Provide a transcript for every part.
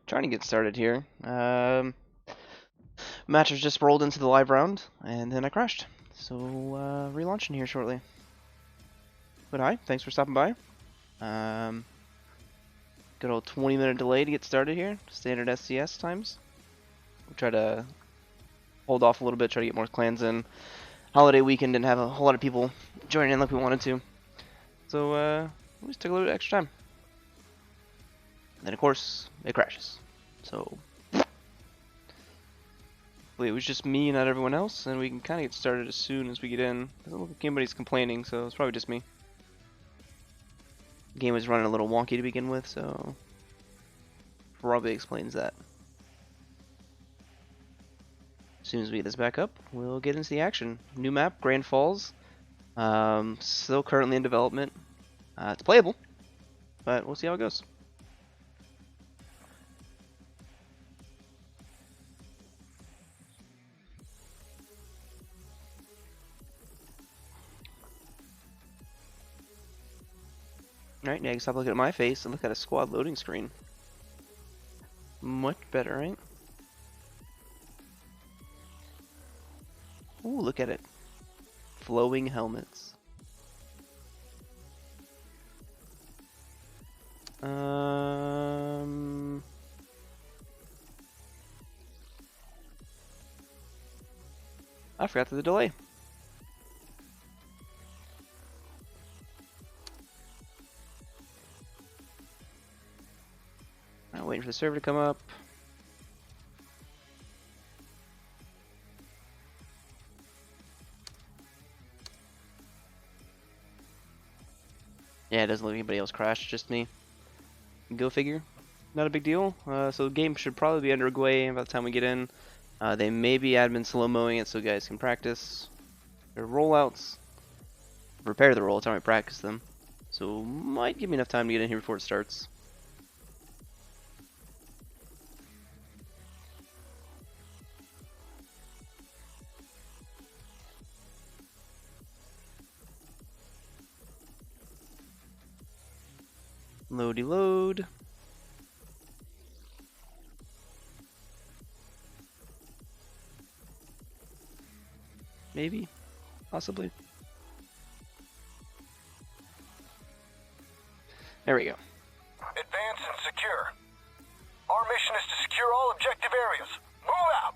Trying to get started here. Match has just rolled into the live round, and then I crashed. So, relaunching here shortly. But hi, thanks for stopping by. Good old 20-minute delay to get started here. Standard SCS times. We'll try to hold off a little bit, try to get more clans in. Holiday weekend didn't have a whole lot of people joining in like we wanted to. So, we just took a little bit extra time. And then, of course, it crashes. So, it was just me, not everyone else, and we can kind of get started as soon as we get in. Doesn't look like anybody's complaining, so it's probably just me. The game was running a little wonky to begin with, so probably explains that. As soon as we get this back up, we'll get into the action. New map, Grand Falls. Still currently in development. It's playable, but we'll see how it goes. Alright, now you can stop looking at my face and look at a squad loading screen. Much better, right? Ooh, look at it. Flowing helmets. I forgot the delay. I'm waiting for the server to come up. Yeah, it doesn't look like anybody else crashed, just me. Go figure. Not a big deal. So the game should probably be underway by the time we get in. They may be admin slow-mowing it so guys can practice their rollouts. Prepare the rollouts, I might practice them. So might give me enough time to get in here before it starts. Loady load. Maybe. Possibly. There we go. Advance and secure. Our mission is to secure all objective areas. Move out!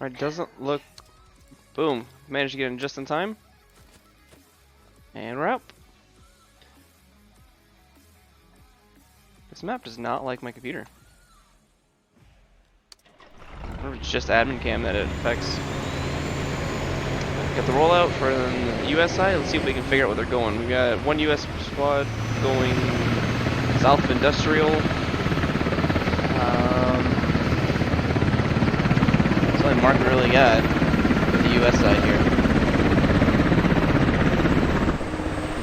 Alright, doesn't look... Boom. Managed to get in just in time. And we're out. This map does not like my computer. Or it's just admin cam that it affects. Got the rollout for the US side. Let's see if we can figure out where they're going. We've got one US squad going south of industrial. That's the only mark we really got for the US side here.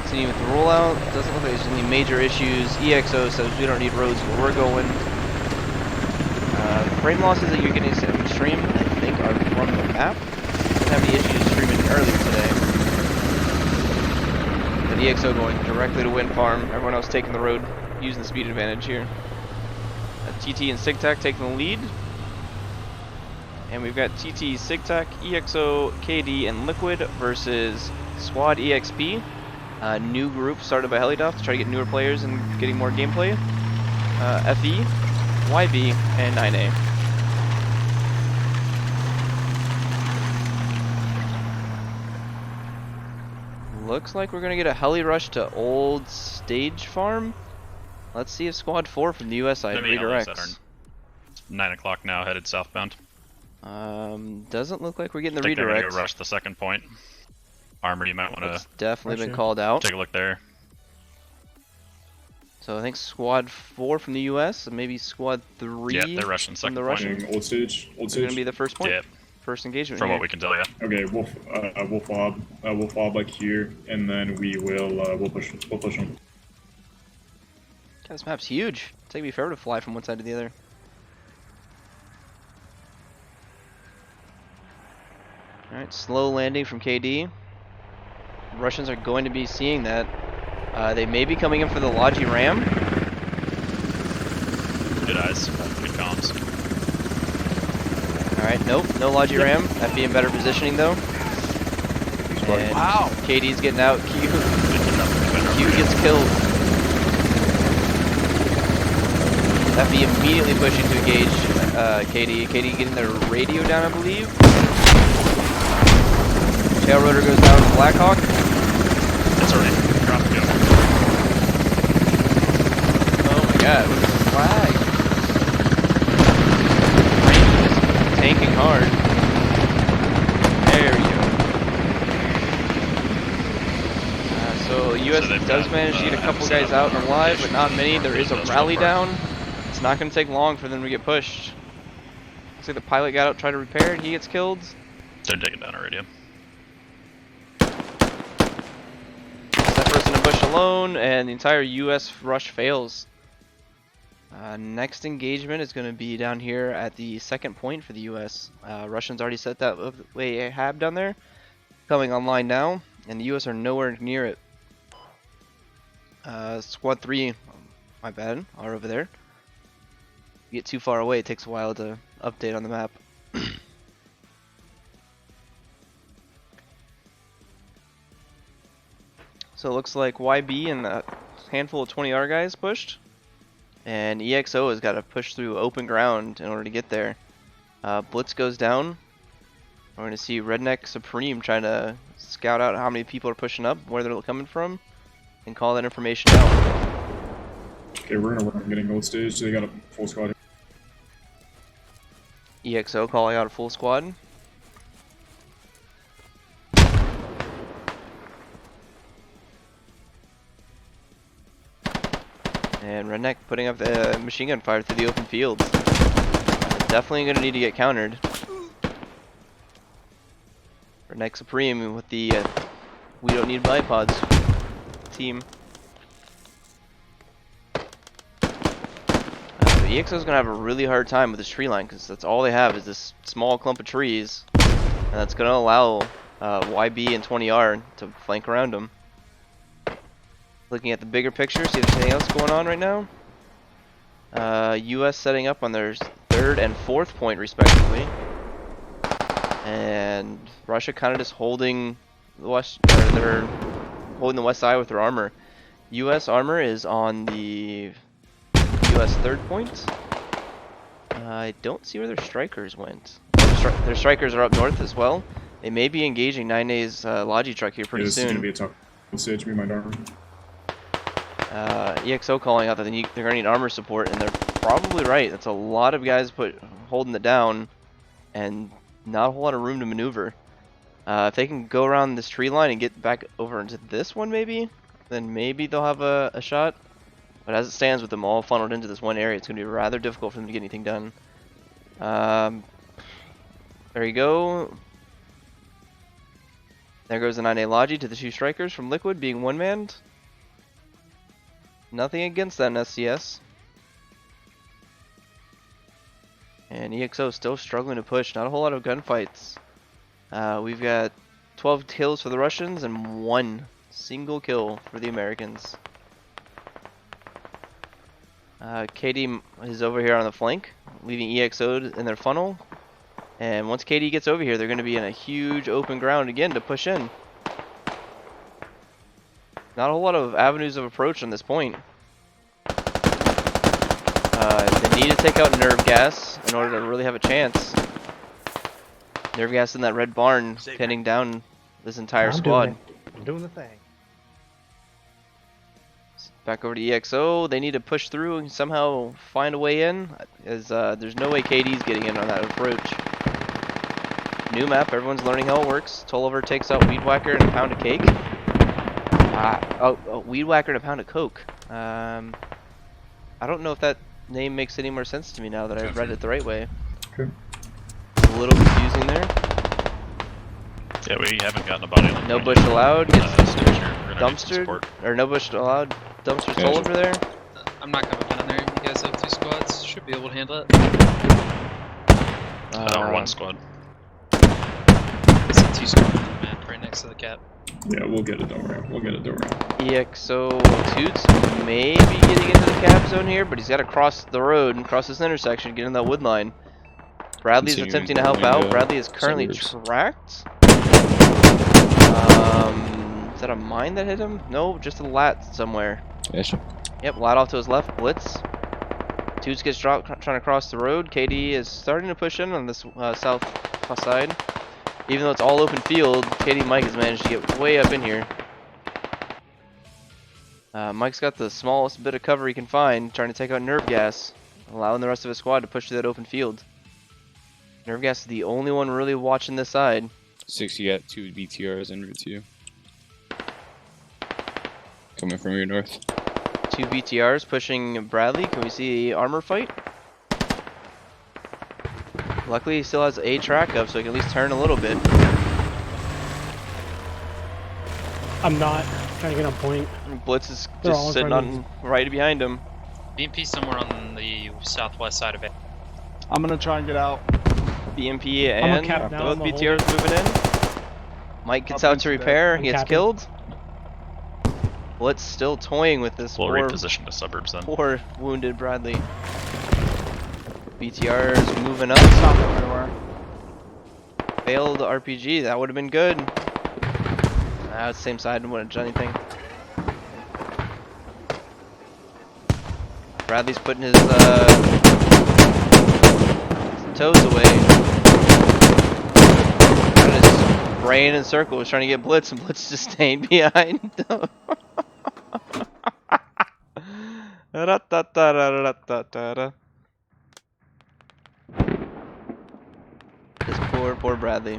Continue with the rollout. Doesn't look like there's any major issues. EXO says we don't need roads where we're going. Frame losses that you're getting on stream, I think, are from the map. Didn't have any issues streaming earlier today. But EXO going directly to wind farm. Everyone else taking the road, using the speed advantage here. TT and SigTac taking the lead. And we've got TT, SigTac, EXO, KD, and Liquid versus SquadEXP. New group started by Helidoff to try to get newer players and getting more gameplay. FE, YB, and 9A. Looks like we're gonna get a heli rush to old stage farm. Let's see if Squad 4 from the US side redirects. 9 o'clock now, headed southbound. Doesn't look like we're getting the They're redirect. gonna go rush the second point. Armor, you might want It's to definitely been called out. take a look there. So I think Squad 4 from the US, and maybe Squad 3 Yeah, they're rushing from second the point. Russians. Old stage. Old They're gonna stage. be the first point. Yeah, First engagement. from here. what we can tell you. Okay, we'll fob like here, and then we'll push them. God, this map's huge. It'll take me forever to fly from one side to the other. Alright, slow landing from KD. Russians are going to be seeing that. They may be coming in for the Logi Ram. Good eyes. Good comms. Alright, nope, no Logi Ram. That'd be in better positioning though. And Wow. KD's getting out. Q gets killed. That'd be immediately pushing to engage KD. KD getting their radio down, I believe. Tail rotor goes down to Blackhawk. It's already dropped go. Oh my god, what is this flag? Rain is tanking hard. There we go. So US So they've does got, manage to get a couple set guys up out and alive, but not many. There is a Industrial rally park. down. It's not going to take long for them to get pushed. Looks like the pilot got out, tried to repair it, he gets killed. They're taking down a radio. That person in bush alone, and the entire US rush fails. Next engagement is going to be down here at the second point for the US. Russians already set that way HAB down there. Coming online now, and the US are nowhere near it. Squad 3, my bad, are over there. You get too far away, it takes a while to update on the map. So it looks like YB and a handful of 20R guys pushed. And EXO has got to push through open ground in order to get there. Blitz goes down. We're going to see Redneck Supreme trying to scout out how many people are pushing up, where they're coming from, and call that information out. Okay, we're gonna work on getting gold stage. So they got a full squad. EXO calling out a full squad. And Redneck putting up the machine gun fire through the open fields. Definitely going to need to get countered. Redneck Supreme with the we don't need bipods team. EXO is going to have a really hard time with this tree line because that's all they have is this small clump of trees. And that's going to allow YB and 20R to flank around them. Looking at the bigger picture, see if there's anything else going on right now. US setting up on their third and fourth point respectively. And Russia kind of just holding the west, or they're holding the west side with their armor. US armor is on the US third point. I don't see where their strikers went. Their strikers are up north as well. They may be engaging 9A's Logi truck here pretty This is soon. gonna be a tough stage. Me, my armor. EXO calling out that they're going to need armor support, and they're probably right. That's a lot of guys holding it down, and not a whole lot of room to maneuver. If they can go around this tree line and get back over into this one maybe, then maybe they'll have a shot. But as it stands with them all funneled into this one area, it's going to be rather difficult for them to get anything done. There you go. There goes the 9A Logi to the two strikers from Liquid being one-manned. Nothing against that in SCS. And EXO still struggling to push. Not a whole lot of gunfights. We've got 12 kills for the Russians and 1 single kill for the Americans. KD is over here on the flank, leaving EXO in their funnel. And once KD gets over here, they're going to be in a huge open ground again to push in. Not a whole lot of avenues of approach on this point. They need to take out Nerve Gas in order to really have a chance. Nerve Gas in that red barn, pinning down this entire squad. I'm doing the thing. Back over to EXO. They need to push through and somehow find a way in, as there's no way KD's getting in on that approach. New map, everyone's learning how it works. Tolliver takes out Weed Whacker and a pound of cake. Weed Whacker and a pound of coke. I don't know if that name makes any more sense to me now that I've read it the right way. Okay. A little confusing there. Yeah, we haven't gotten a body on the No point bush yet. allowed. Gets Stage here. We're gonna need some dumpstered. support. Or no bush allowed. Dumpster's Yeah, Tolliver there. I'm not coming down there. You guys have 2 squads. Should be able to handle it. Or one squad. It's a 2 squad on the map right next to the cap. Yeah, we'll get it, don't worry. We'll get it, don't worry. EXO Toots may be getting into the cap zone here, but he's got to cross the road and cross this intersection, get in that wood line. Bradley's Continuing attempting to help going, out. Bradley is currently suburbs. tracked. Is that a mine that hit him? No, just a lat somewhere. Yeah, sure. Yep, lat off to his left. Blitz. Toots gets dropped trying to cross the road. KD is starting to push in on this south side. Even though it's all open field, KD Mike has managed to get way up in here. Mike's got the smallest bit of cover he can find, trying to take out Nerve Gas, allowing the rest of his squad to push through that open field. Nerve Gas is the only one really watching this side. 6, you got 2 BTRs en route to you. Coming from your north. 2 BTRs pushing Bradley. Can we see a armor fight? Luckily, he still has a track up, so he can at least turn a little bit. I'm not trying to get on point. Blitz is They're all just in sitting front of on right behind him. BMP somewhere on the southwest side of it. I'm gonna try and get out. BMP I'm a and cap now, both I'm a BTRs moving in. Mike gets I'll out to punch repair. I'm He gets capping. killed. Blitz still toying with this We'll poor, reposition to suburbs then. poor wounded Bradley. BTRs moving up. Stop everywhere. Failed RPG. That would have been good. Nah, it's the same side. Wouldn't have done anything. Bradley's putting his toes away. Got his brain in circles trying to get Blitz, and Blitz just staying behind. This poor Bradley.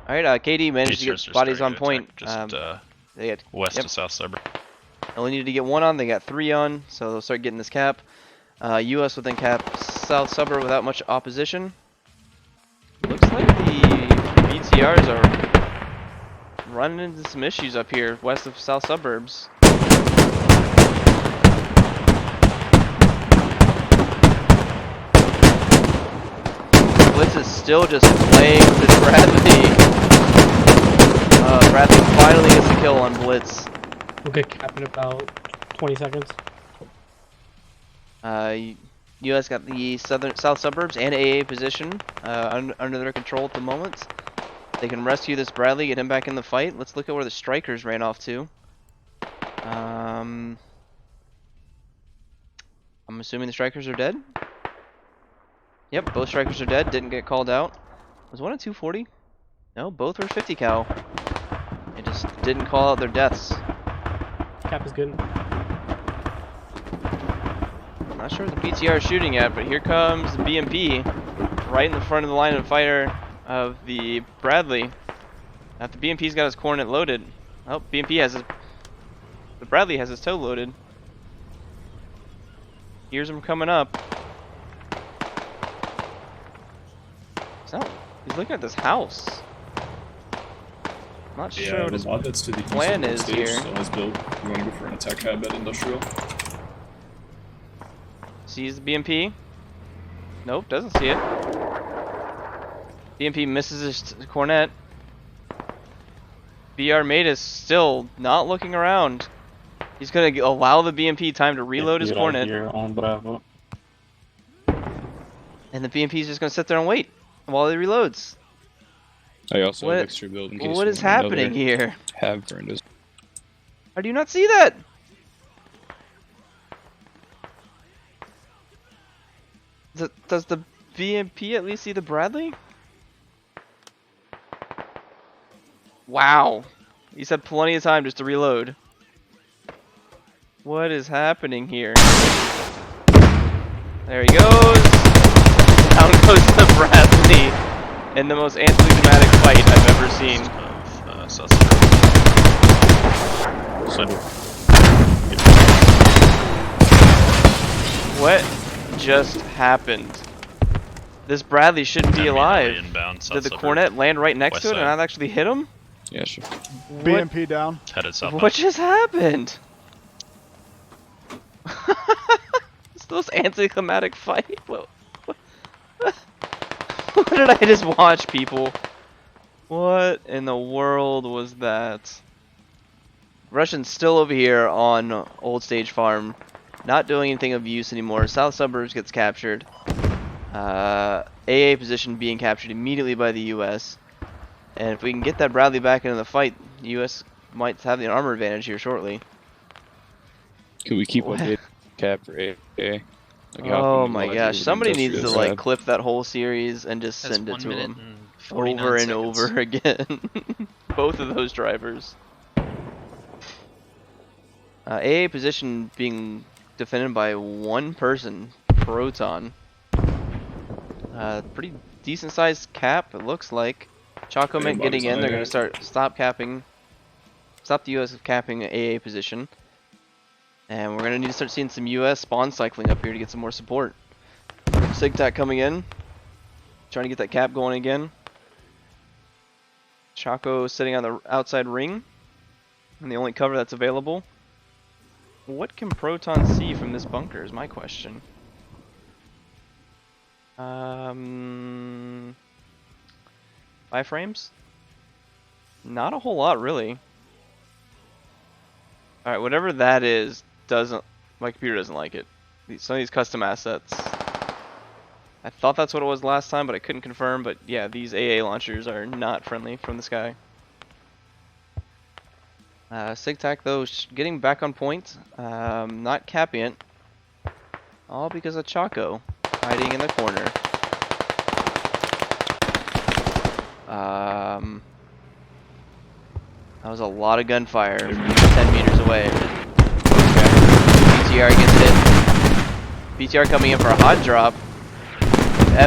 Alright, KD managed to BTRs get are bodies starting on to point. attack just They got west yep. to south suburb. Only needed to get 1 on, they got 3 on, so they'll start getting this cap. US within cap south suburb without much opposition. Looks like the BTRs are running into some issues up here west of south suburbs. Blitz is still just playing with Bradley. Bradley finally gets a kill on Blitz. We'll get capped in about 20 seconds. US got the south suburbs and AA position under their control at the moment. They can rescue this Bradley, get him back in the fight. Let's look at where the strikers ran off to. I'm assuming the strikers are dead. Yep, both strikers are dead. Didn't get called out. Was one a 240? No, both were 50 cal. They just didn't call out their deaths. Cap is good. Not sure what the BTR is shooting at, but here comes the BMP right in the front of the line of fire of the Bradley. After BMP's got his cornet loaded. Oh, BMP has his... The Bradley has his toe loaded. Here's him coming up. So, he's looking at this house. Not sure Yeah, what the his mod that's to the east plan of the is stage here. still has built. You want to go for an attack cab at industrial? Sees the BMP. Nope, doesn't see it. BMP misses his cornet. BR mate is still not looking around. He's gonna allow the BMP time to reload his cornet. On Bravo. And the BMP is just gonna sit there and wait while he reloads. I also What- have extra build in case What you is want another happening here? Have for Windows. How do you not see that? Does the BMP at least see the Bradley? Wow. He's had plenty of time just to reload. What is happening here? There he goes. Down goes the Bradley in the most anticlimactic fight I've ever seen. Of south suburb. What just happened? This Bradley shouldn't be alive. Inbound, south Did the suburb. cornet land right next West to it and side. not actually hit him? Yeah, sure. BMP down. It's headed south. What just happened? It's the most anticlimactic fight. What did I just watch, people? What in the world was that? Russians still over here on Old Stage Farm, not doing anything of use anymore. South Suburbs gets captured. AA position being captured immediately by the U.S. And if we can get that Bradley back into the fight, the U.S. might have the armor advantage here shortly. Could we keep updating cap for AA? Like, how Oh come my a lot of gosh, people somebody with needs to industrial like have? clip that whole series and just That's send it 1 to minute them and 49 over and seconds. over again. Both of those drivers. AA position being defended by one person, Proton. Pretty decent sized cap, it looks like. Choco Yeah, Mint getting Bobby's in, on they're AA. going to stop the US capping AA position. And we're going to need to start seeing some US spawn cycling up here to get some more support. SigTac coming in, trying to get that cap going again. Choco sitting on the outside ring, and the only cover that's available. What can Proton see from this bunker is my question. 5 frames? Not a whole lot, really. Alright, whatever that is, my computer doesn't like it. Some of these custom assets. I thought that's what it was last time, but I couldn't confirm. But yeah, these AA launchers are not friendly from the sky. SigTac though, getting back on point. Not capping it. All because of Choco hiding in the corner. That was a lot of gunfire from 10 meters away. BTR gets hit. BTR coming in for a hot drop.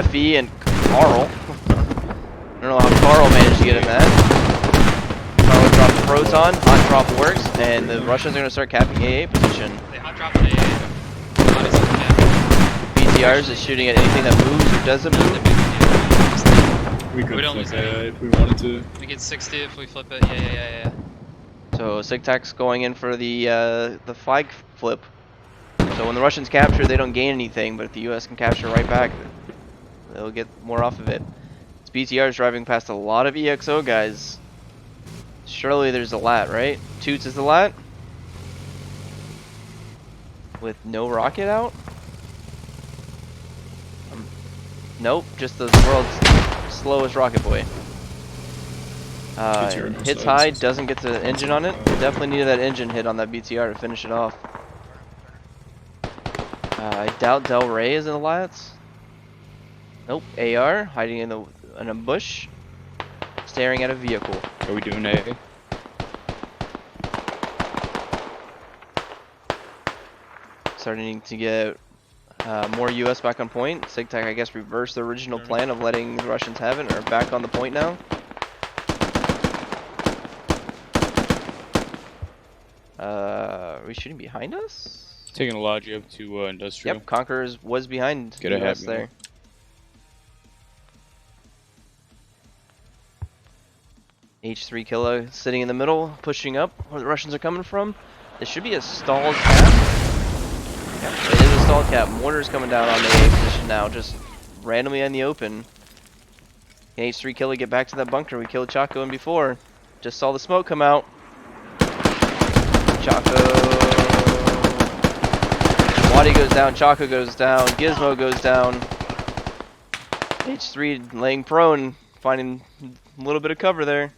FE and Carl. I don't know how Carl managed to get in that. Carl dropped the Proton. Hot drop works, and the Russians are going to start capping AA position. They hot dropped an AA. Bodies on the cap. BTRs is shooting at anything that moves or doesn't move. We could We'd only flip say- it if we wanted to. We get 60 if we flip it. Yeah. So SigTac's going in for the flag flip. So when the Russians capture, they don't gain anything, but if the US can capture right back, they'll get more off of it. It's BTR's driving past a lot of EXO guys. Surely there's a lat, right? Toots is the lat? With no rocket out? Nope, just the world's slowest rocket boy. BTR no Hits sides. high, doesn't get the engine on it. Definitely needed that engine hit on that BTR to finish it off. I doubt Del Rey is in the lats. Nope, AR hiding in a bush, staring at a vehicle. Are we doing AA? Starting to get more US back on point. SigTac, I guess, reversed the original plan of letting the Russians have it and are back on the point now. Are we shooting behind us? Taking a lodge up to industrial. Yep, Conquerors was behind Get ahead, US there. H3 Killa sitting in the middle, pushing up where the Russians are coming from. This should be a stalled cap. Yep, it is a stalled cap. Mortar's coming down on the A position now, just randomly in the open. Can H3 Killa get back to that bunker? We killed Choco in before. Just saw the smoke come out. Choco. Wadi goes down, Choco goes down, Gizmo goes down. H3 laying prone, finding a little bit of cover there.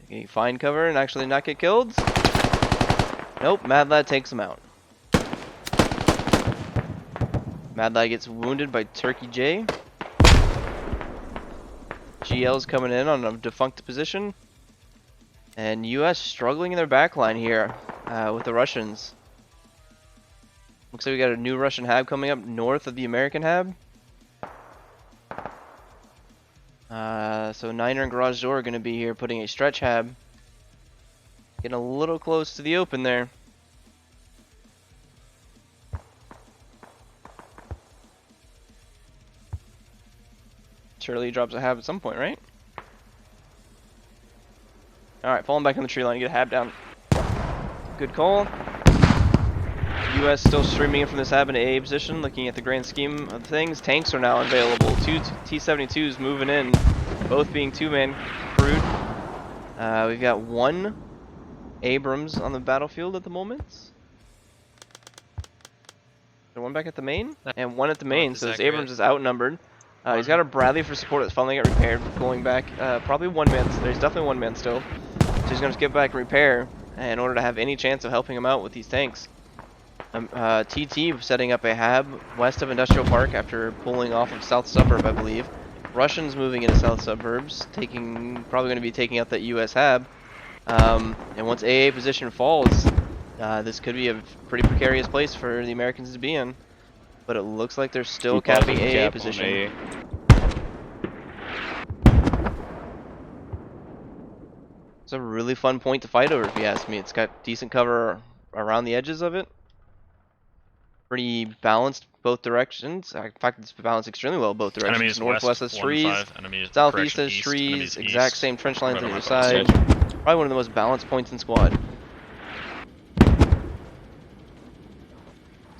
Can he find cover and actually not get killed? Nope, Mad Lad takes him out. Mad Lad gets wounded by Turkey J. GL's coming in on a defunct position. And US struggling in their backline here with the Russians. Looks like we got a new Russian hab coming up north of the American hab. So Niner and Garage Door are going to be here putting a stretch hab. Getting a little close to the open there. Surely he drops a hab at some point, right? Alright, falling back on the tree line, get a hab down. Good call. US still streaming in from this hab in AA position, looking at the grand scheme of things. Tanks are now available. 2 T-72s moving in. both being two-man crewed. We've got one Abrams on the battlefield at the moment. So one back at the main, and one at the main, so this Abrams is outnumbered. He's got a Bradley for support that's finally got repaired, going back, probably one man, there's definitely one man still. So he's going to get back and repair in order to have any chance of helping him out with these tanks. TT setting up a hab west of Industrial Park after pulling off of South Suburb, I believe. Russians moving into South Suburbs, probably going to be taking out that US hab. And once AA position falls, this could be a pretty precarious place for the Americans to be in. But it looks like they're still capping AA position. It's a really fun point to fight over, if you ask me. It's got decent cover around the edges of it. Pretty balanced both directions. In fact, it's balanced extremely well both directions. Enemies Northwest has west, trees, 1-5, enemies, southeast has east, trees, enemies exact east, same trench lines right on on either my side. Probably one of the most balanced points in squad.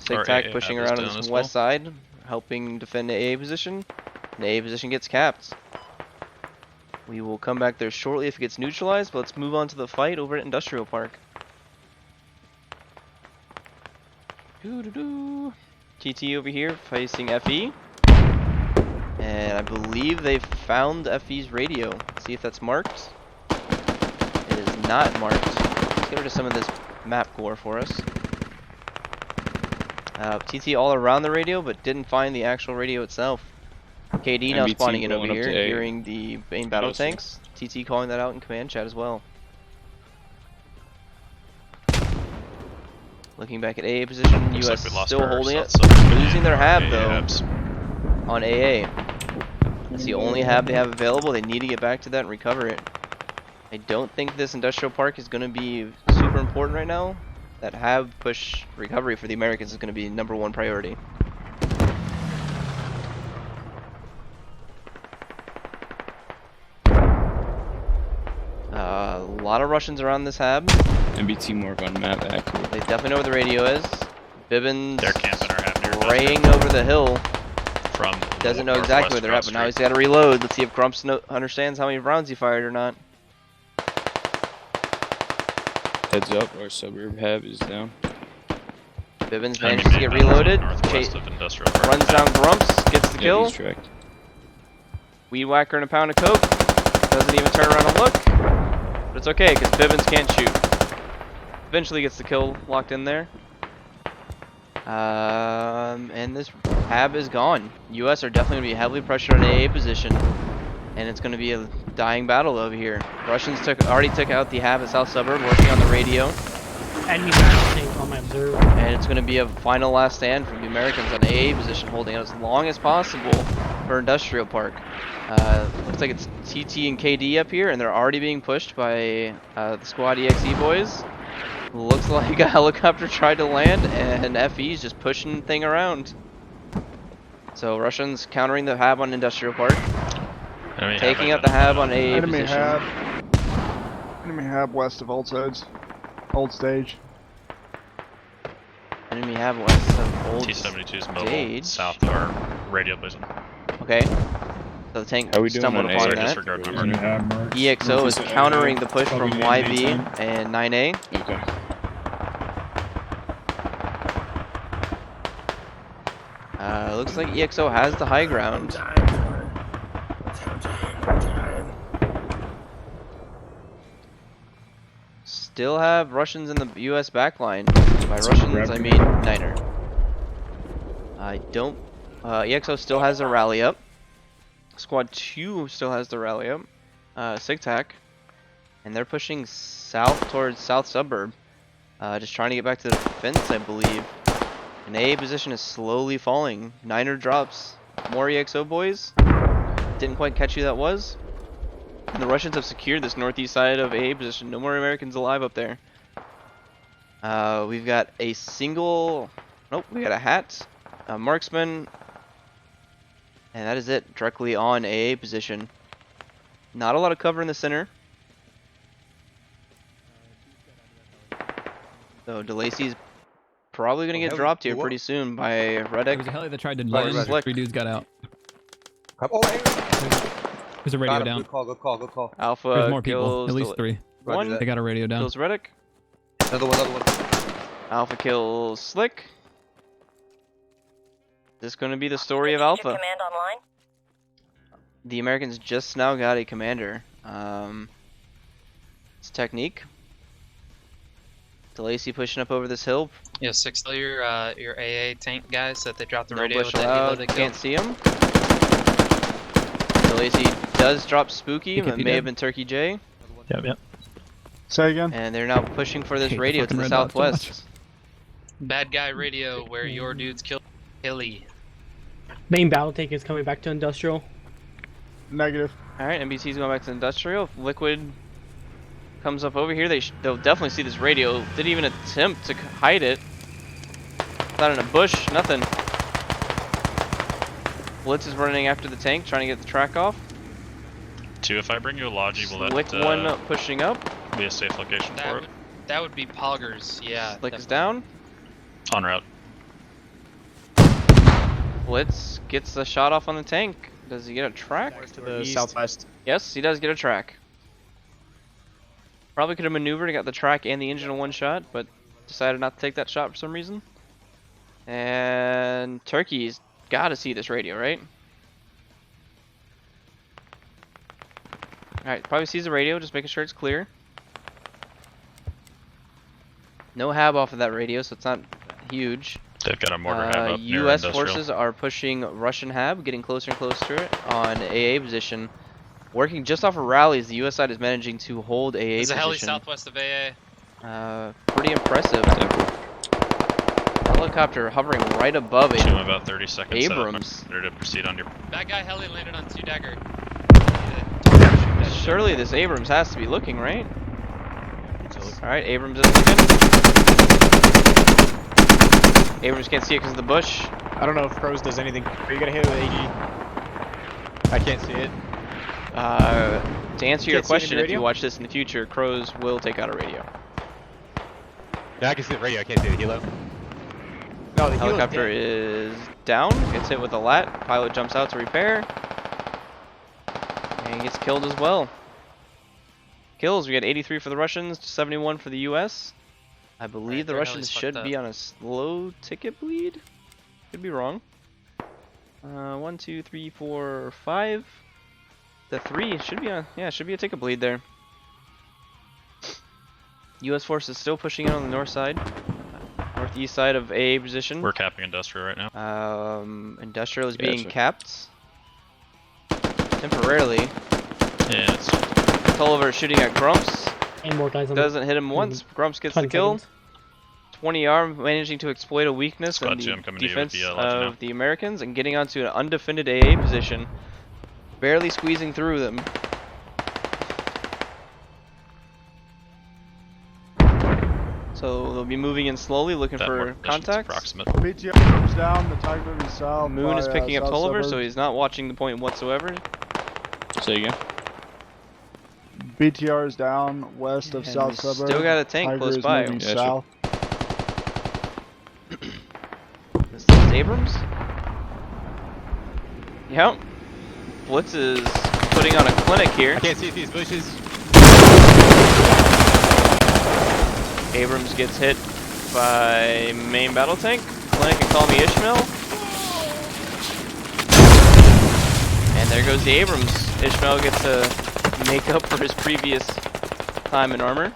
SigTac pushing around on this west side, helping defend the AA position. And the AA position gets capped. We will come back there shortly if it gets neutralized, but let's move on to the fight over at Industrial Park. TT over here facing FE. And I believe they've found FE's radio. Let's see if that's marked. It is not marked. Let's get rid of some of this map gore for us. TT all around the radio, but didn't find the actual radio itself. KD now spawning in over here, hearing the main battle tanks. TT calling that out in command chat as well. Looking back at AA position, Looks US like we lost still our holding it. South Losing their hab AA though habs. on AA. That's the only hab they have available. They need to get back to that and recover it. I don't think this industrial park is going to be super important right now. That hab push recovery for the Americans is going to be #1 priority. A lot of Russians around this hab. Maybe teamwork on map accurate. They definitely know where the radio is. Bibbins They're camping our hab near spraying over the hill. from Doesn't know exactly where they're at, but now he's got to reload. Let's see if Grumps understands how many rounds he fired or not. Heads up, our suburb hab is down. Bibbins manages to get reloaded. Northwest of Industrial Park. Runs down Grumps, gets the kill. He's tracked. Weed whacker and a pound of coke. Doesn't even turn around and look. But it's okay, because Bibbins can't shoot. Eventually gets the kill locked in there. And this hab is gone. US are definitely going to be heavily pressured on AA position. And it's going to be a dying battle over here. Russians already took out the hab at South Suburb, working on the radio. Enemy battle tank on my observer. And it's going to be a final last stand from the Americans on AA position, holding out as long as possible for Industrial Park. Looks like it's TT and KD up here, and they're already being pushed by the SquadEXP boys. Looks like a helicopter tried to land, and FE's just pushing the thing around. So Russians countering the hab on Industrial Park, taking out the hab on AA Enemy position. Enemy hab west of Old Stage. Enemy hab west of Old T-72's mobile Stage. south of our radio position. Okay. So the tank How we doing stumbled on upon AA? that. Disregard my Enemy mark. hab marks. EXO is Northeast countering AA, the push from probably YB 910. and 9A. Okay. Looks like EXO has the high ground. Still have Russians in the US backline. By Russians, I mean Niner. I don't. EXO still has their rally up. Squad 2 still has their rally up. SigTac. And they're pushing south towards South Suburb. Just trying to get back to the defense, I believe. And AA position is slowly falling. Niner drops. More EXO boys. Didn't quite catch who that was. And the Russians have secured this northeast side of AA position. No more Americans alive up there. We've got a single... Nope, we got a hat. A marksman. And that is it. Directly on AA position. Not a lot of cover in the center. So DeLacy's probably going to get dropped here pretty soon by Reddick. There was a heli that tried to Sorry, land. Slick. 3 dudes got out. There's a radio Got him. down. Good call, good call, good call. Alpha There's more people. kills At least the 3. Roger that. They got a radio down. kills Reddick. Another one, another one. Alpha kills Slick. This is going to be the story of Alpha. Command online? The Americans just now got a commander. It's Technique. DeLacy pushing up over this hill. Yeah, 6 your AA tank guys that they dropped the No radio bush with that helo allowed. they Can't killed. see him. DeLacy does drop Spooky, but PKP may have dead. been Turkey J. Yep. Say again. And they're now pushing for this Hate the radio to fucking the red dot so much. southwest. Bad guy radio where your dudes killed Hilly. Main battle tank is coming back to industrial. Negative. Alright, NBC's going back to industrial. If Liquid comes up over here, they'll definitely see this radio. Didn't even attempt to hide it. Not in a bush, nothing. Blitz is running after the tank, trying to get the track off. 2, if I bring you a Logi, will that Slick one pushing up. be a safe location for it? That would be Poggers, yeah. Slick is down. En route. Blitz gets the shot off on the tank. Does he get a track? To the southwest. Yes, he does get a track. Probably could have maneuvered and got the track and the engine in one shot, but decided not to take that shot for some reason. And Turkey's got to see this radio, right? Alright, probably sees the radio, just making sure it's clear. No hab off of that radio, so it's not huge. They've got a mortar hab up near US industrial. forces are pushing Russian hab, getting closer and closer to it on AA position. Working just off of rallies, the US side is managing to hold AA There's a heli position. southwest of AA. Pretty impressive. Helicopter hovering right above it. Shoot him about 30 seconds. Abrams. They're to proceed on your. That guy heli landed on 2 dagger. Surely this Abrams has to be looking, right? Alright, Abrams is looking. Abrams can't see it because of the bush. I don't know if Crows does anything. Are you gonna hit it with AG? I can't see it. To answer your Can't see it in question, the if you radio? watch this in the future, Crows will take out a radio. Yeah, I can see the radio. I can't see the helo. No, the helo's Helicopter dead. is down, gets hit with a lat. Pilot jumps out to repair. And gets killed as well. Kills, we got 83 for the Russians, 71 for the US. I believe the their Russians heli's should fucked be on a slow ticket bleed. Could be wrong. 1, 2, 3, 4, 5. The 3 should be on, yeah, should be a ticket bleed there. US forces still pushing in on the north side. Northeast side of AA position. We're capping industrial right now. Industrial is being Gotcha. capped. Temporarily. Yeah, it's Tulliver shooting at Grumps. And more guys on Doesn't hit him once. Grumps gets the 20 kill. seconds. 20R managing to exploit a weakness Squad in 2, the I'm coming to you defense with the, Logi now. of the Americans and getting onto an undefended AA position. Barely squeezing through them. So they'll be moving in slowly, looking that for mortar position's contacts. approximate. BTR comes down. The tank moving south. Moon by, is picking up south Tulliver, so suburbs. he's not watching the point whatsoever. Say again. BTR is down west of And south we suburbs. still got a tank Tiger close is by. moving Gotcha. south. This is Abrams. Yep. Blitz is putting on a clinic here. I can't see these bushes. Abrams gets hit by main battle tank. Clinic and call me Ishmael. And there goes the Abrams. Ishmael gets to make up for his previous time in armor.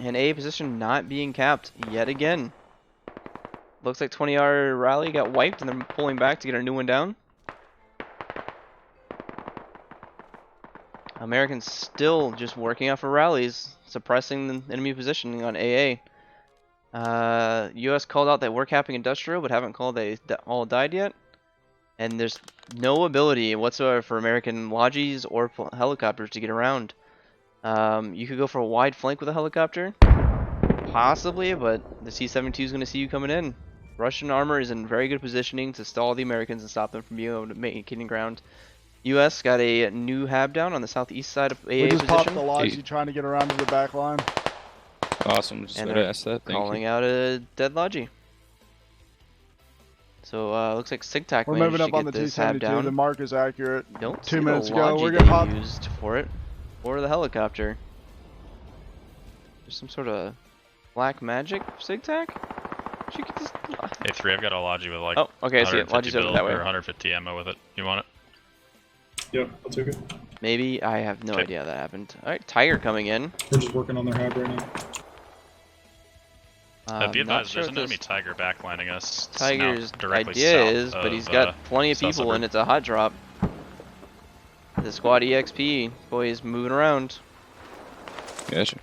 And A position not being capped yet again. Looks like 20R rally got wiped and they're pulling back to get a new one down. Americans still just working off of rallies, suppressing the enemy positioning on AA. US called out that we're capping industrial, but haven't called they all died yet. And there's no ability whatsoever for American Logis or helicopters to get around. You could go for a wide flank with a helicopter, possibly, but the C-72 is going to see you coming in. Russian armor is in very good positioning to stall the Americans and stop them from being able to make getting ground. US got a new hab down on the southeast side of AA We just popped the position, Logi trying to get around to the back line. Awesome. Just and wanted to they're ask that. Thank calling you. out a dead Logi. So looks like SigTac We're managed moving to up on get the this hab T-72. down. The mark is accurate. Don't 2 see minutes the ago. logi We're getting hot. they used for it, or the helicopter. There's some sort of black magic SigTac. Should you get this? Hey, 3, I've got a Logi with like Oh, okay, I see it. 150 Logi's over build that way. or 150 ammo with it. You want it? Yep, I'll take it. Maybe I have no Okay. idea how that happened. All right, Tiger coming in. We're just working on their hab right now. Be Not advised, sure there's if an enemy this Tiger backlining us. It's Tiger's now directly idea south is, but he's of, got plenty of south people suburb. and it's a hot drop. The SquadEXP boys moving around. Gotcha.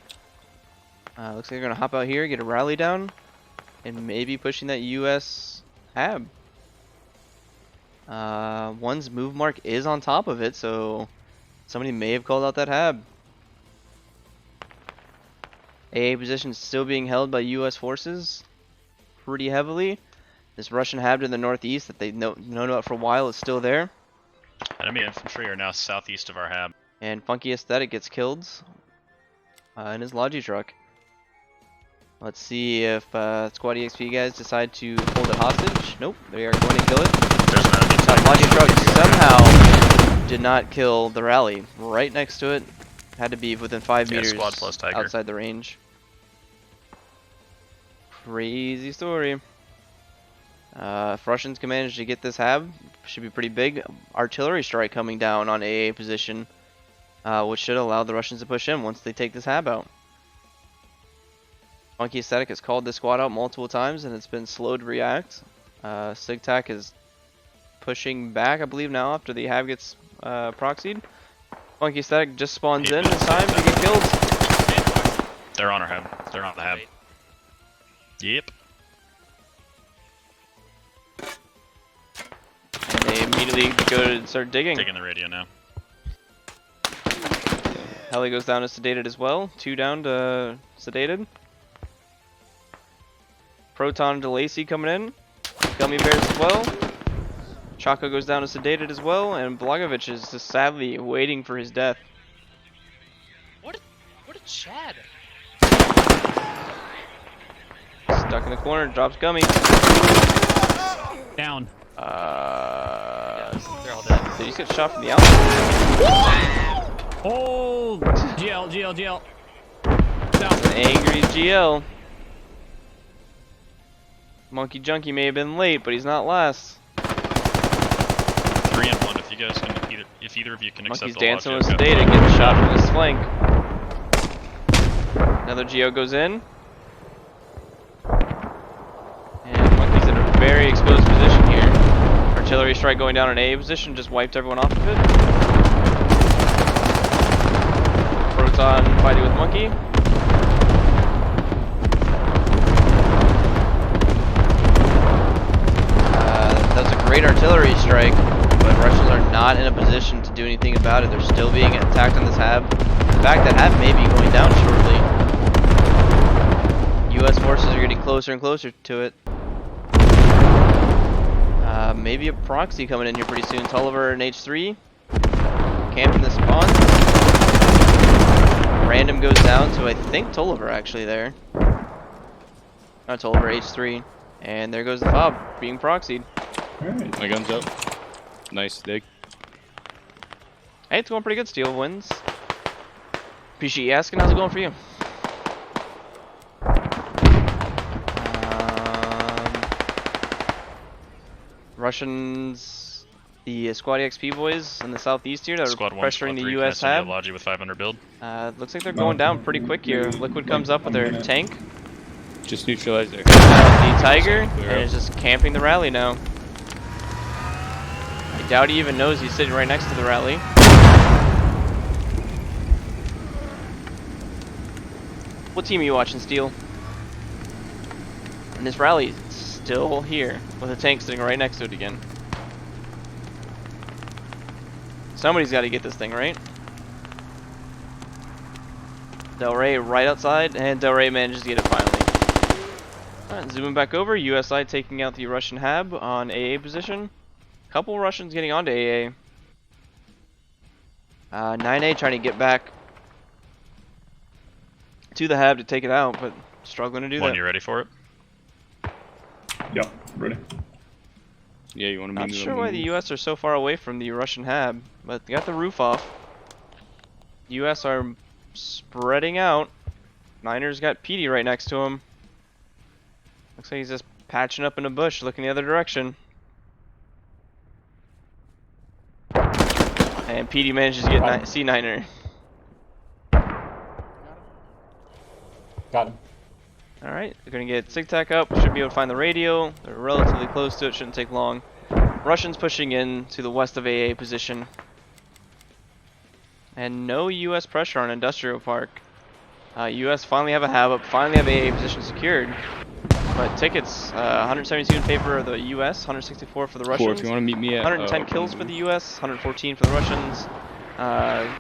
Looks like they're gonna hop out here, get a rally down, and maybe pushing that US hab. One's move mark is on top of it, so somebody may have called out that hab. AA position still being held by US forces pretty heavily. This Russian hab to the northeast that they've known about for a while is still there. Enemy infantry are now southeast of our hab. And Funky Aesthetic gets killed in his Logi truck. Let's see if SquadEXP guys decide to hold it hostage. Nope, they are going to kill it. There's an enemy That Logi Tiger. truck somehow did not kill the rally. Right next to it. Had to be within 5 Yeah, meters squad plus Tiger. outside the range. Crazy story. If Russians can manage to get this hab, should be pretty big. Artillery strike coming down on AA position, which should allow the Russians to push in once they take this hab out. Funky Aesthetic has called this squad out multiple times and it's been slow to react. SigTac is pushing back, I believe, now after the hab gets proxied. Funky Aesthetic just spawns in this time to get killed. They're on our hab. They're on the hab. Yep. And they immediately go to start digging. Taking the radio now. Heli goes down to sedated as well. 2 down to sedated. Proton to Lacey coming in. Gummy Bears as well. Chaco goes down to sedated as well. And Blagovic is just sadly waiting for his death. What a Chad. Stuck in the corner, drops Gummy. Down. They're all dead. Did he just get shot from the outside? Oh! GL. An angry GL. Monkey Junkie may have been late, but he's not last. 3 and 1. If you guys can, if either of you can Monkey's accept the dancing Logi, with I've got Sedated, getting shot from his flank. Another Geo goes in. And Monkey's in a very exposed position here. Artillery strike going down in A position, just wiped everyone off of it. Proton fighting with Monkey. That's a great artillery strike, but Russians are not in a position to do anything about it. They're still being attacked on this hab. In fact, that hab may be going down shortly. US forces are getting closer and closer to it. Maybe a proxy coming in here pretty soon. Tulliver and H3 camping the spawn. Random goes down to, I think, Tulliver actually there. Not Tulliver, H3. And there goes the fob being proxied. Alright. My gun's up. Nice dig. Hey, it's going pretty good. Steel wins. Appreciate you asking. How's it going for you? Russians, the SquadEXP boys in the southeast here that are Squad 1, pressuring Squad the 3, US can I send hab. you a Logi with 500 build? Looks like they're going down pretty quick here. Liquid comes up with their tank. Just neutralize there. The Tiger, and is just camping the rally now. I doubt he even knows he's sitting right next to the rally. What team are you watching, Steel? And this rally is still here, with a tank sitting right next to it again. Somebody's got to get this thing, right? Del Rey right outside, and Del Rey manages to get it finally. Alright, zooming back over, USI taking out the Russian hab on AA position. Couple Russians getting onto AA. 9A trying to get back to the hab to take it out, but struggling to do that. You ready for it? Yep, ready. Yeah, you want to meet Not me? sure why the U.S. are so far away from the Russian hab, but they got the roof off. U.S. are spreading out. Niner's got PD right next to him. Looks like he's just patching up in a bush, looking the other direction. And PD manages to get see Niner. Got him. Alright, they're gonna get SigTac up, should be able to find the radio. They're relatively close to it, shouldn't take long. Russians pushing in to the west of AA position. And no US pressure on Industrial Park. US finally have a hab up, finally have AA position secured. But tickets, 172 in favor of the US, 164 for the Russians. If you want to meet me at 110 kills for the US, 114 for the Russians.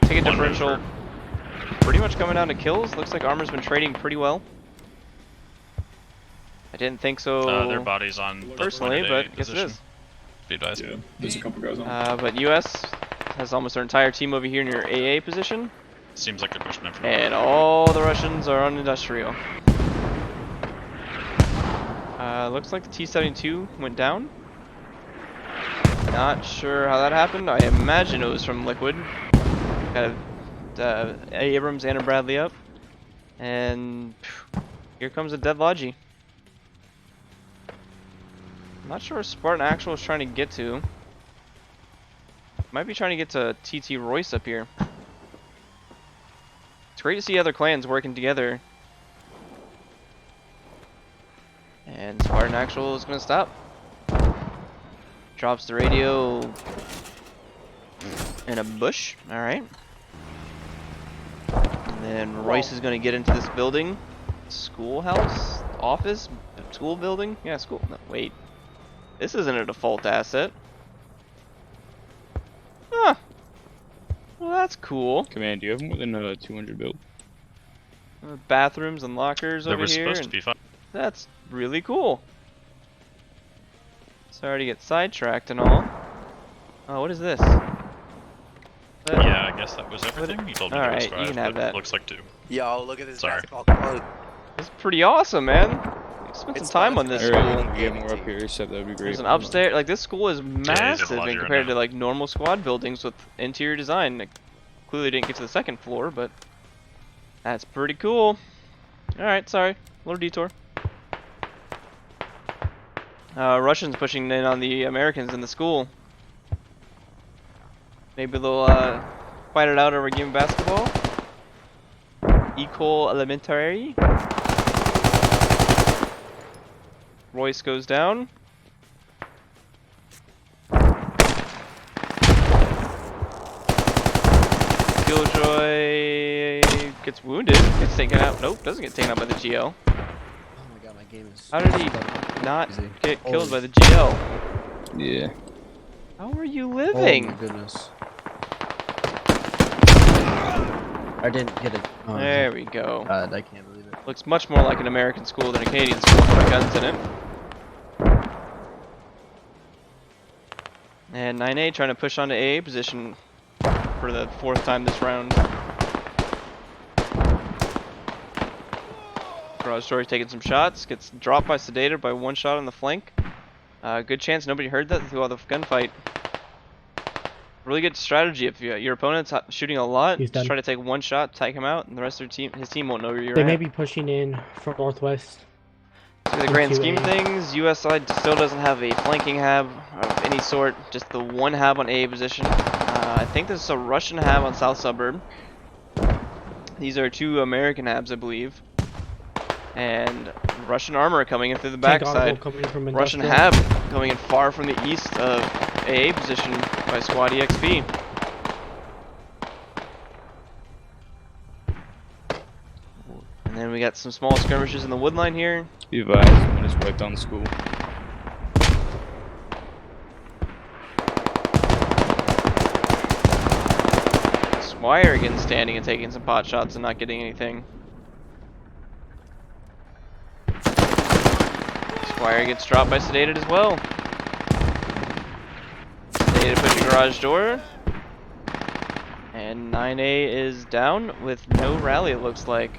Ticket differential pretty much coming down to kills. Looks like armor's been trading pretty well. I didn't think so Their body's on personally, but I guess it is. Be advised. Yeah, there's a couple guys on. But US has almost their entire team over here near AA position. Seems like they're pushing in for And all the Russians are on industrial. Looks like the T-72 went down. Not sure how that happened. I imagine it was from Liquid. Got Abrams and a Bradley up. And here comes a dead Logi. Not sure where Spartan Actual is trying to get to. Might be trying to get to TT Royce up here. It's great to see other clans working together. And Spartan Actual is going to stop. Drops the radio in a bush. Alright. And then Royce is going to get into this building. Schoolhouse? Office? School building? Yeah, school. No, wait. This isn't a default asset. Huh. Well, that's cool. Command, do you have more than 200 build? Bathrooms and lockers They over were here. supposed to be fine. That's really cool. Sorry to get sidetracked and all. Oh, what is this? Yeah, I guess that was everything. You told me Alright, there was 5, you can have but that. looks like 2. Yo, look at this Sorry. basketball court. This is pretty awesome, man. Spent some time on this school. Alright, get more up here, so that would be great. There's an upstairs. Like, this school is massive lodge in right compared now. to like normal squad buildings with interior design. Like, clearly didn't get to the second floor, but that's pretty cool. Alright, sorry. Little detour. Russians pushing in on the Americans in the school. Maybe they'll fight it out over a game of basketball. Ecole Elementary. Royce goes down. Killjoy gets wounded. Gets taken out. Nope, doesn't get taken out by the GL. Oh my god, my game is. How did he not get killed by the GL? Yeah. How are you living? Oh my goodness. I didn't get it. Oh, There we go. God, I can't believe it. Looks much more like an American school than a Canadian school with guns in it. And 9A trying to push onto AA position for the 4th time this round. Garage Story's taking some shots, gets dropped by Sedated by 1 shot on the flank. Good chance nobody heard that through all the gunfight. Really good strategy if your opponent's shooting a lot, He's just done. try to take 1 shot, take him out, and the rest of his team won't know where you're They at. may be pushing in from northwest. So in the grand into scheme of A. things, US side still doesn't have a flanking hab of any sort, just the 1 hab on AA position. I think this is a Russian hab on South Suburb. These are 2 American habs, I believe. And Russian armor coming in through the Tank backside. Article coming from Russian industrial. hab coming in far from the east of AA position by SquadEXP. And then we got some small skirmishes in the woodline here. Be advised, someone just wiped down the school. Squire again standing and taking some pot shots and not getting anything. Squire gets dropped by Sedated as well. Sedated pushing garage door. And 9A is down with no rally, it looks like.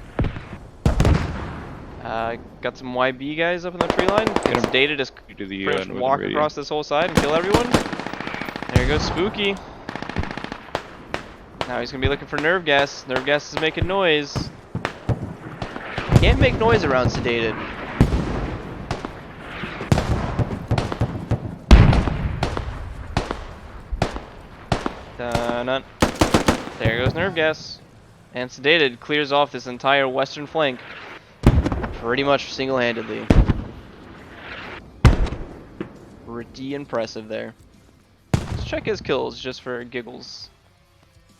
Got some YB guys up in the tree line. It's Data just To the pretty much with the walk radio. across this whole side and kill everyone. There goes Spooky. Now he's gonna be looking for nerve gas. Nerve gas is making noise. Can't make noise around Sedated. Dun-dun. There goes nerve gas. And Sedated clears off this entire western flank pretty much single-handedly. Pretty impressive there. Let's check his kills just for giggles.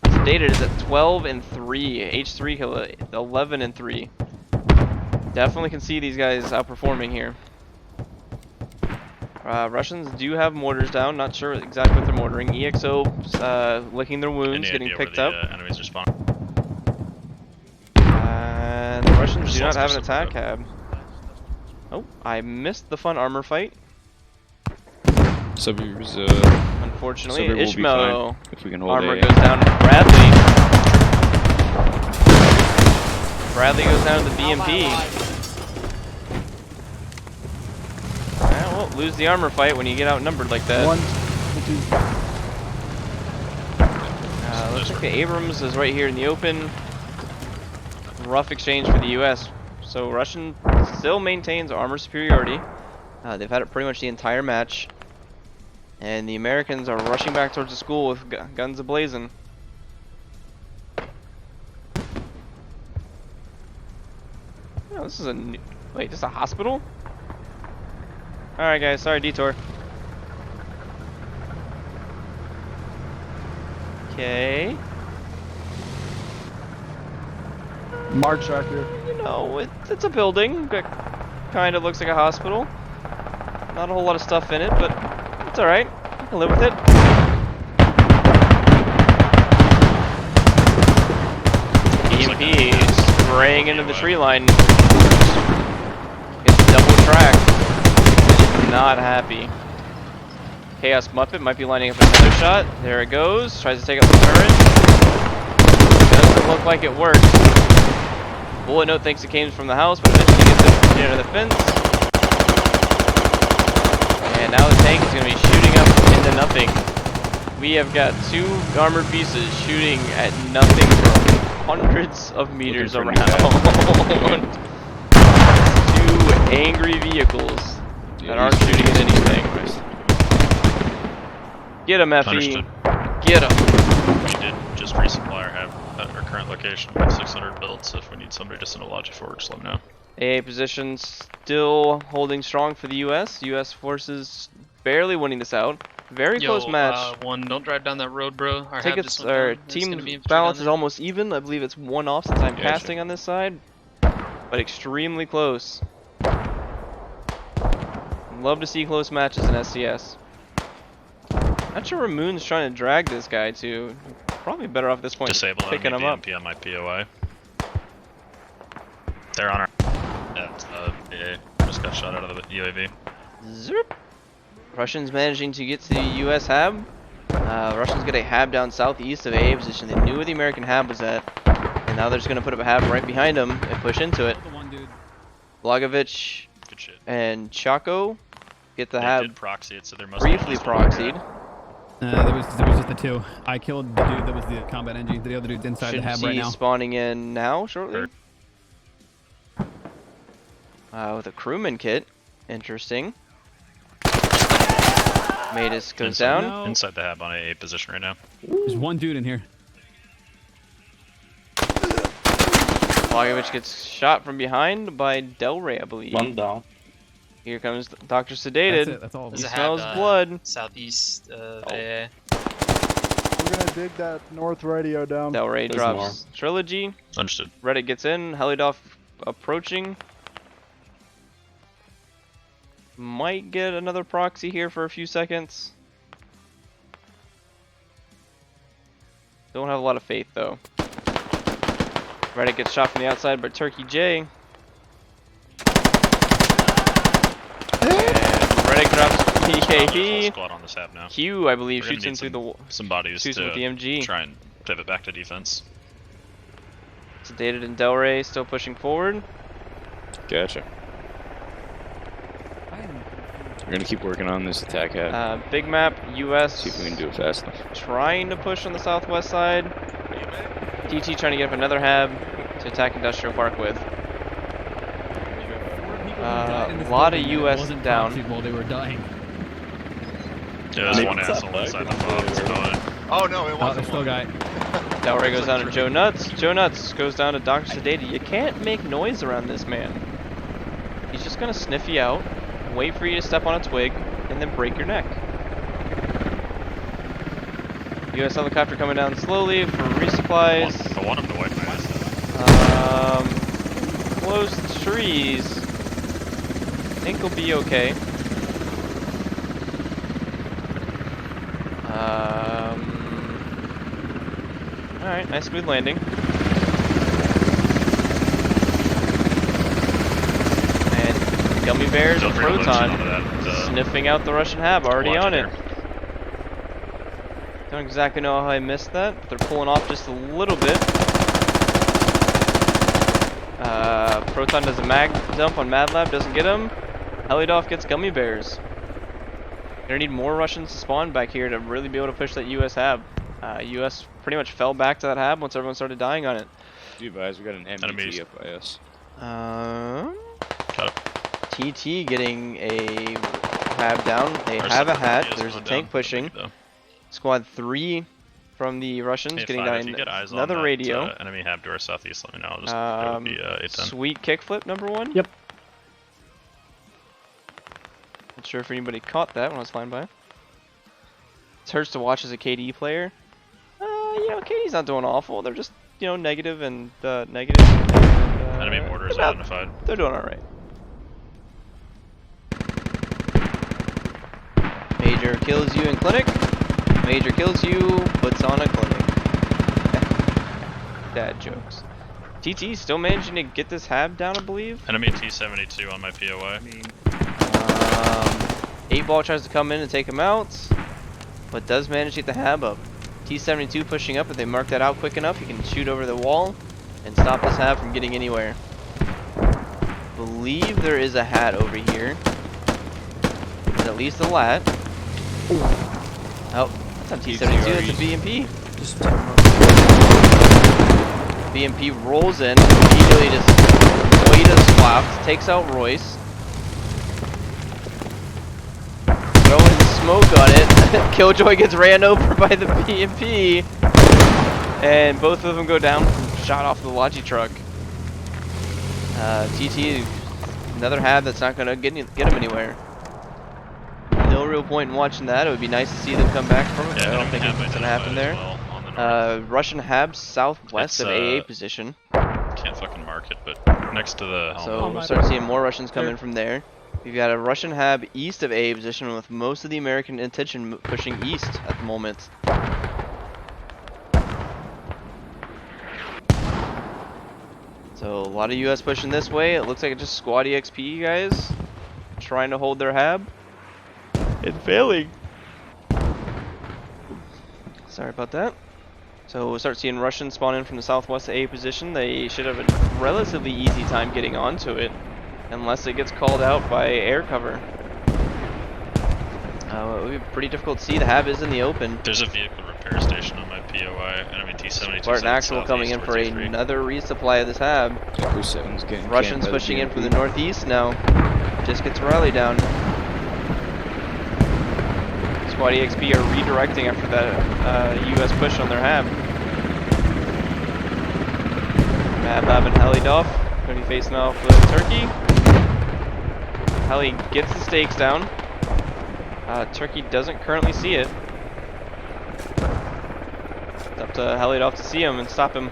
Sedated is at 12 and 3. H3 kill 11 and 3. Definitely can see these guys outperforming here. Russians do have mortars down. Not sure exactly what they're mortaring. EXO licking their wounds, getting picked up. Enemies are spawning. And the Russians do not have an attack cab. Oh, I missed the fun armor fight. Suburbs, Unfortunately, Suburb will be Ishmael fine if we can hold armor A. goes down to Bradley. Bradley goes down to the BMP. Well, lose the armor fight when you get outnumbered like that. Looks like the Abrams is right here in the open. Rough exchange for the US. So Russian still maintains armor superiority. They've had it pretty much the entire match. And the Americans are rushing back towards the school with guns ablazing. Oh, this is a new... Wait, this is a hospital? Alright guys, sorry detour. Okay. March back here. You know, it's a building that kind of looks like a hospital. Not a whole lot of stuff in it, but it's alright. I can live with it. EMP spraying into the tree line. Gets double tracked. Not happy. Chaos Muppet might be lining up another shot. There it goes. Tries to take out the turret. Doesn't look like it worked. Bullet Note thinks it came from the house, but eventually gets it near the fence. And now the tank is going to be shooting up into nothing. We have got two armored pieces shooting at nothing from hundreds of meters around. Two angry vehicles that aren't shooting at anything. Get him, Effie. Get him. We did just resupply our current location with 600 builds, so if we need somebody to send a logic forward, just let me know. AA position still holding strong for the US. US forces barely winning this out. Very close match. One, don't drive down that road, bro. Our Tickets, our team balance is almost even. I believe it's one off since I'm casting on this side, but extremely close. Love to see close matches in SCS. Not sure where Moon's trying to drag this guy to. Probably better off at this point Disable picking him up. BMP on my POI. They're on our... Yeah, just got shot out of the UAV. Zoop. Russians managing to get to the US hab. Russians get a hab down southeast of AA position. They knew where the American hab was at, and now they're just going to put up a hab right behind them and push into it. Blagovich and Chaco get the hab proxy it, so they're briefly proxied. There was just the two. I killed the dude that was the combat engine. The other dude's inside the hab right now. Spawning in now shortly. With a crewman kit. Interesting. Matus goes down. Inside the hab on a position right now. There's one dude in here. Blagovich gets shot from behind by Del Rey, I believe. One down. Here comes Dr. Sedated. That's all. He smells blood. Southeast of AA. We're gonna dig that north radio down. Del Rey drops Trilogy. Understood. Reddit gets in. Helidov approaching. Might get another proxy here for a few seconds. Don't have a lot of faith though. Reddit gets shot from the outside by Turkey J. And Reddit drops PKP. Squad on this hab now. Q, I believe, shoots in through the some bodies shoots to with the MG. try and pivot back to defense. Sedated and Del Rey still pushing forward. Gotcha. We're gonna keep working on this attack hat. Big map, US. See if we can do it fast enough. Trying to push on the southwest side. TT trying to get up another hab to attack Industrial Park with. A lot of US down. While they were dying. Yeah, there's one asshole inside the mob. It's annoying. Oh no, it wasn't. There's still a guy. Delray goes down to Joe Nuts. Joe Nuts goes down to Dr. Sedata. You can't make noise around this man. He's just gonna sniff you out, wait for you to step on a twig, and then break your neck. US helicopter coming down slowly for resupplies. I want him to wipe my ass. Close to trees. Think he'll be okay. Alright, nice smooth landing. And Gummy Bears and Proton sniffing out the Russian hab, already on it. Don't exactly know how I missed that, but they're pulling off just a little bit. Proton does a mag dump on Mad Lab, doesn't get him. Helidov gets Gummy Bears. Gonna need more Russians to spawn back here to really be able to push that US hab. US pretty much fell back to that hab once everyone started dying on it. Do advise, we got an MET up by us. TT getting a hab down. They have a hat. There's a tank pushing. Squad 3 from the Russians Hey, getting Five, down if you get eyes another on that, radio. Enemy hab to our southeast, let me know. I'll just go with the 810. Sweet kickflip number 1. Yep. Not sure if anybody caught that when I was flying by. It hurts to watch as a KD player. You know, KD's not doing awful. They're just, you know, negative and negative. And, Enemy mortar is identified. They're doing alright. Major kills you in clinic. Major kills you, puts on a clinic. Dad jokes. TT still managing to get this hab down, I believe. Enemy T-72 on my POI. 8-ball tries to come in and take him out, but does manage to get the hab up. T-72 pushing up. If they mark that out quick enough, he can shoot over the wall and stop this hab from getting anywhere. Believe there is a hat over here. There's at least a lat. Oh, that's not T-72, that's a BMP. BMP rolls in, immediately just way to swapped, takes out Royce. Throwing the smoke on it. Killjoy gets ran over by the BMP. And both of them go down from shot off the Logi truck. TT, another hab that's not going to get him anywhere. No real point in watching that. It would be nice to see them come back from it. Yeah, I don't think it's going to happen there. Russian hab southwest of AA position. Can't fucking mark it, but next to the helmet. So we'll start seeing more Russians come in from there. We've got a Russian hab east of AA position with most of the American intention pushing east at the moment. So a lot of US pushing this way. It looks like it's just SquadEXP guys trying to hold their hab and failing. Sorry about that. So we'll start seeing Russians spawn in from the southwest AA position. They should have a relatively easy time getting onto it, unless it gets called out by air cover. It would be pretty difficult to see. The hab is in the open. There's a vehicle repair station on my POI. Enemy T-72. Spartan Actual coming in for another resupply of this hab. Russians pushing in from the northeast now. Just gets rally down. SquadEXP are redirecting after that US push on their hab. Mad Lab and Helidov going to be facing off with Turkey. Heli gets the stakes down. Turkey doesn't currently see it. It's up to Helidov to see him and stop him.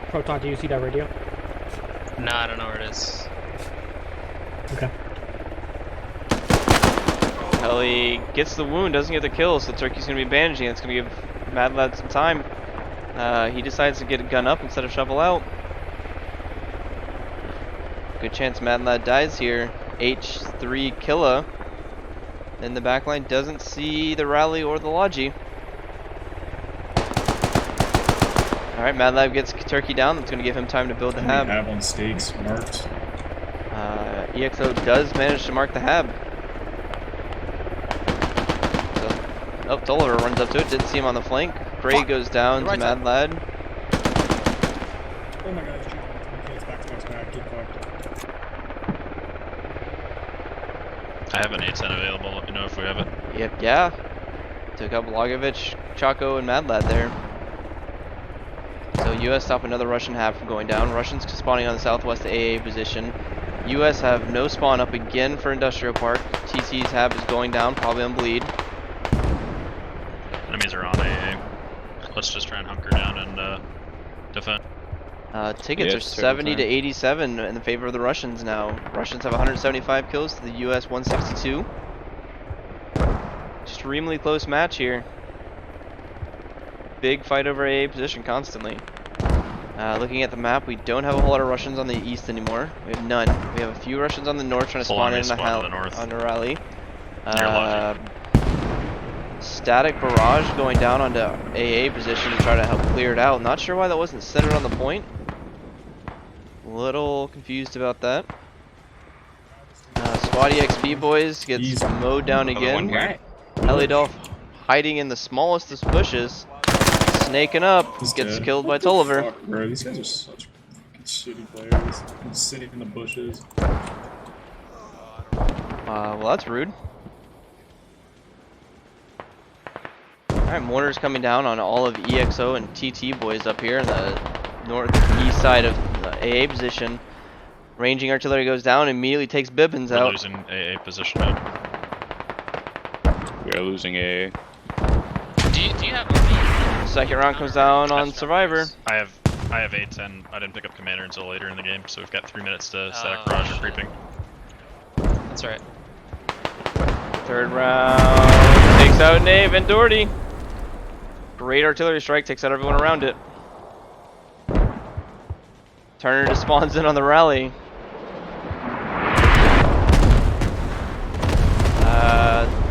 Proton, do you see that radio? Nah, I don't know where it is. Okay. Heli gets the wound, doesn't get the kill, so Turkey's going to be bandaging. It's going to give Mad Lad some time. He decides to get a gun up instead of shovel out. Good chance Mad Lad dies here. H3 Killa. And the backline doesn't see the rally or the Logi. Alright, Mad Lab gets Turkey down. That's going to give him time to build the hab. Hab on stakes marked. EXO does manage to mark the hab. So, oh, Tolliver runs up to it. Didn't see him on the flank. Gray goes down to Mad Lad. Oh my god, it's back to back. Get fucked. I have an A10 available. Let me know if we have it. Yep, yeah. Took out Blagovic, Chaco, and Mad Lad there. So US stop another Russian hab from going down. Russians spawning on the southwest AA position. US have no spawn up again for Industrial Park. TT's hab is going down, probably on bleed. Enemies are on AA. Let's just try and hunker down and defend. Tickets are 70 to 87 in the favor of the Russians now. Russians have 175 kills to the US 162. Extremely close match here. Big fight over AA position constantly. Looking at the map, we don't have a whole lot of Russians on the east anymore. We have none. We have a few Russians on the north trying to spawn in on the rally. Static barrage going down onto AA position to try to help clear it out. Not sure why that wasn't centered on the point. Little confused about that. SquadEXP boys gets mowed down again. Elidolf hiding in the smallest of bushes, snaking up, gets killed by Tolliver. Fuck, bro, these guys are such fucking shitty players. Just sitting in the bushes. Well, that's rude. Alright, mortars coming down on all of EXO and TT boys up here in the northeast side of the AA position. Ranging artillery goes down, immediately takes Bibbins out. We're losing AA position now. We are losing AA. Do you have a Second round comes down on Survivor. I have A10. I didn't pick up Commander until later in the game, so we've got 3 minutes to static barrage or creeping. That's right. Third round takes out Nave and Doherty. Great artillery strike, takes out everyone around it. Turner just spawns in on the rally.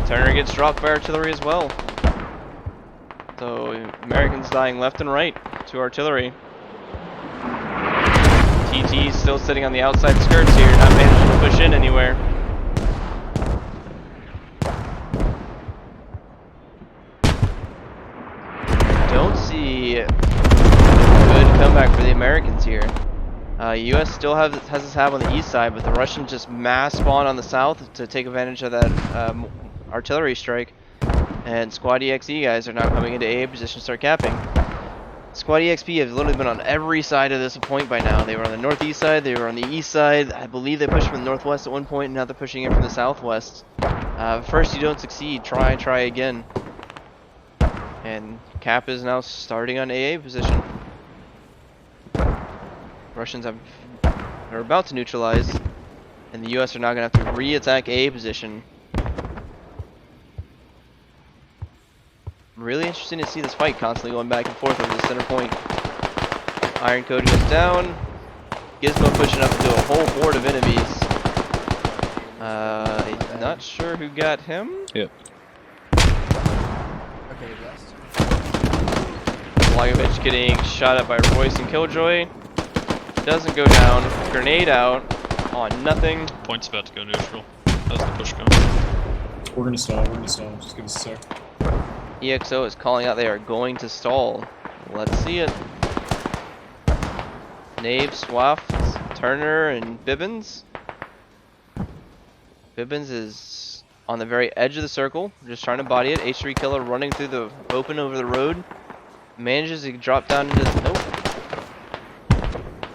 Turner gets dropped by artillery as well. So Americans dying left and right to artillery. TT's still sitting on the outside skirts here, not managing to push in anywhere. Don't see a good comeback for the Americans here. US still has his hab on the east side, but the Russians just mass spawn on the south to take advantage of that artillery strike. And SquadEXP guys are now coming into AA position to start capping. SquadEXP have literally been on every side of this point by now. They were on the northeast side, they were on the east side. I believe they pushed from the northwest at one point, and now they're pushing in from the southwest. First you don't succeed, try again. And cap is now starting on AA position. Russians are about to neutralize, and the US are now going to have to re-attack AA position. Really interesting to see this fight constantly going back and forth over the center point. Iron Code goes down. Gizmo pushing up into a whole horde of enemies. Not sure who got him. Yep. Okay, blessed. Blagovic getting shot at by Royce and Killjoy. Doesn't go down. Grenade out on nothing. Point's about to go neutral. How's the push going? We're gonna stall. Just give us a sec. EXO is calling out they are going to stall. Let's see it. Nave, Swaft, Turner, and Bibbins. Bibbins is on the very edge of the circle, just trying to body it. H3 killer running through the open over the road. Manages to drop down into the... Nope.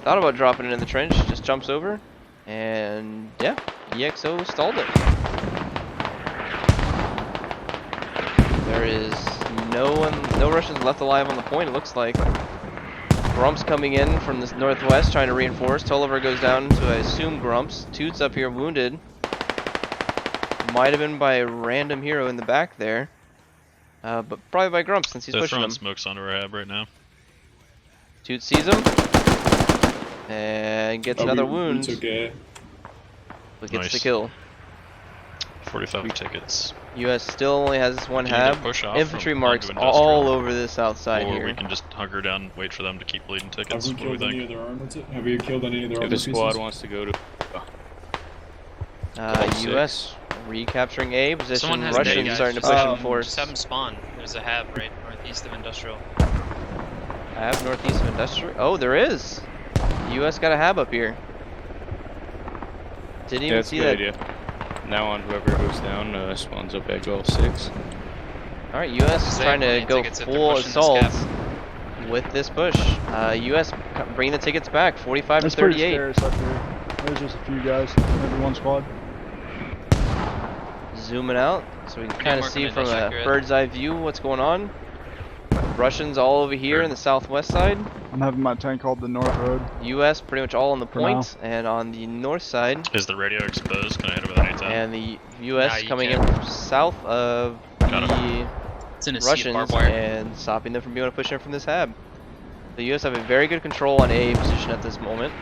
Thought about dropping it in the trench, just jumps over. And yeah, EXO stalled it. There is no Russians left alive on the point, it looks like. Grumps coming in from the northwest, trying to reinforce. Tolliver goes down to, I assume, Grumps. Toots up here wounded. Might have been by a random hero in the back there. But probably by Grumps since he's pushing him. They're throwing smokes onto our hab right now. Toots sees him. And gets another wound. It's okay. But gets the kill. 45 tickets. US still only has this one hab. Infantry marks all over the south side or here. Or we can just hunker down and wait for them to keep bleeding tickets. Have we killed any of their armor? Have we killed any of their armor If the squad pieces? wants to go to... US recapturing A position. Someone has A, Russians guys. starting to Just push have in them- force. Just have them spawn. There's a hab right northeast of industrial. Hab northeast of industrial. Oh, there is. US got a hab up here. Didn't even Yeah, that's a see good that. idea. Now on whoever goes down spawns up at goal 6. All right, US is They trying have to plenty of go tickets if they're full pushing this assault gap. with this push. US bringing the tickets back, 45 That's to pretty 38. scarce up here. There's just a few guys, maybe one squad. Zooming out so we can kind of marking see it, from I'll a check your head. bird's eye view what's going on. Russians all over here in the southwest side. I'm having my tank called the North Road. US pretty much all on the For point, and on the north side. Is the radio exposed? Can I hit it with an A10? And the US Nah, you coming in can't. from south of Got the It's in a sea of Russians barbed wire. and stopping them from being able to push in from this hab. The US have a very good control on A position at this moment.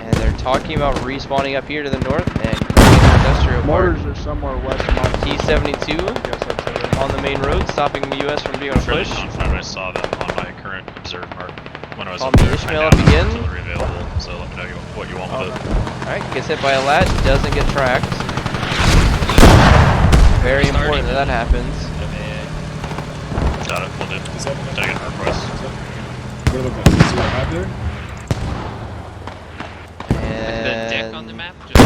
And they're talking about respawning up here to the north and clearing the industrial park. Mortars are somewhere west of my T-72 guess I'd say. on the main road, stopping the US from being able I'm to fairly push. confident I saw them on my current observed mark when I was Call up me there. Ishmael I now up have again. artillery available, so let me know what you want with it. Alright, gets hit by a lat, doesn't get tracked. Very important that that happens. Got it, will do. Taking a request. What about that? Is there a hab there? The deck on the And map. Just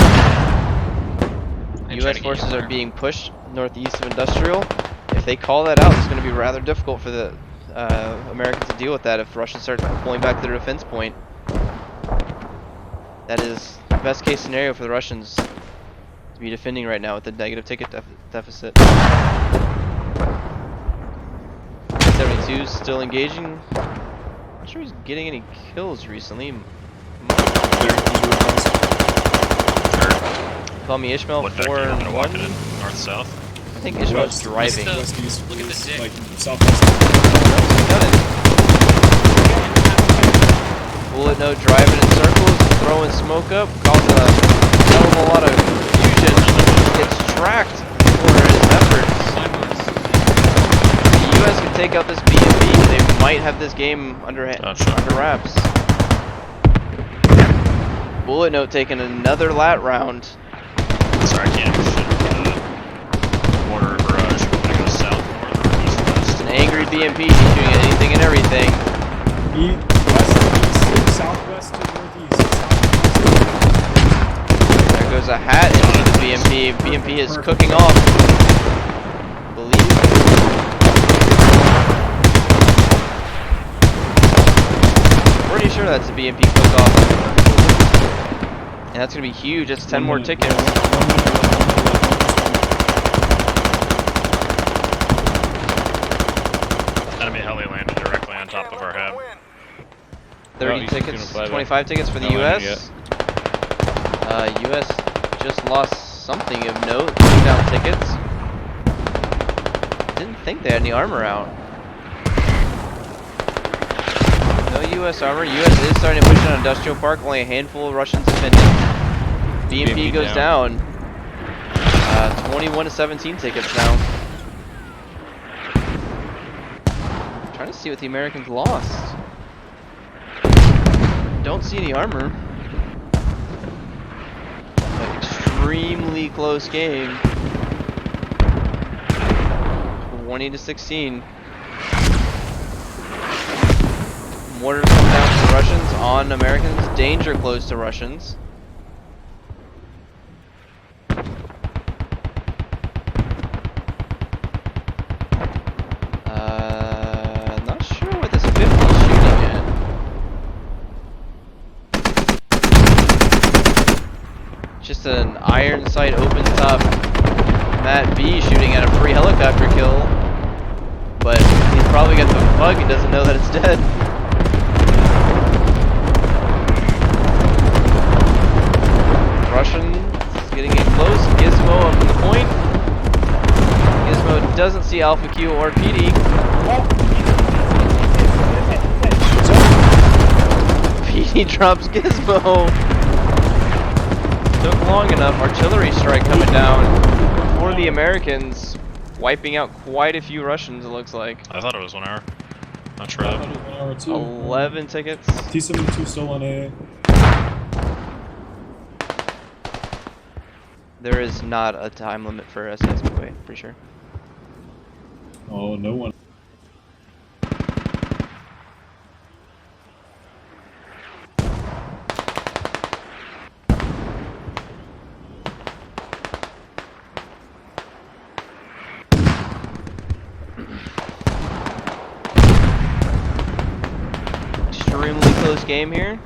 I'm trying US to get forces you are there. being pushed northeast of industrial. If they call that out, it's going to be rather difficult for the Americans to deal with that if Russians start pulling back their defense point. That is the best case scenario for the Russians to be defending right now with the negative ticket deficit. 72 is still engaging. Not sure he's getting any kills recently. Call me Ishmael What deck do you want me to walk it 4-1. in? North-south? I think Ishmael's driving. West, east, Look at the dick. like southwest. Got it. Bullet note driving in circles, throwing smoke up, causing a hell of a lot of confusion. Gets tracked for his efforts. The US can take out this B&B. They might have this game under wraps. Bullet note taking another lat round. Sorry, I can't even shoot the border barrage. You want me to go south, north, or east, west? An angry BMP shooting at anything and everything. West, east, southwest to northeast. There goes a hat into the BMP. BMP is cooking off. Believe. Pretty sure that's a BMP cook off. And that's gonna be huge. That's 10 more tickets. Enemy heli landed directly on top of our hab. 30 he's tickets, gonna fly back. 25 tickets for the No, US. US just lost something of note. 2 down tickets. Didn't think they had any armor out. No US armor. US is starting to push on Industrial Park. Only a handful of Russians defending. BMP goes down. 21 to 17 tickets now. Trying to see what the Americans lost. Don't see any armor. But extremely close game. 20 to 16. Mortars come down to Russians on Americans. Danger close to Russians. Not sure what this 50 is shooting at. Just an iron sight open top Matt B shooting at a free helicopter kill. But he's probably got the bug and doesn't know that it's dead. Russian is getting in close. Gizmo up in the point. Gizmo doesn't see Alpha Q or PD. PD drops Gizmo. Took long enough. Artillery strike coming down for the Americans, wiping out quite a few Russians, it looks like. I thought it was 1 hour. Not sure though. 11 tickets. T-72 still on A. There is not a time limit for SCS giveaway, pretty sure. Oh, no one. Extremely close game here.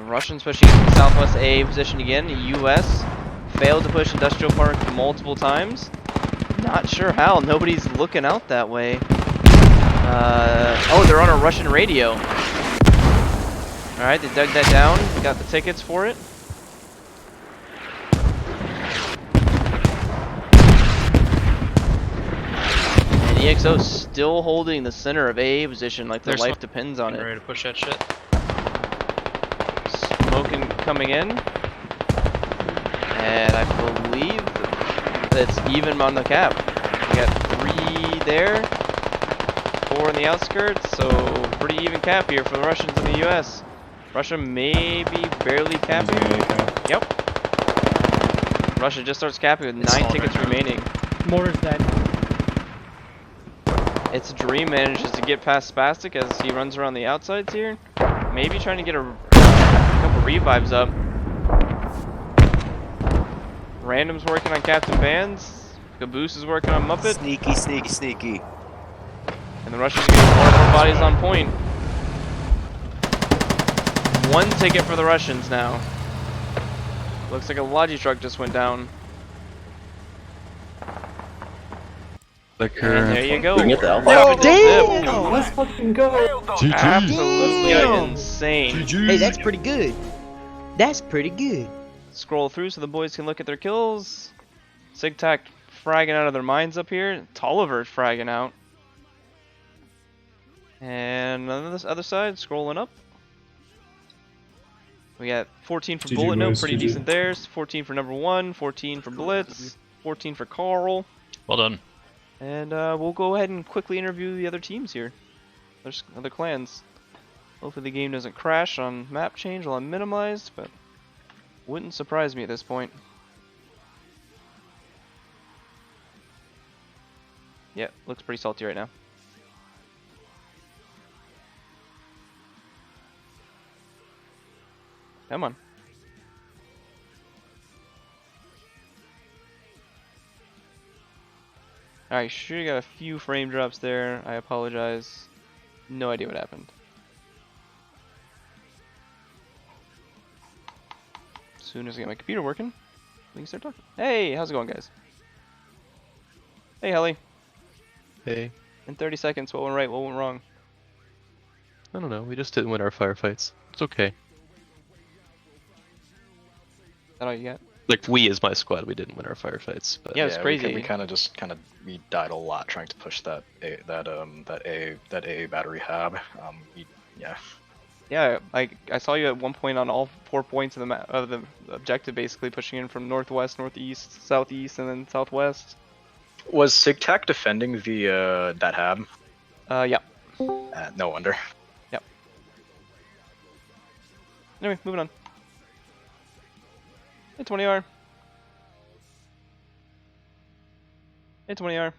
Russians pushing into Southwest A position again. The U.S. failed to push Industrial Park multiple times. Not sure how. Nobody's looking out that way. Oh, they're on a Russian radio. Alright, they dug that down. Got the tickets for it. And EXO still holding the center of A position like their life depends on it. Ready to push that shit. Smoking coming in. And I believe that's even on the cap. We got 3 there, 4 in the outskirts, so pretty even cap here for the Russians and the US. Russia may be barely capping. Yep. Russia just starts capping with 9 tickets remaining. Mortar's dead. It's Dream manages to get past Spastic as he runs around the outsides here. Maybe trying to get a couple revives up. Random's working on Captain Vans. Caboose is working on Muppet. Sneaky, sneaky, sneaky. And the Russians are getting more and more bodies on point. 1 ticket for the Russians now. Looks like a Logi truck just went down. And there you go. Oh, damn! Let's fucking go. Absolutely insane. Hey, that's pretty good. That's pretty good. Scroll through so the boys can look at their kills. SigTac fragging out of their minds up here. Tolliver's fragging out. And on this other side, scrolling up. We got 14 for Bullet Note, pretty decent there. 14 for number 1, 14 for Blitz, 14 for Carl. Well done. And we'll go ahead and quickly interview the other teams here. There's other clans. Hopefully the game doesn't crash on map change while I'm minimized, but wouldn't surprise me at this point. Yeah, looks pretty salty right now. Come on. Alright, sure got a few frame drops there. I apologize. No idea what happened. As soon as I get my computer working, we can start talking. Hey, how's it going, guys? Hey, Helly. Hey. In 30 seconds, what went right, what went wrong? I don't know, we just didn't win our firefights. It's okay. Is that all you got? Like, we as my squad, we didn't win our firefights. But yeah, it's crazy. We kind of we died a lot trying to push that A battery hab. Yeah. Yeah, I saw you at one point on all 4 points of the objective, basically pushing in from northwest, northeast, southeast, and then southwest. Was SigTac defending the that hab? Yeah. No wonder. Yep. Anyway, moving on. Hey, 20R. Hey, 20R.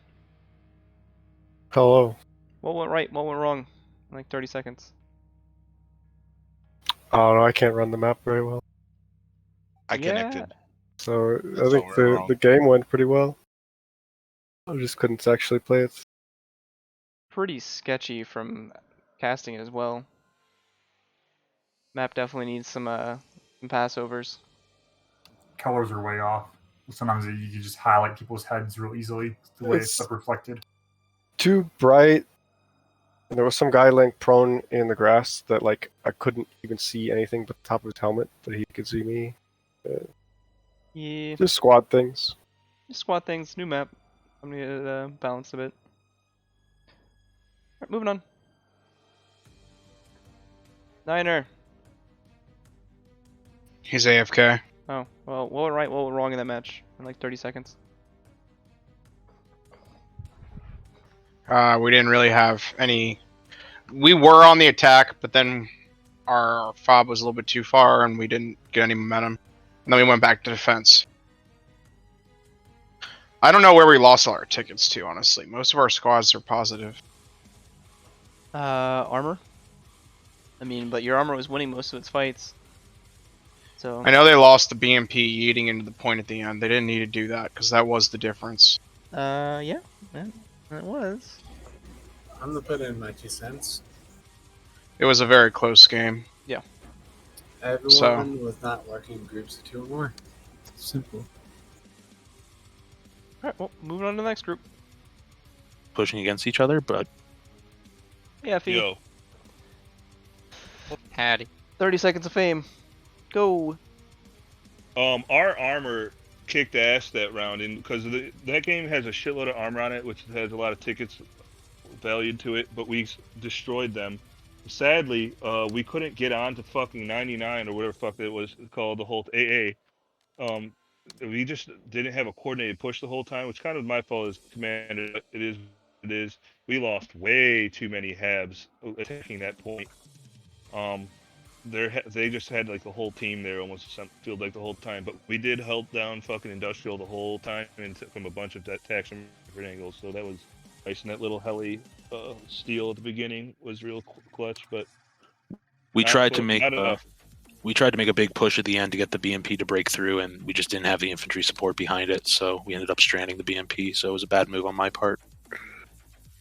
Hello. What went right? What went wrong? In like 30 seconds. Oh no, I can't run the map very well. I connected. So I think the game went pretty well. I just couldn't actually play it. Pretty sketchy from casting it as well. Map definitely needs some passovers. Colors are way off. Sometimes you can just highlight people's heads real easily, the way it's reflected. Too bright. And there was some guy laying prone in the grass that like I couldn't even see anything but the top of his helmet, but he could see me. Yeah. Just squad things. Just squad things. New map. I'm gonna balance a bit. Alright, moving on. Niner. He's AFK. Oh, well, what went right, what went wrong in that match? In like 30 seconds. We didn't really have any. We were on the attack, but then our fob was a little bit too far and we didn't get any momentum. And then we went back to defense. I don't know where we lost all our tickets to, honestly. Most of our squads are positive. Armor. I mean, but your armor was winning most of its fights. So I know they lost the BMP eating into the point at the end. They didn't need to do that because that was the difference. Yeah, that was. I'm gonna put in my 2 cents. It was a very close game. Yeah. Everyone was not working in groups of 2 or more. Simple. Alright, well, moving on to the next group. Pushing against each other, but Yeah, Fee. Yo. Hattie. 30 seconds of fame. Go. Our armor kicked ass that round, and because that game has a shitload of armor on it, which has a lot of tickets valued to it, but we destroyed them. Sadly, we couldn't get on to fucking 99 or whatever the fuck it was called, the whole AA. We just didn't have a coordinated push the whole time, which kind of my fault as commander. It is. We lost way too many habs attacking that point. They just had like the whole team there almost felt like the whole time, but we did hold down fucking industrial the whole time and from a bunch of attacks from different angles. So that was nice, and that little heli steal at the beginning was real clutch. But we tried to make enough. we tried to make a big push at the end to get the BMP to break through, and we just didn't have the infantry support behind it, so we ended up stranding the BMP. So it was a bad move on my part.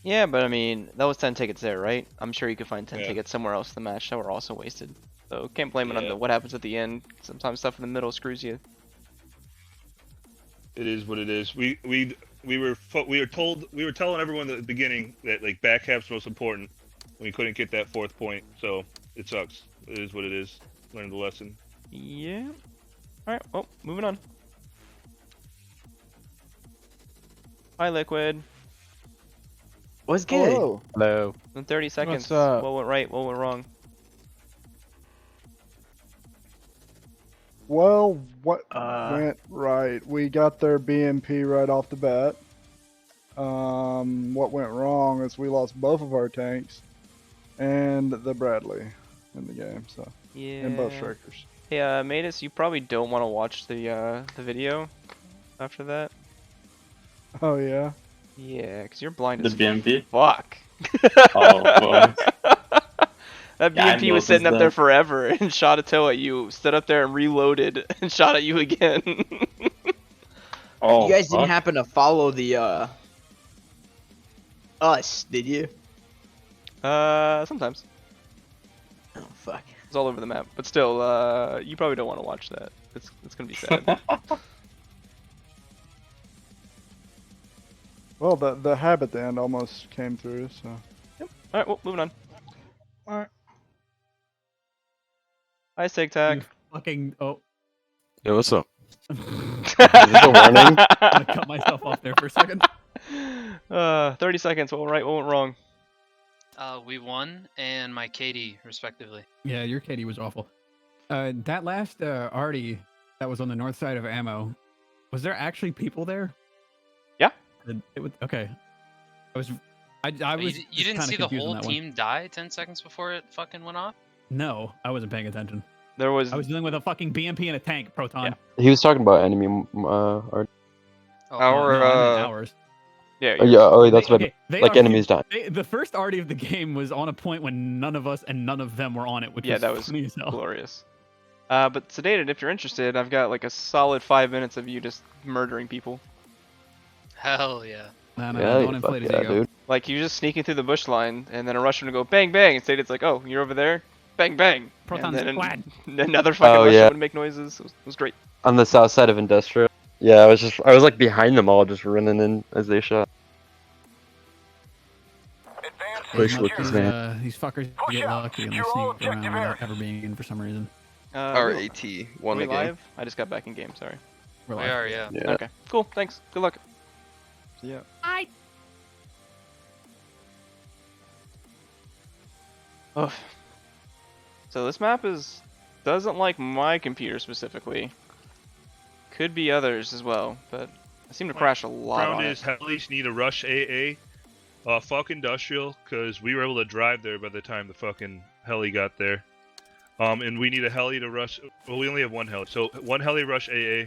Yeah, but I mean, that was 10 tickets there, right? I'm sure you could find 10 tickets somewhere else in the match that were also wasted. So can't blame it on what happens at the end. Sometimes stuff in the middle screws you. It is what it is. We were telling everyone at the beginning that like back half's most important. We couldn't get that 4th point, so it sucks. It is what it is. Learned the lesson. Yeah. All right. Well, moving on. Hi, Liquid. What's good? Hello. In 30 seconds. What's up? What went right? What went wrong? Well, what went right? We got their BMP right off the bat. What went wrong is we lost both of our tanks and the Bradley in the game. So Yeah. and both strikers. Hey, Matus, you probably don't want to watch the video after that. Oh yeah. Yeah, because you're blind The as BMP? fuck. Oh, boy. That Yeah, I BMP was sitting noticed up there that. forever and shot a toe at you, stood up there and reloaded and shot at you again. You guys didn't happen to follow the us, did you? Sometimes. Oh fuck. It's all over the map, but still, you probably don't want to watch that. It's gonna be sad. Well, the hab at the end almost came through. So. Yep. All right. Well, moving on. All right. Hi, SigTac. Fucking Yo, what's up? Is this a warning? I cut myself off there for a second. 30 seconds. What went right? What went wrong? We won, and my KD, respectively. Yeah, your KD was awful. That last arty that was on the north side of ammo, was there actually people there? Yeah. It was okay. I was You didn't see the whole team die 10 seconds before it fucking went off? No, I wasn't paying attention. I was dealing with a fucking BMP and a tank, Proton. He was talking about enemy. Our ours. Yeah. That's what. Like enemies die. The first arty of the game was on a point when none of us and none of them were on it, which that was funny as hell. glorious. But Sedated, if you're interested, I've got like a solid 5 minutes of you just murdering people. Hell yeah. No, don't inflate his ego. Dude. Like you just sneaking through the bush line, and then a Russian would go bang bang, and Stated's like, "Oh, you're over there, bang bang." Proton's and then squad. another fucking Russian would make noises. It was great. On the south side of Industrial. Yeah, I was like behind them all, just running in as they shot. These fuckers get lucky and they sneak around without ever being in for some reason. RAT won we the game. live? I just got back in game. Sorry. We're We live. are, yeah. Okay. Cool. Thanks. Good luck. Yeah. Bye. Oh. So this map doesn't like my computer specifically. Could be others as well, but I seem to crash a lot on it. Helis need to rush AA. Fuck Industrial, because we were able to drive there by the time the fucking heli got there. And we need a heli to rush. Well, we only have one heli, so one heli rush AA.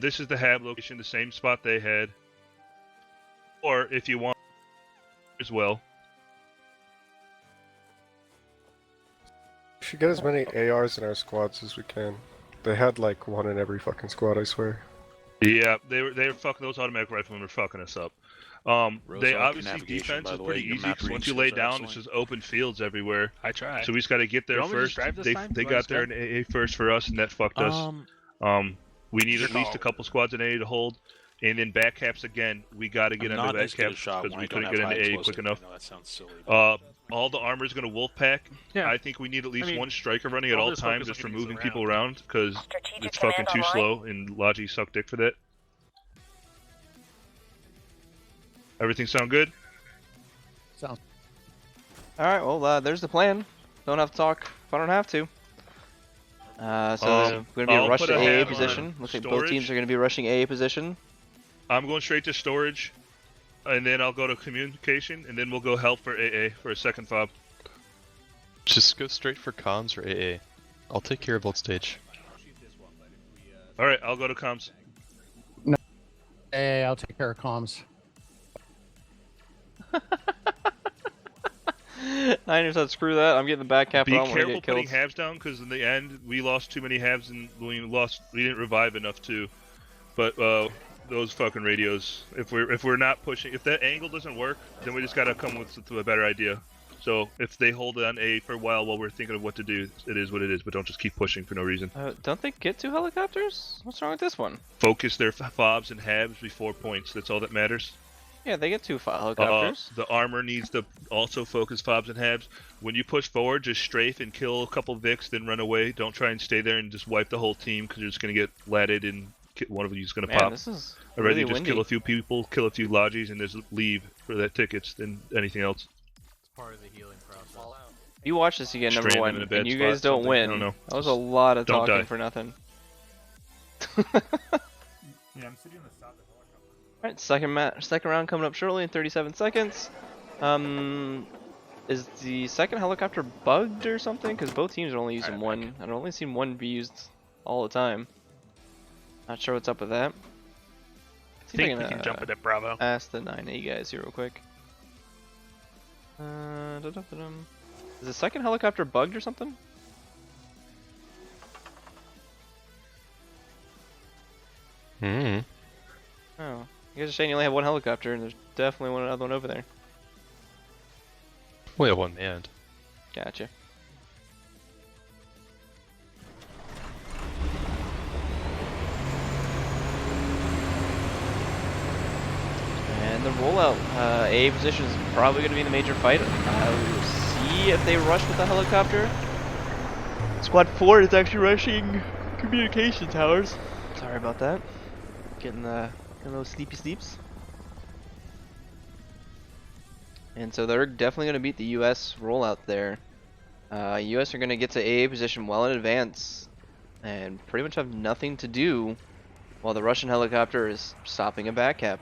This is the hab location, the same spot they had. Or if you want as well. We should get as many ARs in our squads as we can. They had like one in every fucking squad, I swear. Yeah, they were fucking, those automatic riflemen were fucking us up. They obviously defense is pretty easy because once you lay down, it's just open fields everywhere. I try. So we just got to get there first. They got there in AA first for us, and that fucked us. We need at least a couple squads in AA to hold, and then back caps again. We got to get under back caps because we couldn't get into AA quick enough. That sounds silly. All the armor is going to wolf pack. Yeah. I think we need at least one striker running at all times just for moving people around because it's fucking too slow, and Logi suck dick for that. Everything sound good? Sounds. Alright, well, there's the plan. Don't have to talk if I don't have to. So we're going to be a rush to AA position. Looks like both teams are going to be rushing AA position. I'm going straight to storage, and then I'll go to communication, and then we'll go help for AA for a second fob. Just go straight for comms or AA. I'll take care of old stage. Alright, I'll go to comms. No. AA, I'll take care of comms. Niners said screw that. I'm getting the back cap. Be I don't want to careful get killed. putting halves down because in the end we lost too many halves and we didn't revive enough too. But those fucking radios. If we're not pushing, if that angle doesn't work, then we just gotta come with a better idea. So if they hold on A for a while we're thinking of what to do, it is what it is. But don't just keep pushing for no reason. Don't they get 2 helicopters? What's wrong with this one? Focus their fobs and halves before points. That's all that matters. Yeah, they get 2 helicopters. The armor needs to also focus fobs and habs. When you push forward, just strafe and kill a couple Vics, then run away. Don't try and stay there and just wipe the whole team because you're just going to get latted and one of you is going to pop. This is I'd rather really just windy. kill a few people, kill a few lodges, and just leave for that tickets than anything else. It's part of the healing process. You watch this again, number Strand them in one, a bad and you spot, guys don't something. win. I don't know. That was a lot of Don't talking die. for nothing. Yeah, I'm sitting on the side of the helicopter. Alright, second round coming up shortly in 37 seconds. Is the second helicopter bugged or something? Because both teams are only using one. I've only seen one be used all the time. Not sure what's up with that. See if Think we can jump it at Bravo. Ask the 9A guys here real quick. Is the second helicopter bugged or something? Hmm. Oh, you guys are saying you only have one helicopter, and there's definitely another one over there. We have one manned. Gotcha. And the rollout, A position is probably going to be the major fight. We'll see if they rush with the helicopter. Squad 4 is actually rushing communication towers. Sorry about that. Getting those sleepy sleeps. And so they're definitely going to beat the US rollout there. US are going to get to AA position well in advance and pretty much have nothing to do while the Russian helicopter is stopping a back cap.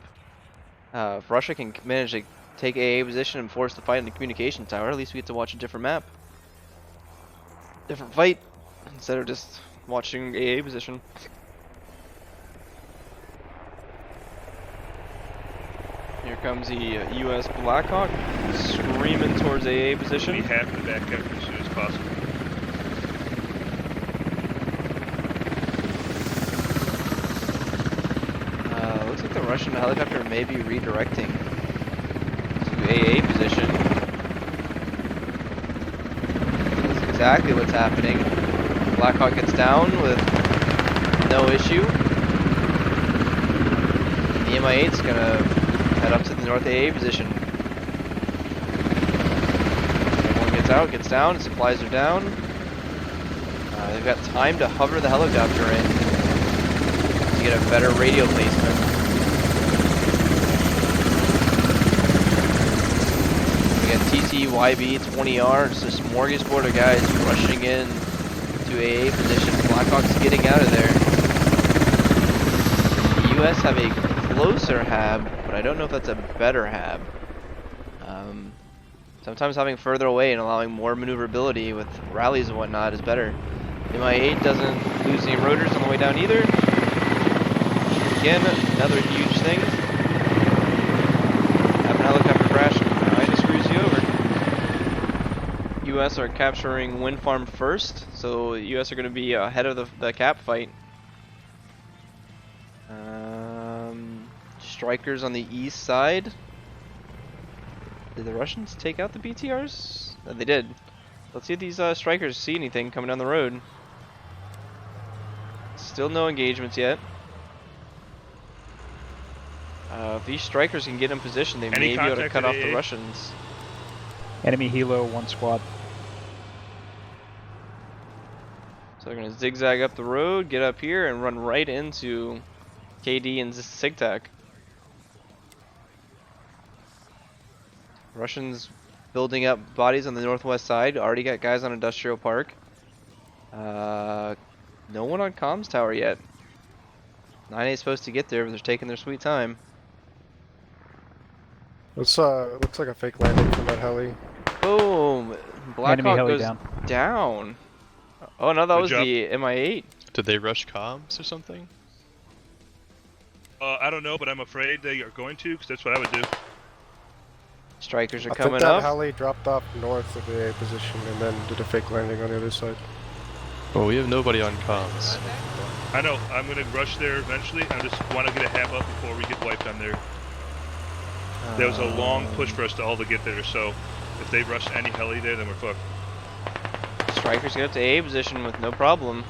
If Russia can manage to take AA position and force the fight in the communication tower, at least we get to watch a different map. Different fight instead of just watching AA position. Here comes the US Blackhawk screaming towards AA position. We have to back up as soon as possible. Looks like the Russian helicopter may be redirecting to AA position. That's exactly what's happening. Blackhawk gets down with no issue. The MI8's gonna head up to the north AA position. Everyone gets down, supplies are down. They've got time to hover the helicopter in to get a better radio placement. We got TT, YB, 20R, just a smorgasbord of guys rushing in to AA position. Blackhawk's getting out of there. The US have a closer hab, but I don't know if that's a better hab. Sometimes having further away and allowing more maneuverability with rallies and whatnot is better. MI8 doesn't lose any rotors on the way down either. Again, another huge thing. Have an helicopter crash kind of screws you over. US are capturing wind farm first, so US are going to be ahead of the cap fight. Strikers on the east side. Did the Russians take out the BTRs? No, they did. Let's see if these strikers see anything coming down the road. Still no engagements yet. If these strikers can get in position, they may be able to cut off the Russians. Enemy helo, 1 squad. So they're going to zigzag up the road, get up here, and run right into KD and SigTac. Russians building up bodies on the northwest side. Already got guys on Industrial Park. No one on comms tower yet. 9A is supposed to get there, but they're taking their sweet time. Looks like a fake landing from that heli. Boom! Blackhawk goes down. Oh no, that was the MI8. Did they rush comms or something? I don't know, but I'm afraid they are going to, because that's what I would do. Strikers are I coming think that up. heli dropped off north of the A position and then did a fake landing on the other side. Oh, we have nobody on comms. I know, I'm going to rush there eventually. I just want to get a half up before we get wiped on there. There was a long push for us to all to get there, so if they rush any heli there, then we're fucked. Strikers get up to A position with no problem.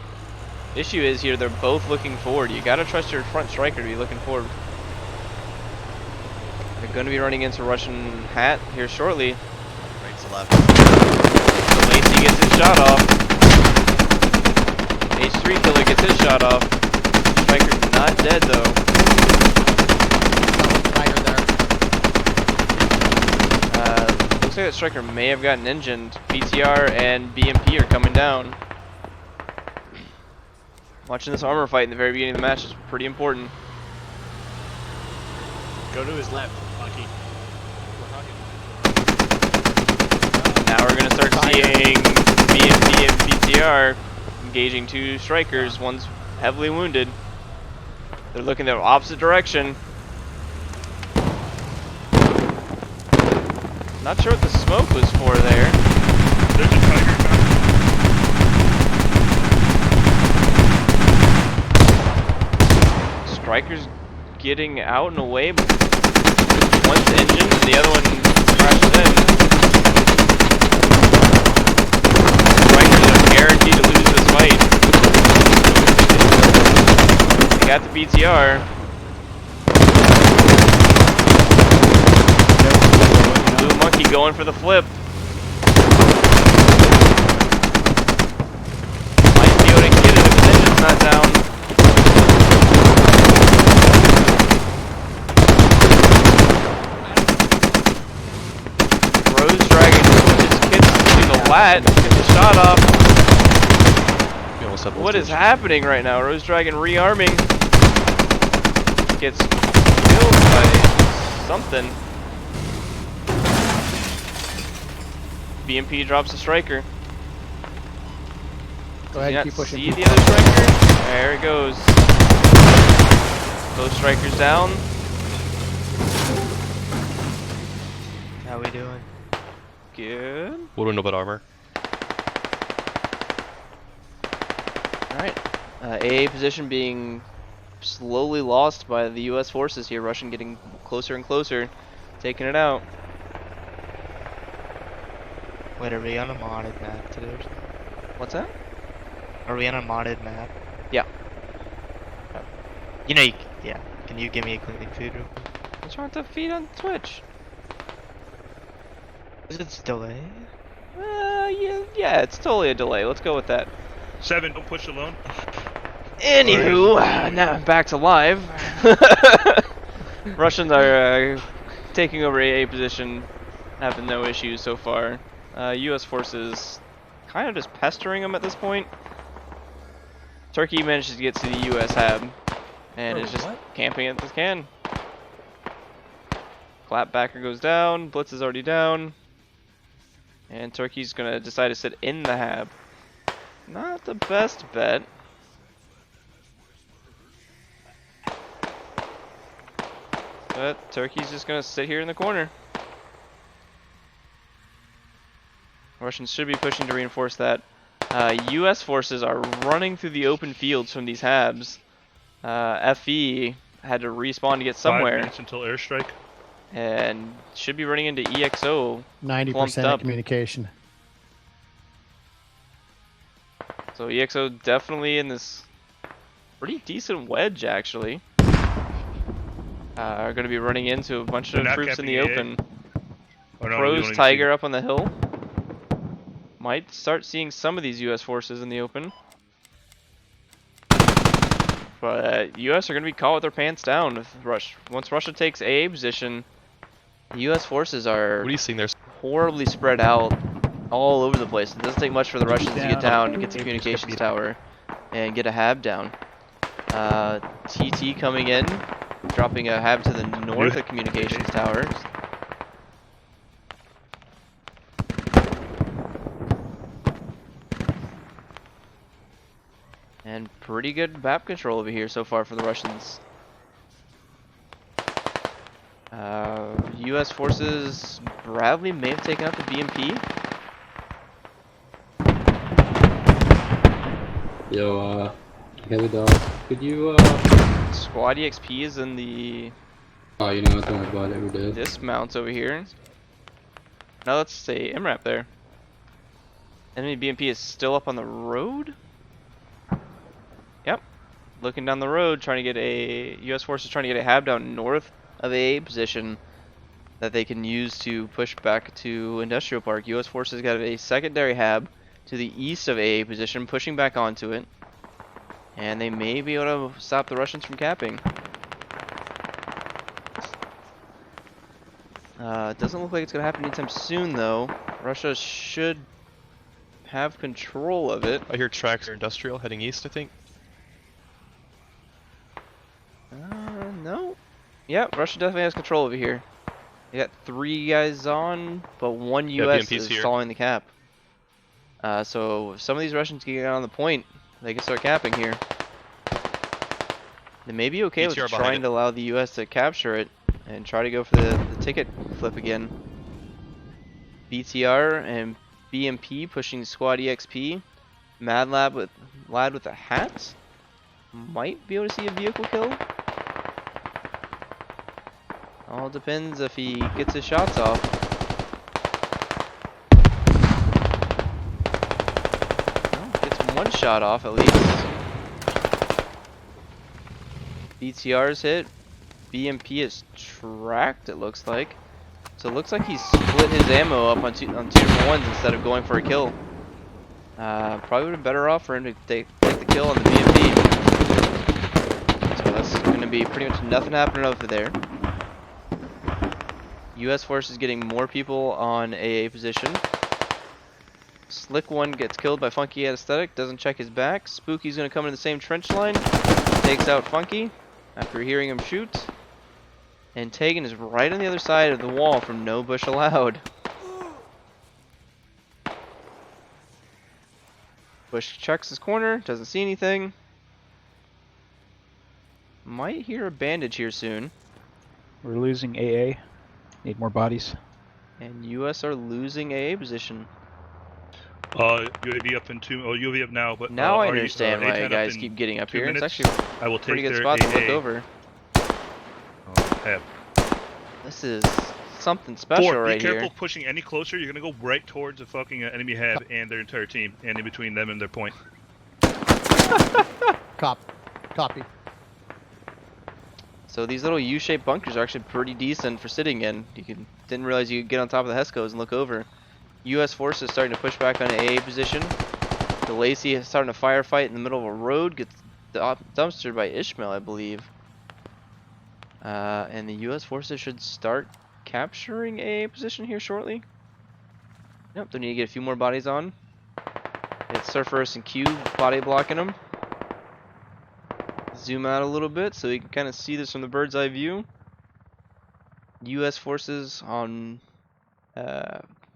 Issue is here, they're both looking forward. You gotta trust your front striker to be looking forward. They're gonna be running into Russian hat here shortly. Right to left. So Lacey gets his shot off. H3 killer gets his shot off. Striker's not dead though. Looks like that striker may have gotten engined. BTR and BMP are coming down. Watching this armor fight in the very beginning of the match is pretty important. Go to his left, Monkey. Now we're going to start seeing BMP and BTR engaging 2 strikers. One's heavily wounded. They're looking the opposite direction. Not sure what the smoke was for there. There's a tiger coming. Striker's getting out and away, but one's engine and the other one crashes in. Strikers are guaranteed to lose this fight. They got the BTR. Blue Monkey going for the flip. Might be able to get it if his engine's not down. Rose Dragon just gets to the lat, gets a shot off. What is happening right now? Rose Dragon rearming. Gets killed by something. BMP drops a striker. Go ahead, keep pushing. See the other striker? There it goes. Both strikers down. How we doing? Good. What do we know about armor? Alright. AA position being slowly lost by the US forces here. Russian getting closer and closer. Taking it out. Wait, are we on a modded map today or something? What's that? Are we on a modded map? Yeah. You know, yeah. Can you give me a cleaning feed real quick? What's wrong with the feed on Twitch? Is it delay? Yeah, it's totally a delay. Let's go with that. 7, don't push alone. Anywho, now back to live. Russians are taking over AA position, having no issues so far. US forces kind of just pestering them at this point. Turkey manages to get to the US hab and is just camping at this can. Clapbacker goes down, Blitz is already down. And Turkey's gonna decide to sit in the hab. Not the best bet. But Turkey's just gonna sit here in the corner. Russians should be pushing to reinforce that. US forces are running through the open fields from these habs. FE had to respawn to get somewhere. 5 minutes until airstrike. And should be running into EXO. 90% of communication. So EXO definitely in this pretty decent wedge, actually. Are going to be running into a bunch of troops in the open. Crow's Tiger up on the hill. Might start seeing some of these US forces in the open. But US are going to be caught with their pants down with once Russia takes AA position, the US forces are What are you seeing there? horribly spread out all over the place. It doesn't take much for the Russians to get down and get the communications tower and get a hab down. TT coming in, dropping a hab to the north of communications tower. And pretty good map control over here so far for the Russians. US forces, Bradley may have taken out the BMP. Yo, Heli Dog, could you, SquadEXP is in the... Oh, you know what, don't worry about it, we're dead. Dismounts over here. Now let's say MRAP there. Enemy BMP is still up on the road? Yep. Looking down the road, trying to get a... US forces trying to get a hab down north of a position that they can use to push back to Industrial Park. US forces got a secondary hab to the east of a position, pushing back onto it. And they may be able to stop the Russians from capping. It doesn't look like it's going to happen anytime soon, though. Russia should have control of it. I hear tracks are industrial heading east, I think. No. Yeah, Russia definitely has control over here. They got 3 guys on, but 1 US is stalling the cap. So if some of these Russians can get on the point, they can start capping here. They may be okay with trying to allow the US to capture it and try to go for the ticket flip again. BTR and BMP pushing SquadEXP. Mad Lad with a hat might be able to see a vehicle kill. All depends if he gets his shots off. Well, gets 1 shot off at least. BTR's hit. BMP is tracked, it looks like. So it looks like he split his ammo up on two different ones instead of going for a kill. Probably would have been better off for him to take the kill on the BMP. So that's going to be pretty much nothing happening over there. US forces getting more people on AA position. Slick one gets killed by Funky Aesthetic, doesn't check his back. Spooky's going to come in the same trench line, takes out Funky after hearing him shoot. And Tegan is right on the other side of the wall from No Bush Allowed. Bush checks his corner, doesn't see anything. Might hear a bandage here soon. We're losing AA. Need more bodies. And US are losing AA position. UAV up in 2. Oh, UAV up now, but now I understand why you guys keep getting up here. Minutes. It's actually I will a pretty take good spot AA. to look over. This is something special right here. Be careful pushing any closer. You're gonna go right towards the fucking enemy hab and their entire team, and in between them and their point. Copy. So these little U-shaped bunkers are actually pretty decent for sitting in. Didn't realize you could get on top of the Hescos and look over. U.S. forces starting to push back on AA position. The Lacey is starting a firefight in the middle of a road. Gets dumpstered by Ishmael, I believe. And the U.S. forces should start capturing AA position here shortly. Yep, they need to get a few more bodies on. It's Surfers and Q body blocking them. Zoom out a little bit so you can kind of see this from the bird's eye view. U.S. forces on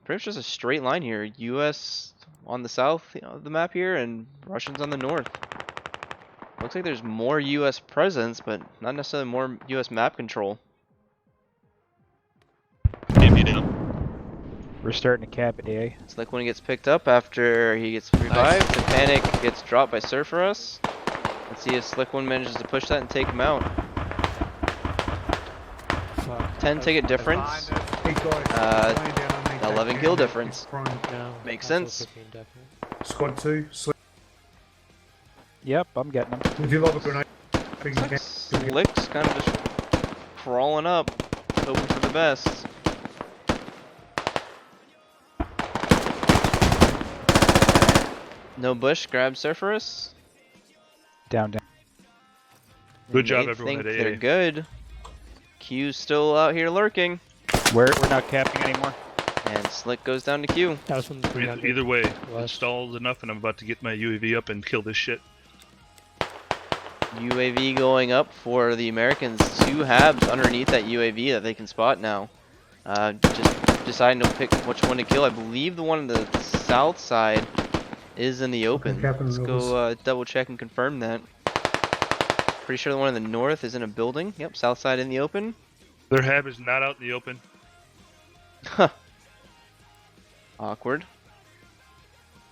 pretty much just a straight line here. U.S. on the south of the map here, and Russians on the north. Looks like there's more U.S. presence, but not necessarily more U.S. map control. We're starting to cap AA. It's like when he gets picked up after he gets revived, the panic gets dropped by Surf for us. Let's see if Slick One manages to push that and take him out. 10 ticket difference. 11 kill difference. Makes sense. Squad 2. Yep, I'm getting them. Would you love a grenade? Slick's kind of just crawling up, hoping for the best. No bush, grab Surferus. Down. Good job, They everyone think at AA. they're good. Q's still out here lurking. We're not capping anymore. And Slick goes down to Q. That was from the 300. Either way, installed enough, and I'm about to get my UAV up and kill this shit. UAV going up for the Americans. 2 habs underneath that UAV that they can spot now. Just deciding to pick which one to kill. I believe the one on the south side is in the open. Let's go double check and confirm that. Pretty sure the one in the north is in a building. Yep, south side in the open. Their hab is not out in the open. Huh. Awkward.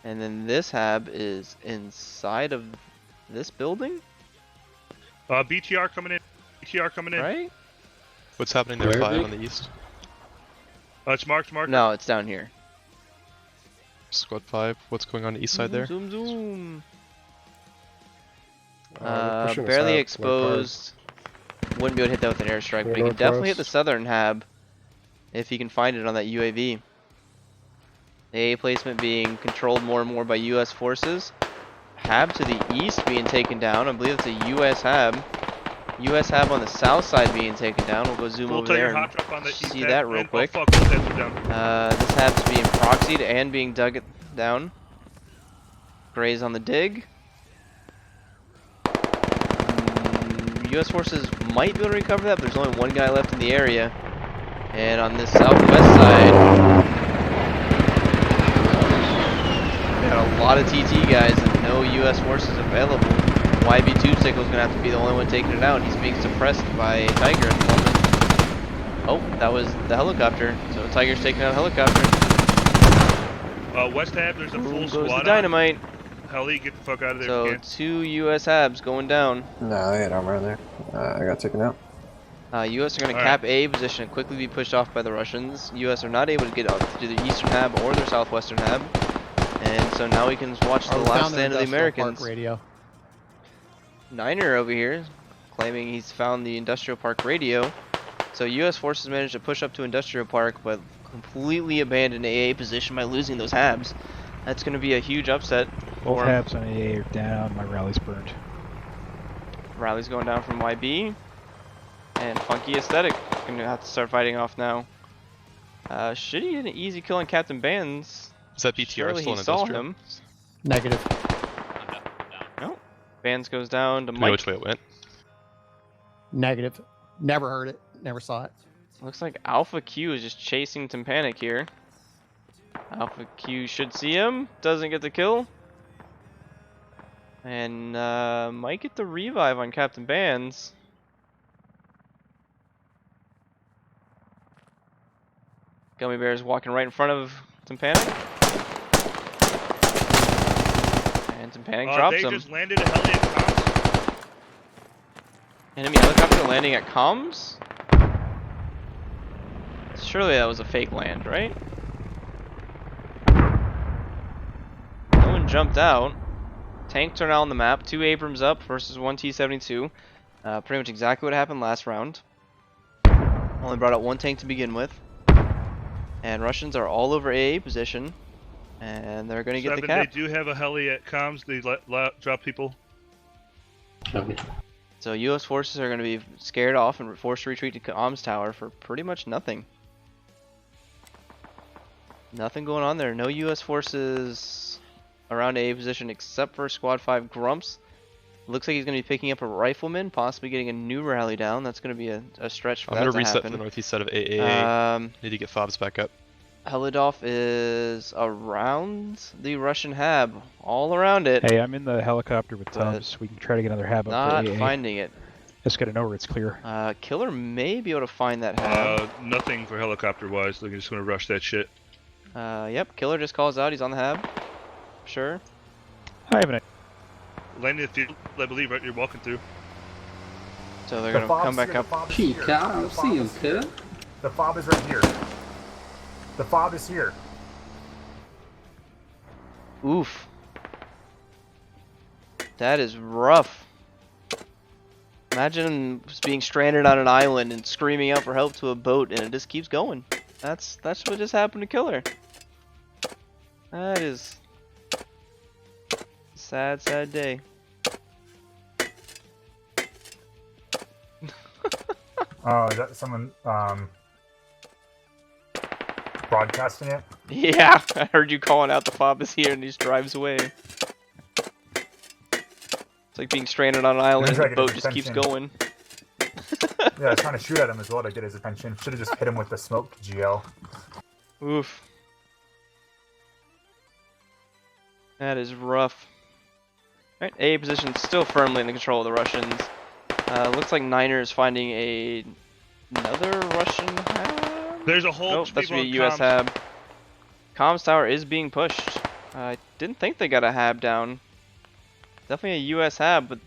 And then this hab is inside of this building? BTR coming in. BTR coming in. Right? What's happening there, 5 on the east? It's marked. No, it's down here. Squad 5, what's going on the east side there? Zoom, zoom. Pushing us Barely out, exposed. Wouldn't be able to hit that with an airstrike, but he Radar can definitely hit cross. the southern hab if he can find it on that UAV. AA placement being controlled more and more by U.S. forces. Hab to the east being taken down. I believe it's a U.S. hab. U.S. hab on the south side being taken down. We'll go zoom over there and see that real quick. This hab's being proxied and being dug down. Graze on the dig. U.S. forces might be able to recover that, but there's only one guy left in the area. And on this southwest side, we got a lot of TT guys and no U.S. forces available. YB2 Sickle is going to have to be the only one taking it out. He's being suppressed by Tiger at the moment. Oh, that was the helicopter. So Tiger's taking out a helicopter. West hab, there's a full Goes squad the dynamite. Heli, get the fuck out of there. So 2 U.S. habs going down. No, I had armor in there. I got taken out. U.S. are going to cap A position and quickly be pushed off by the Russians. U.S. are not able to get up to the eastern hab or their southwestern hab. And so now we can watch the last stand of the Americans. Radio. Niner over here claiming he's found the industrial park radio. So U.S. forces managed to push up to industrial park but completely abandon AA position by losing those habs. That's going to be a huge upset. Both habs on AA are down. My rally's burned. Rally's going down from YB. And Funky Aesthetic going to have to start fighting off now. Should he get an easy kill on Captain Bands? Is that BTR Surely still he in saw industrial? him. Negative. No. Bands goes down to Do you know Mike. which way it went? Negative. Never heard it. Never saw it. Looks like Alpha Q is just chasing Tympanic here. Alpha Q should see him. Doesn't get the kill. And might get the revive on Captain Bands. Gummy Bear's walking right in front of Tympanic. And Tympanic drops him. They just landed a heli at comms. Enemy helicopter landing at comms? Surely that was a fake land, right? No one jumped out. Tanks are now on the map. 2 Abrams up versus 1 T-72. Pretty much exactly what happened last round. Only brought out 1 tank to begin with. And Russians are all over AA position. And they're going to get the cap. They do have a heli at comms. They drop people. So U.S. forces are going to be scared off and forced to retreat to comms tower for pretty much nothing. Nothing going on there. No U.S. forces around AA position except for Squad 5 Grumps. Looks like he's going to be picking up a rifleman, possibly getting a new rally down. That's going to be a stretch for that to happen. I'm going to reset to the northeast side of AA. Need to get fobs back up. Helidolf is around the Russian hab, all around it. Hey, I'm in the helicopter with Tubbs. We can try to get another hab up Not for AA. finding it. Just gotta know where it's clear. Killer may be able to find that hab. Nothing for helicopter wise. They're just gonna rush that shit. Yep, Killer just calls out. He's on the hab. Sure. I have an Landing the field, I believe, right? You're walking through. So they're gonna come back up. Gee, I don't see him, kid. The fob is right here. The fob is here. Oof. That is rough. Imagine just being stranded on an island and screaming out for help to a boat, and it just keeps going. That's what just happened to Killer. That is a sad, sad day. Oh, is that someone broadcasting it? Yeah, I heard you calling out the fob is here, and he just drives away. It's like being stranded on an island and the boat just keeps going. Yeah, I was trying to shoot at him as well to get his attention. Should have just hit him with the smoke GL. Oof. That is rough. Alright, A position still firmly in the control of the Russians. Looks like Niner is finding another Russian hab? There's a whole Nope, that's be a US hab. Comms tower is being pushed. I didn't think they got a hab down. Definitely a US hab, but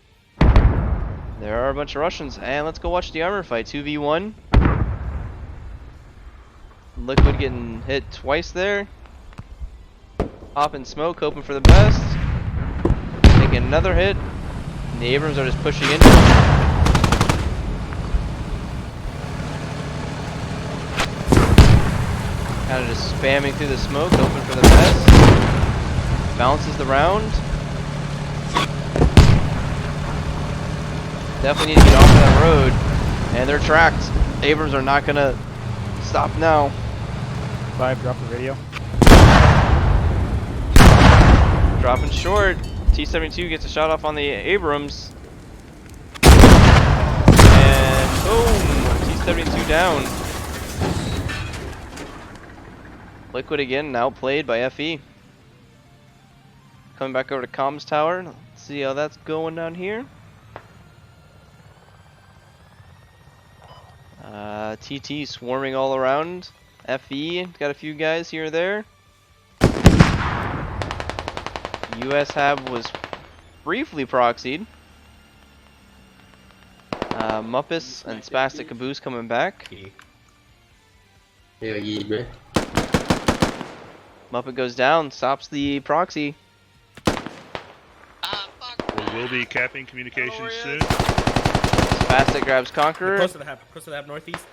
there are a bunch of Russians. And let's go watch the armor fight. 2v1. Liquid getting hit twice there. Popping smoke, hoping for the best. Taking another hit. And the Abrams are just pushing into it. Kind of just spamming through the smoke, hoping for the best. Bounces the round. Definitely need to get off that road. And they're tracked. Abrams are not gonna stop now. 5, drop the radio. Dropping short. T-72 gets a shot off on the Abrams. And boom! T-72 down. Liquid again, outplayed by FE. Coming back over to comms tower. Let's see how that's going down here. TT swarming all around. FE got a few guys here or there. US hab was briefly proxied. Muppus and Spastic Caboose coming back. Yeah, bro. Muppet goes down, stops the proxy. We will be capping communications soon. Spastic grabs Conqueror. Close to the hab northeast.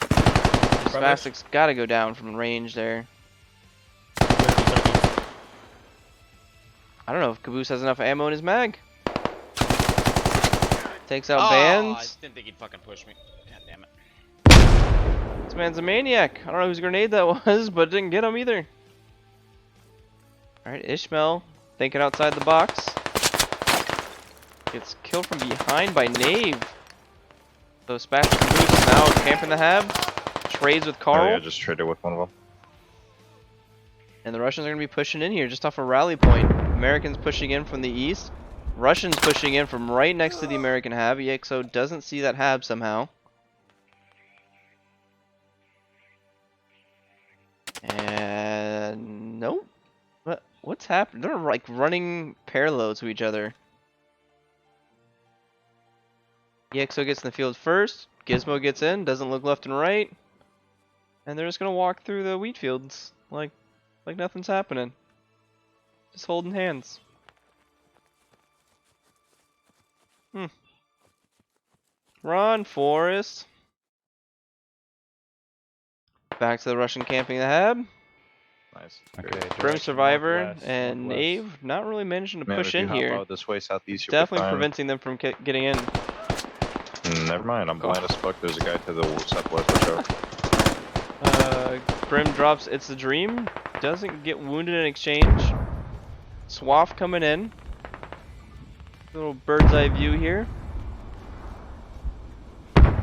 Spastic's gotta go down from range there. I don't know if Caboose has enough ammo in his mag. Takes out Bands. I didn't think he'd fucking push me. God damn it. This man's a maniac. I don't know whose grenade that was, but it didn't get him either. Alright, Ishmael thinking outside the box. Gets killed from behind by Knave. So Spastic Caboose is now camping the hab. Trades with Carl. Oh, yeah, just traded with one of them. And the Russians are going to be pushing in here just off a rally point. Americans pushing in from the east. Russians pushing in from right next to the American hab. EXO doesn't see that hab somehow. And nope. What's happened? They're like running parallel to each other. EXO gets in the field first. Gizmo gets in. Doesn't look left and right. And they're just going to walk through the wheat fields like nothing's happening. Just holding hands. Run, Forrest. Back to the Russian camping the hab. Nice. Okay, Brim Survivor northwest, and Knave not really managing to Man, push if you in hop here. out this way southeast, you'll be Definitely fine. preventing them from getting in. Never mind, I'm blind as fuck. There's a guy to the southwest. Watch out. Brim drops It's a Dream. Doesn't get wounded in exchange. Swaff coming in. Little bird's eye view here.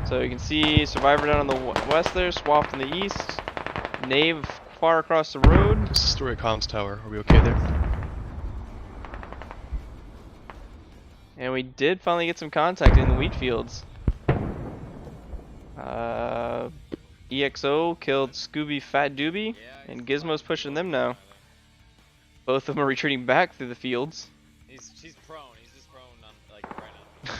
So you can see Survivor down on the west there, Swaff in the east. Knave far across the road. Destroy a comms tower. Are we okay there? And we did finally get some contact in the wheat fields. EXO killed Scooby Fat Doobie, and Gizmo's pushing them now. Both of them are retreating back through the fields. She's prone. He's just prone on, like, right now.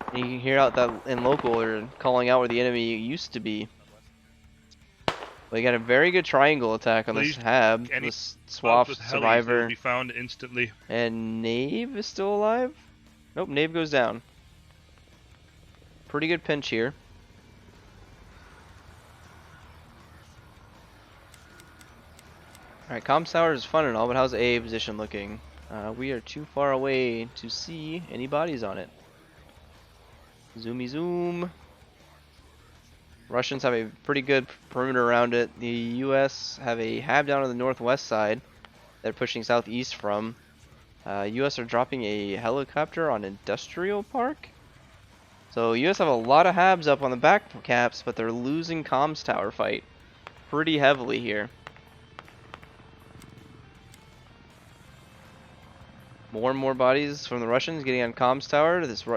And you can hear out that in local, they're calling out where the enemy used to be. We got a very good triangle attack on this Hab. This Swap, Survivor, be found instantly. and Knave is still alive? Nope, Knave goes down. Pretty good pinch here. Alright, comms tower is fun and all, but how's A position looking? We are too far away to see any bodies on it. Zoomy zoom. Russians have a pretty good perimeter around it. The US have a Hab down on the northwest side they're pushing southeast from. US are dropping a helicopter on Industrial Park. So US have a lot of Habs up on the back caps, but they're losing comms tower fight pretty heavily here. More and more bodies from the Russians getting on comms tower. This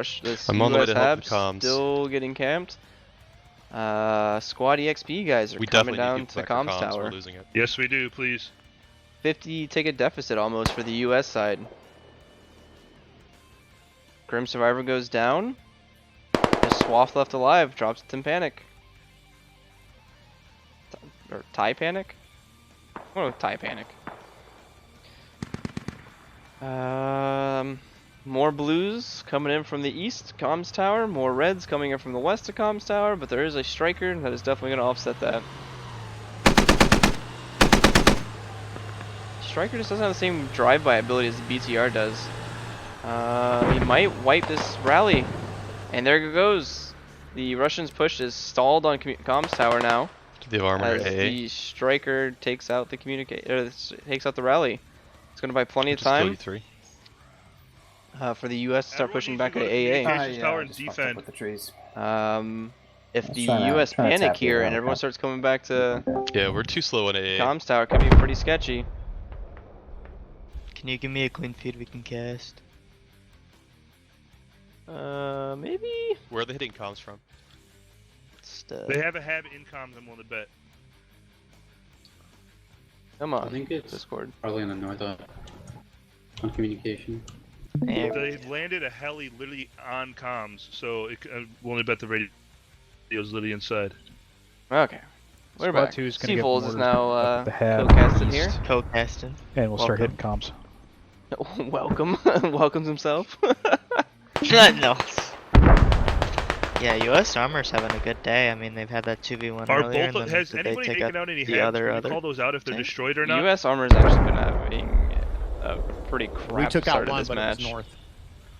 I'm on the way US to help Hab with comms. still getting camped. SquadEXP guys are coming down to comms tower. We're losing it. Yes, we do. Please. 50 ticket deficit almost for the US side. Grim Survivor goes down. There's Swath left alive. Drops to Panic. Or Thai Panic? Oh, Thai Panic. More blues coming in from the east, comms tower. More reds coming in from the west to comms tower, but there is a striker that is definitely going to offset that. Striker just doesn't have the same drive-by ability as the BTR does. He might wipe this rally, and there it goes. The Russians' push is stalled on comms tower now. Do they have armor as AA? the striker takes out the takes out the rally. It's going to buy plenty of time. 33. For the US to start pushing back at AA. Defend. The trees. If the trying to US tap panic you here out, and everyone okay. starts coming back to Yeah, we're too slow on AA. comms tower, could be pretty sketchy. Can you give me a clean feed we can cast? Maybe. Where are they hitting comms from? They have a Hab in comms, I'm willing to bet. Come on, I think it's Discord. probably in the north on communication. They landed a heli literally on comms, so I'm willing to bet the radio's literally inside. Okay. We're Squad back. 2 is gonna get Seafolds is mortared now up the Hab co-casting east. here. Co-casting. And we'll start Welcome. hitting comms. Welcome. Welcomes himself. No. Yeah, US Armor's having a good day. I mean, they've had that 2v1 Are earlier, both? and Has then did they anybody take taken out out any the Habs? other Can you call those out if they're tank? destroyed or not? US Armor's actually been having a pretty crap We took start out one, of this but match. it was north.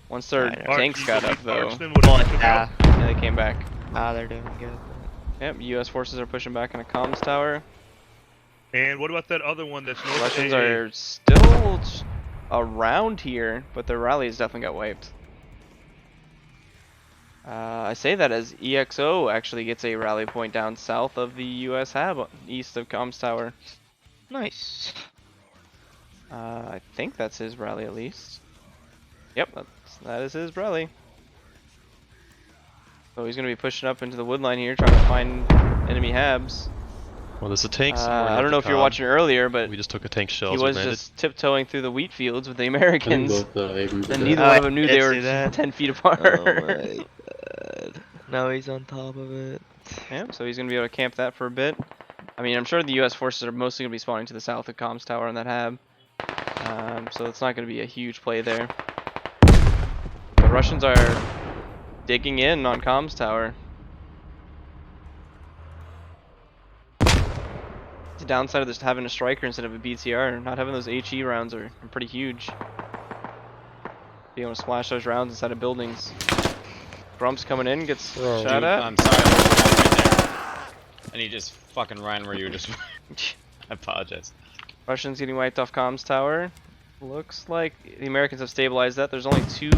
Once their Alright, tanks got up though, Marksman, what else you took out? yeah, they came back. They're doing good. Yep, US forces are pushing back on a comms tower. And what about that other one that's north? Russians AA? are still around here, but their rallies definitely got wiped. I say that as EXO actually gets a rally point down south of the US Hab, east of comms tower. Nice. I think that's his rally at least. Yep, that is his rally. So he's going to be pushing up into the wood line here, trying to find enemy Habs. Well, there's a tank. I don't know if you were watching earlier, but we just took a tank shell. he was just tiptoeing through the wheat fields with the Americans, Abrams and did neither that. one of them knew they did were see that. 10 feet apart. Oh my god. Now he's on top of it. Yeah, so he's going to be able to camp that for a bit. I mean, I'm sure the US forces are mostly going to be spawning to the south of comms tower on that Hab. So it's not going to be a huge play there. The Russians are digging in on comms tower. The downside of this having a striker instead of a BTR, not having those HE rounds are pretty huge. Being able to splash those rounds inside of buildings. Grump's coming in, gets shot at. I'm sorry, I was right there. And he just fucking ran where you were just. I apologize. Russians getting wiped off comms tower. Looks like the Americans have stabilized that. There's only two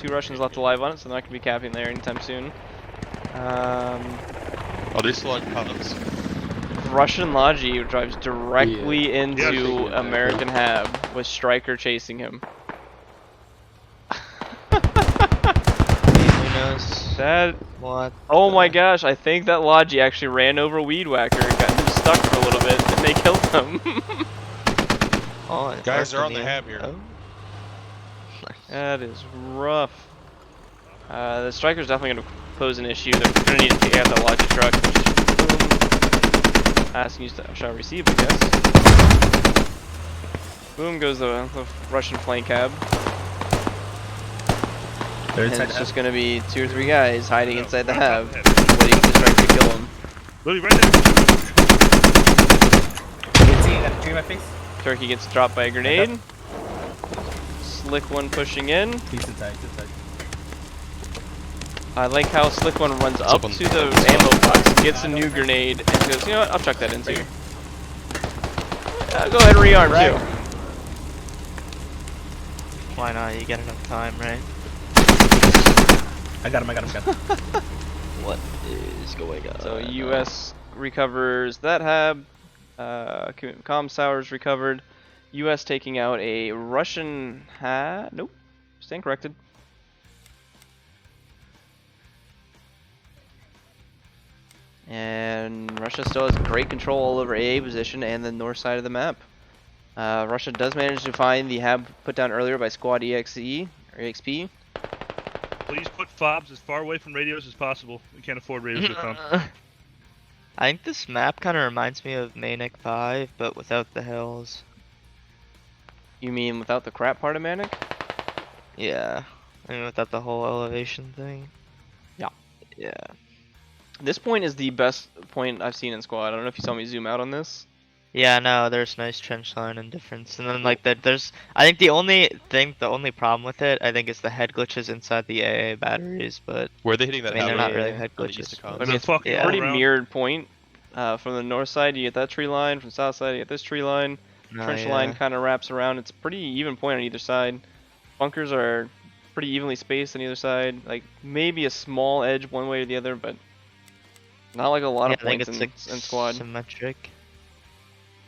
Russians left alive on it, so they're not going to be capping there anytime soon. Oh, they still on comms. Russian Logi drives directly Yeah. into Yeah. American Hab with Stryker chasing him. Who knows? That. What? Oh my gosh! I think that Logi actually ran over Weed Whacker and got him stuck for a little bit, and they killed him. Oh, Guys, they're on the Arkham, hab here. oh. That is rough. The Striker's definitely going to pose an issue. They're going to need to take out that Logi truck. Boom. Asking you to shall receive, I guess. Boom goes the Russian flank cab. And it's just going to be 2 or 3 guys hiding inside the hab, waiting for the Striker to kill him. Lily, right there. Turkey gets dropped by a grenade. Slick One pushing in. I like how Slick One runs up to the ammo box, gets a new grenade, and goes, you know what, I'll chuck that in too. Go ahead and rearm too. Why not? You get enough time, right? I got him. What is going on? So US recovers that hab. Comms towers recovered. US taking out a Russian hab. Nope. Stand corrected. And Russia still has great control all over AA position and the north side of the map. Russia does manage to find the hab put down earlier by SquadEXE or EXP. Please put fobs as far away from radios as possible. We can't afford radios to come. I think this map kind of reminds me of Manic 5, but without the hills. You mean without the crap part of Manic? Yeah. I mean without the whole elevation thing. Yeah. Yeah. This point is the best point I've seen in Squad. I don't know if you saw me zoom out on this. Yeah, no, there's nice trench line and difference. And then like there's I think the only problem with it, I think, is the head glitches inside the AA batteries, but where are they hitting that? I mean, they're not really Yeah. head glitches. I mean, it's a pretty mirrored point. From the north side, you get that tree line. From the south side, you get this tree line. Trench line kind of wraps around. It's a pretty even point on either side. Bunkers are pretty evenly spaced on either side. Like maybe a small edge one way or the other, but not like a lot of points in Squad. Symmetric.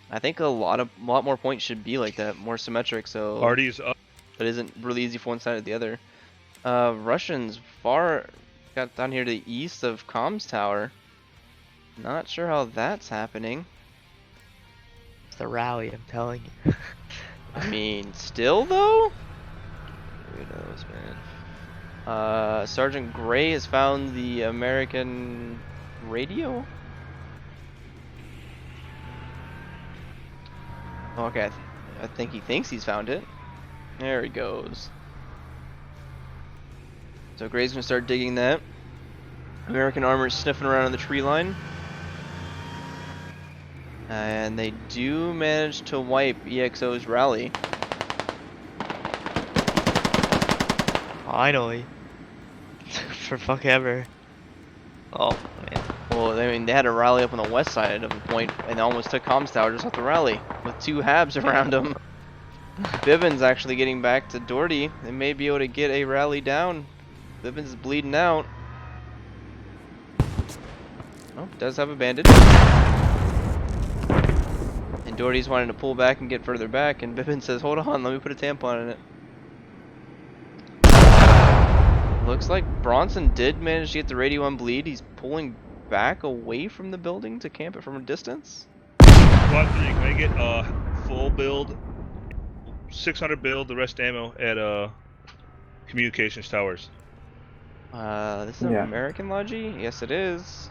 I think a lot more points should be like that, more symmetric. So Artie's up. But isn't really easy for one side or the other. Russians got down here to the east of Comms Tower. Not sure how that's happening. It's the rally, I'm telling you. I mean, still though? Who knows, man. Sergeant Gray has found the American radio? Okay, I think he thinks he's found it. There he goes. So Gray's gonna start digging that. American armor is sniffing around on the tree line. And they do manage to wipe EXO's rally. Finally. For fuck ever. Oh, man. Well, I mean, they had a rally up on the west side of the point and almost took Comms Tower just off the rally with 2 habs around them. Bibbins actually getting back to Doherty. They may be able to get a rally down. Bibbins is bleeding out. Oh, does have a bandage. And Doherty's wanting to pull back and get further back, and Bibbins says, hold on, let me put a tampon in it. Looks like Bronson did manage to get the radio on bleed. He's pulling back away from the building to camp it from a distance. Squad 3, can I get full build, 600 build, the rest ammo at communications towers? This is an American Logi? Yes, it is.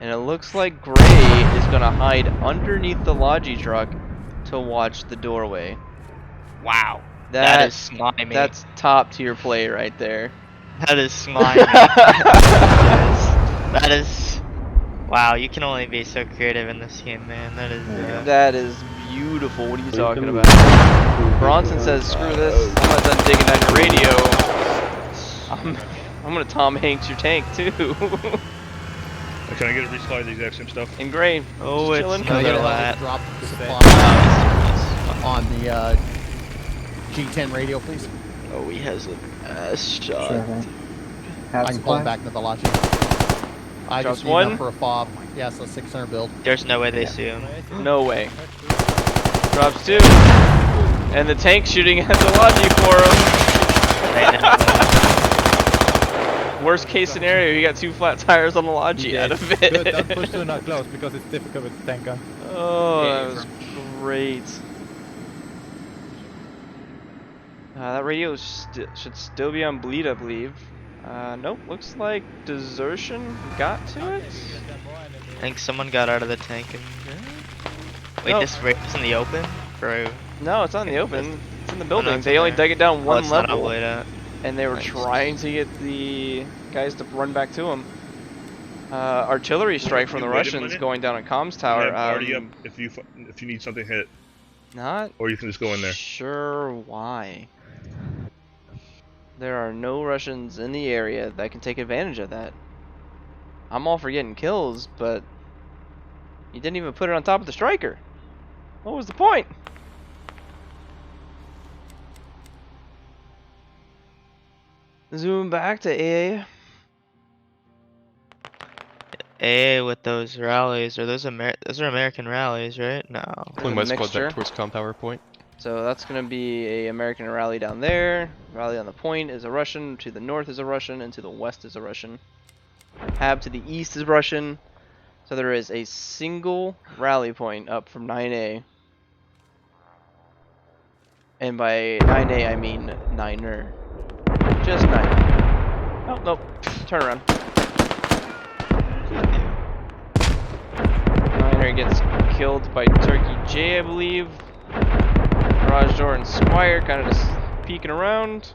And it looks like Gray is gonna hide underneath the Logi truck to watch the doorway. Wow. That is slimy. That's top tier play right there. That is slimy. that is. Wow, you can only be so creative in this game, man. That is. That is beautiful. What are you talking about? Bronson says, "Screw this. I'm not done digging on your radio. I'm gonna Tom Hanks your tank too." Can I get a resupply of the exact same stuff? In Gray. Oh, it's another lat. Drop the supply on the G10 radio, please. Oh, he has an ass shot. I can pull him back to the Logi. I Drops just need enough one. for a fob. Yeah, so 600 build. There's no way they see him. No way. Drops 2. And the tank's shooting at the Logi for him. Worst case scenario, you got 2 flat tires on the Logi out of it. Good, don't push too not close because it's difficult with the tank gun. Oh, that was great. That radio should still be on bleed, I believe. Nope, looks like desertion got to it. I think someone got out of the tank and... Wait, Nope. this radio's in the open? For... No, it's not in the open. It's in the Oh, building. no, it's They in only there. dug it down Oh, one it's not level. all the way down. And they were Nice. trying to get the guys to run back to them. Artillery strike from the You wait a Russians minute. going down a comms You tower. have party up if you need something hit. Not Or you can just go in there. sure why. There are no Russians in the area that can take advantage of that. I'm all for getting kills, but you didn't even put it on top of the striker. What was the point? Zoom back to AA. AA with those rallies, or those are American rallies, right? No. Pulling my squad back towards com power point. So that's going to be a American rally down there. Rally on the point is a Russian. To the north is a Russian, and to the west is a Russian. Hab to the east is Russian. So there is a single rally point up from 9A. And by 9A I mean 9er. Just 9. Oh, nope. Turn around. 9er gets killed by Turkey J, I believe. Garage door and Squire kind of just peeking around.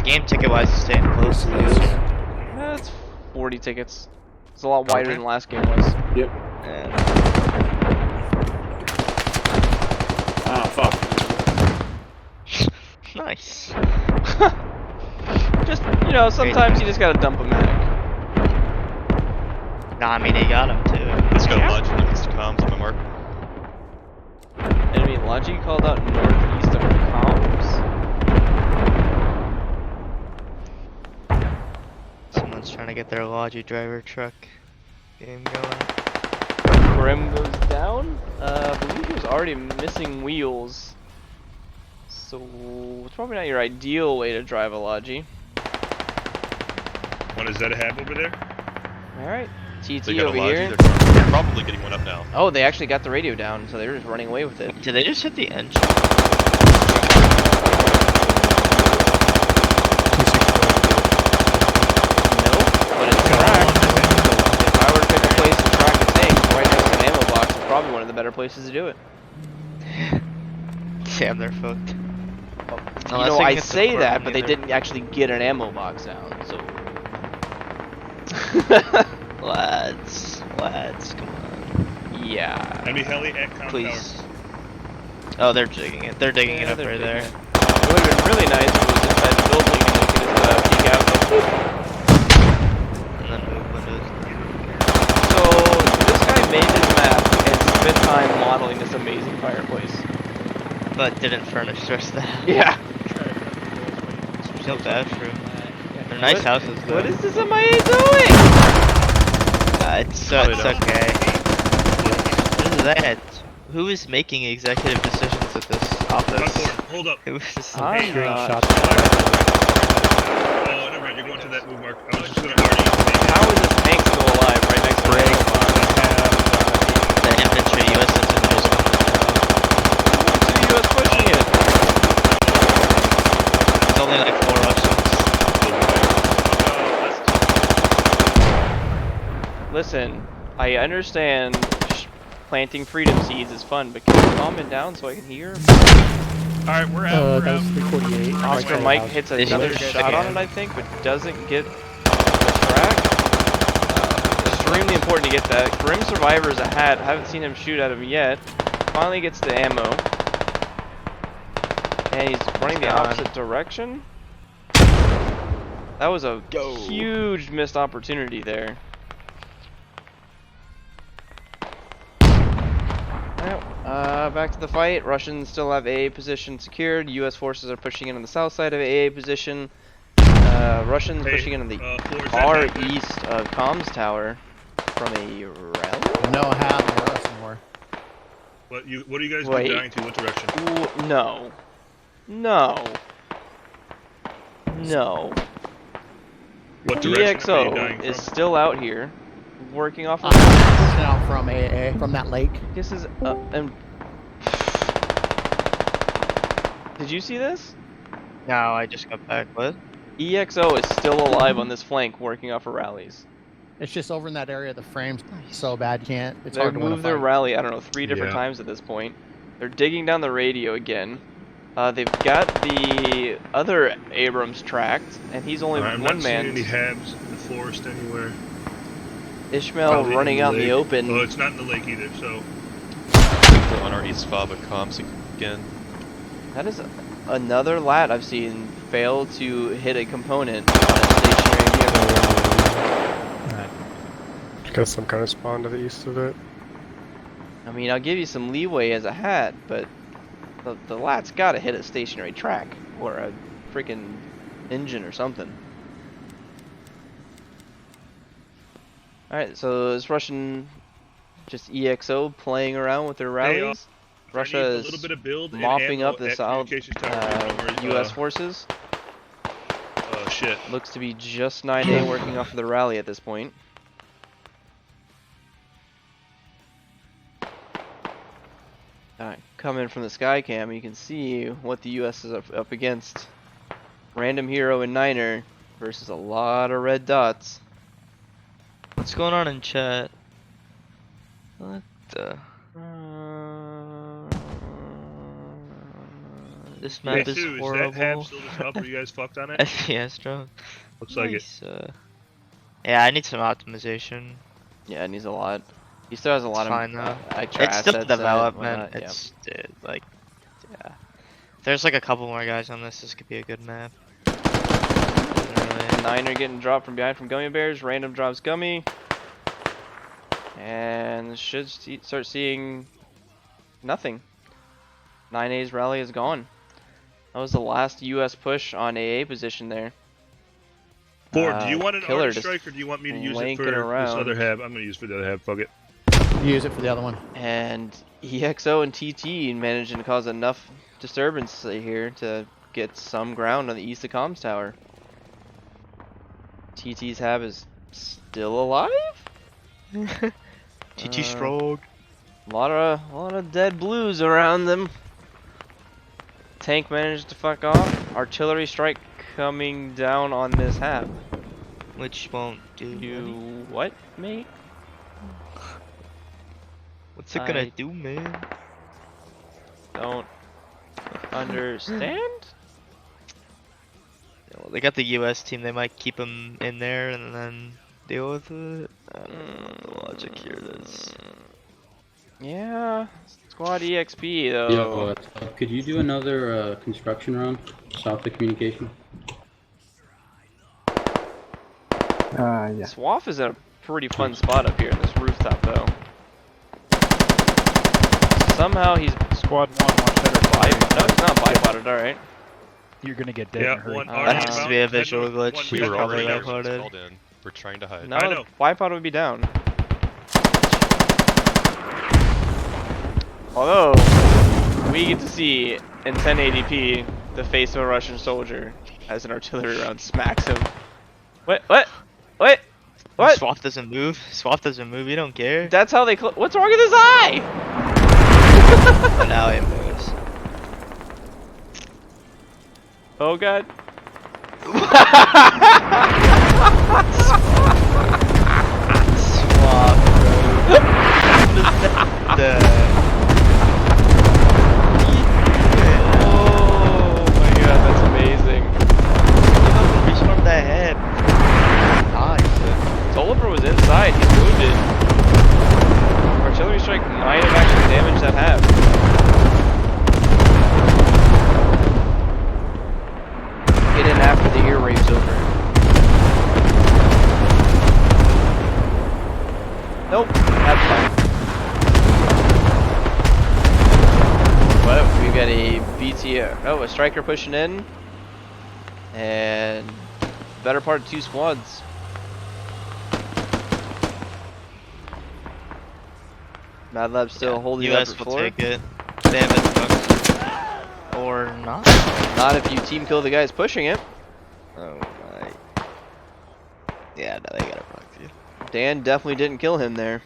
Game ticket wise, is staying close to you. That's 40 tickets. It's a lot wider than the last game was. Yep. Ah, fuck. Nice. Just, you know, sometimes you just gotta dump a medic. Nah, I mean, they got him too. Let's go Lodge northeast of comms on my mark. Enemy Logi called out northeast of comms. Someone's trying to get their Logi driver truck game going. Grim goes down. I believe he was already missing wheels. So it's probably not your ideal way to drive a Logi. What is that a hab over there? Alright. TT They got a over Logi, here. they're probably getting one up now. Oh, they actually got the radio down, so they were just running away with it. Did they just hit the engine? But it's tracked. If I were to pick a place to track a tank right next to an ammo box, it's probably one of the better places to do it. Damn, they're fucked. You know, I say that, but they didn't actually get an ammo box down, so... Lads, come on. Yeah. Enemy heli at com Please. Oh, they're digging it. They're digging it up right there. It would have been really nice if it was inside the building and they could just peek out. And then move windows. So, this guy made this map and spent time modeling this amazing fireplace. But didn't furnish the rest of the house. Yeah. Feel bad for him. They're nice houses though. What is this MIA doing? It's okay. What is that? Who is making executive decisions at this office? Hold up. Who is I'm not. Oh, never mind. You're going to that move mark. I was just gonna already. How is this tank still alive right next to the ammo box? the infantry US infantry is on The US pushing it. There's only like 4 Russians. Listen, I understand planting freedom seeds is fun, but can you calm it down so I can hear? Alright, we're out. That was 348. Oscar Mike hits Did you another get shot the on it, I think, but doesn't get the track. Extremely important to get that. Grim Survivor's ahead. I haven't seen him shoot at him yet. Finally gets the ammo. And he's running the opposite direction. That was a huge missed opportunity there. Back to the fight. Russians still have AA position secured. US forces are pushing in on the south side of AA position. Russians pushing in on the far east of comms tower from a rally. No, how near us more. What are you guys Wait. dying to? What direction? Ooh, no. No. No. What direction are you dying EXO is from? still out here, working off of. Pushing out from AA, from that lake. This is and. Did you see this? No, I just got back. What? EXO is still alive on this flank, working off of rallies. It's just over in that area. The frame's so bad, you can't. It's They've hard to win a moved their fight. rally, I don't know, 3 different times at this point. They're digging down the radio again. They've got the other Abrams tracked, and he's only I'm one not man. seeing any habs in the forest anywhere. Ishmael Probably running out in the lake. open. Oh, it's not in the lake either, so. They're on our east fob of comms again. That is another lat I've seen fail to hit a component on a stationary vehicle. Got some kind of spawn to the east of it. I mean, I'll give you some leeway as a hat, but the lat's gotta hit a stationary track or a freaking engine or something. Alright, so is Russian just EXO playing around with their rallies? Russia a is little bit of build and mopping ammo up the at South communications tower U.S. forces. Oh shit. Looks to be just 9A working off of the rally at this point. Coming from the sky cam, you can see what the U.S. is up against. Random hero and Niner versus a lot of red dots. What's going on in chat? What the? This map is horrible. Is that hab still just up? Are you guys fucked on it? FPS drone. Looks like it. Yeah, I need some optimization. Yeah, it needs a lot. He still has a lot Fine, of though. extra It's still assets development. and It's like, yeah. If there's like a couple more guys on this, this could be a good map. Niner getting dropped from behind from Gummy Bears. Random drops Gummy. And should start seeing nothing. 9A's rally is gone. That was the last U.S. push on AA position there. Ford, do you want an Killer arty strike or do you want me to use it wanking for this around. other hab? I'm gonna use it for the other hab. Fuck it. Use it for the other one. And EXO and TT managing to cause enough disturbance here to get some ground on the east of comms tower. TT's hab is still alive? TT strong. A lot of dead blues around them. Tank managed to fuck off. Artillery strike coming down on this hab. Which won't do. You what, mate? What's it gonna do, man? Don't understand. Well, they got the U.S. team. They might keep them in there and then deal with it. I don't know what the logic here is. Yeah, SquadEXP though. Yo, could you do another construction round south of communication? Yeah. Swaff is a pretty fun spot up here in this rooftop though. Somehow he's Squad 1, watch that. no, he's not bipoded, alright. You're gonna get dead in a hurry. That has to be a visual glitch. We He's were probably already bipoded. called in. We're trying to hide. No, the bipod would be down. Although, we get to see in 1080p the face of a Russian soldier as an artillery round smacks him. What? Swap doesn't move. Swap doesn't move. You don't care. That's how they. What's wrong with his eye? But now it moves. Oh god. Swap, bro. Oh my god, that's amazing. Respawn that head. Nice. Toliver was inside, he's wounded. Artillery strike might have actually damaged that hab. Get in after the ear rape's over. Nope, that's fine. Well, we've got a BT, a striker pushing in. And better part of 2 squads. Mad Lab's still holding US up will floor. take it. They have it. Or not. Not if you team kill the guys pushing it. Oh my. Yeah, no, they got it fucked you. Dan definitely didn't kill him there.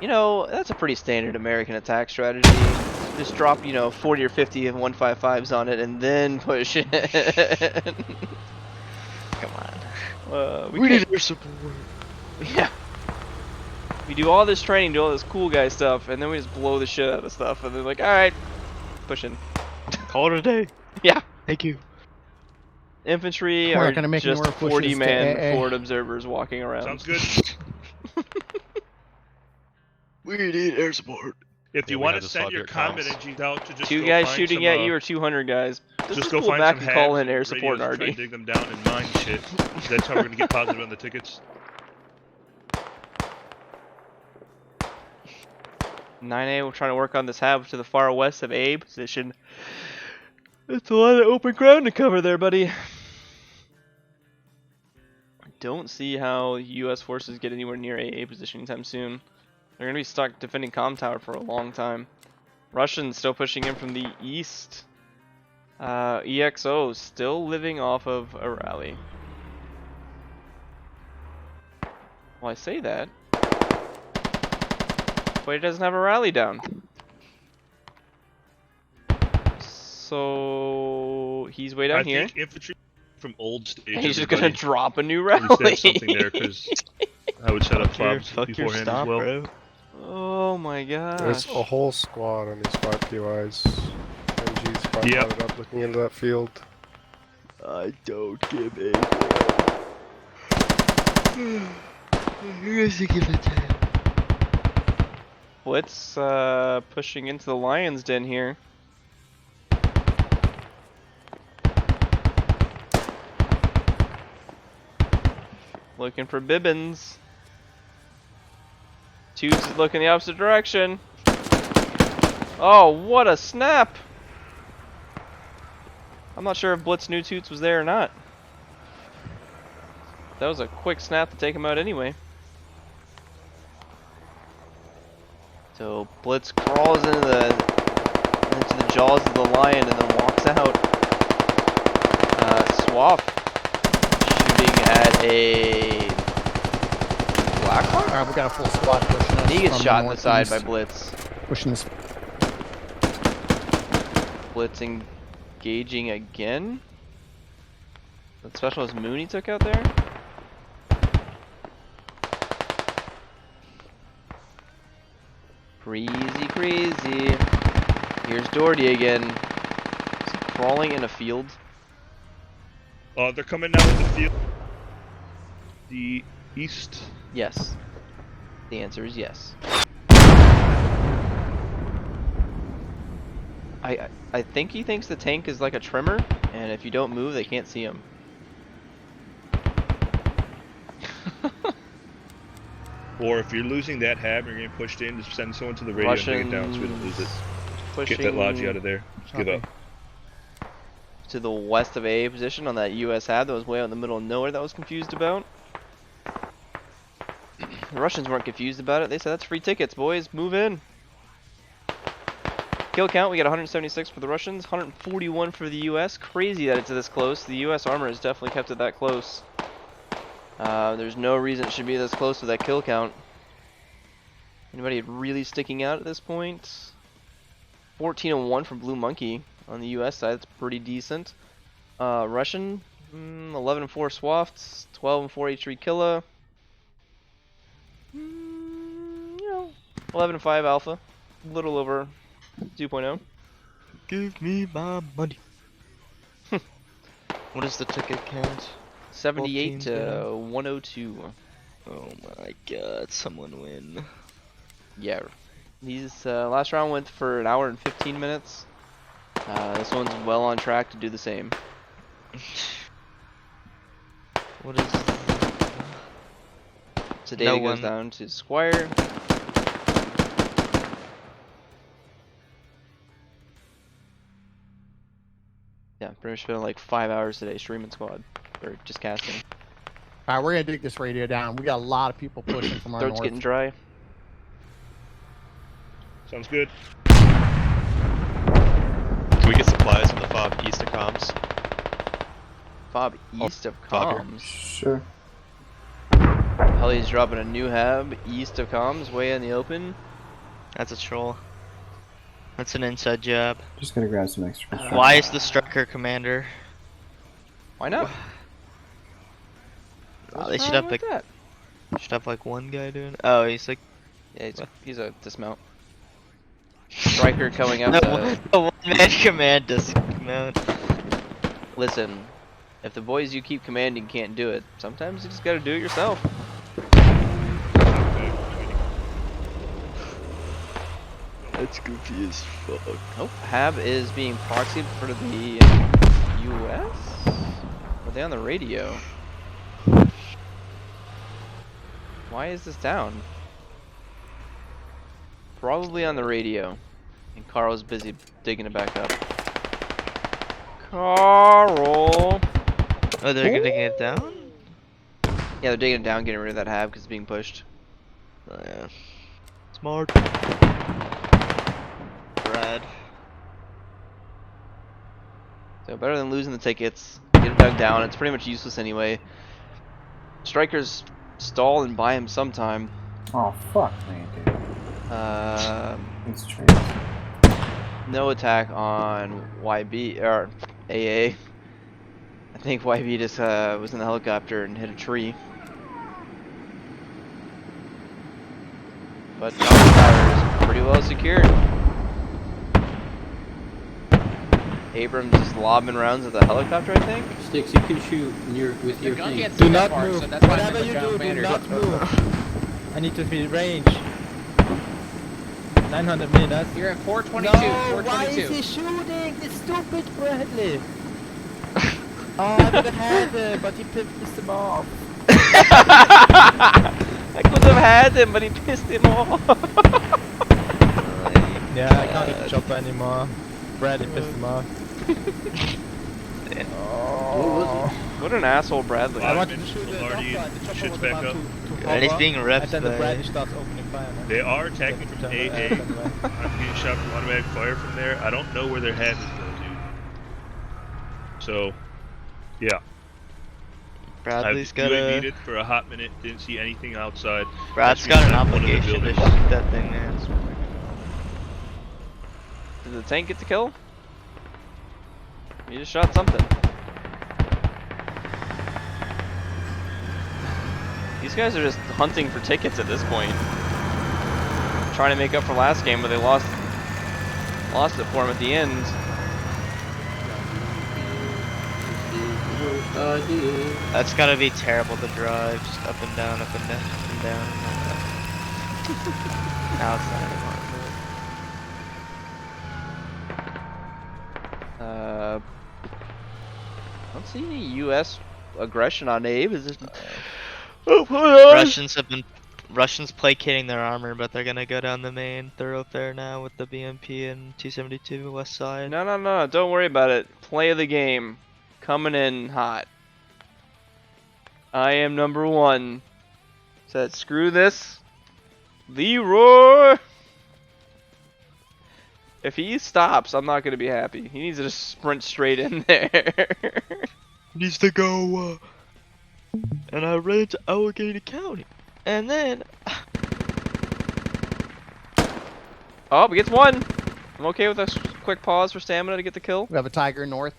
You know, that's a pretty standard American attack strategy. Just drop, you know, 40 or 50 of 155s on it and then push it. Come on. We need your support. Yeah. We do all this training, do all this cool guy stuff, and then we just blow the shit out of stuff, and they're like, alright, pushing. Call it a day. Yeah. Thank you. Infantry We're are not gonna make any just more pushes 40-man to AA. forward observers walking around. Sounds good. We need air support. If you we want had to to send swap your your combat comms. engines out to just 2 go guys find shooting some, at you or 200 guys. just go pull find back some and call hags in air and support and radios, try RD. and dig them down and mine shit. That's how we're gonna get positive on the tickets. 9A, we're trying to work on this hab to the far west of A position. It's a lot of open ground to cover there, buddy. Don't see how U.S. forces get anywhere near AA position anytime soon. They're going to be stuck defending comm tower for a long time. Russians still pushing in from the east. EXO still living off of a rally. Well, I say that, but he doesn't have a rally down. So he's way down I here. think infantry from old stage. And he's just gonna drop a new At least rally. have something there, because I would set up fobs Fuck your beforehand stop, as well. bro. Oh my gosh. There's a whole squad on these 5 PYs. MG's probably Yep. it up looking into that field. I don't give a Who does he give it to? Blitz pushing into the lion's den here. Looking for Bibbins. Toots is looking the opposite direction. Oh, what a snap! I'm not sure if Blitz knew Toots was there or not. That was a quick snap to take him out anyway. So Blitz crawls into the jaws of the lion and then walks out. Swap shooting at a Blackhawk. Alright, we got a full squad pushing us. He gets from shot in the side by northeast. Blitz. Pushing this. Blitz engaging again. That specialist Moon he took out there. Crazy, crazy. Here's Doherty again. Is he crawling in a field? They're coming now in the field. The east. Yes. The answer is yes. I think he thinks the tank is like a trimmer, and if you don't move, they can't see him. Or if you're losing that hab, you're getting pushed in, just send someone to the radio and take it down so we don't lose it. Get that Logi out of there. Just give up. To the west of AA position on that US hab that was way out in the middle of nowhere that I was confused about. The Russians weren't confused about it. They said, that's free tickets, boys. Move in. Kill count, we got 176 for the Russians, 141 for the US. Crazy that it's this close. The US armor has definitely kept it that close. There's no reason it should be this close to that kill count. Anybody really sticking out at this point? 14-1 from Blue Monkey on the US side. That's pretty decent. Russian, 11-4 Swaft, 12-4 H3 Killa. You know, 11-5 Alpha. A little over 2.0. Give me my money. What is the ticket count? 78 to 102. Oh my god, someone win. Yeah. These last round went for an hour and 15 minutes. This one's well on track to do the same. What is... So data goes down to Squire. Yeah, pretty much spent like 5 hours today streaming squad. Or just casting. Alright, we're gonna dig this radio down. We got a lot of people pushing from our Throat's north. getting dry. Sounds good. Can we get supplies from the fob east of comms? Fob east of fob here. comms. Sure. Helly's dropping a new hab east of comms, way in the open. That's a troll. That's an inside job. Just gonna grab some extra. Why is the striker commander? Why not? Oh, they should have like one guy doing. Oh, he's like. Yeah, he's a dismount. Striker coming up. A one-man command dismount. Listen, if the boys you keep commanding can't do it, sometimes you just gotta do it yourself. That's goofy as fuck. Oh, Hab is being proxied for the US? Are they on the radio? Why is this down? Probably on the radio. And Carl's busy digging it back up. Carl! Oh, they're gonna dig it down? Yeah, they're digging it down, getting rid of that Hab because it's being pushed. Oh, yeah. Smart. Brad. So better than losing the tickets. Get it dug down. It's pretty much useless anyway. Strikers stall and buy him sometime. Oh fuck me, dude. It's trains. No attack on YB or AA. I think YB just was in the helicopter and hit a tree. But tower is pretty well secured. Abrams is lobbing rounds at the helicopter, I think. Sticks, you can shoot with your gun thing. can't see that far, so that's why I'm Whatever you do, do not move. I need to be range. 900 meters. You're at 422. No, 422. why is he shooting? This stupid Bradley. Oh, I would have had it, but he pissed him off. I could have had him, but he pissed him off. Yeah, I can't get the chopper anymore. Bradley pissed him off. Oh. What an asshole, Bradley. I wanted to shoot the Lombardi chopper. The chopper shoots was back about up. to And he's hover, being ripped and then the by- Bradley starts opening fire. Man. They are attacking from AA. I'm getting shot from automatic fire from there. I don't know where their head is though, dude. So, yeah. Bradley's I've got UAV'd a. it for a hot minute. Didn't see anything outside. Brad's That's got an because I'm one of the obligation to shoot buildings. that thing, man. Did the tank get the kill? You just shot something. These guys are just hunting for tickets at this point. Trying to make up for last game, but they lost it for them at the end. That's gotta be terrible to drive, just up and down, up and down, up and down. Now it's not anymore. I don't see any U.S. aggression on Abe. Is this? Russians placating their armor, but they're gonna go down the main thoroughfare now with the BMP and 272 west side. No. Don't worry about it. Play the game. Coming in hot. I am number one. Said screw this. Leroy. If he stops, I'm not gonna be happy. He needs to just sprint straight in there. Needs to go. And I ran to Allegheny County, and then. Oh, he gets one. I'm okay with a quick pause for stamina to get the kill. We have a Tiger north.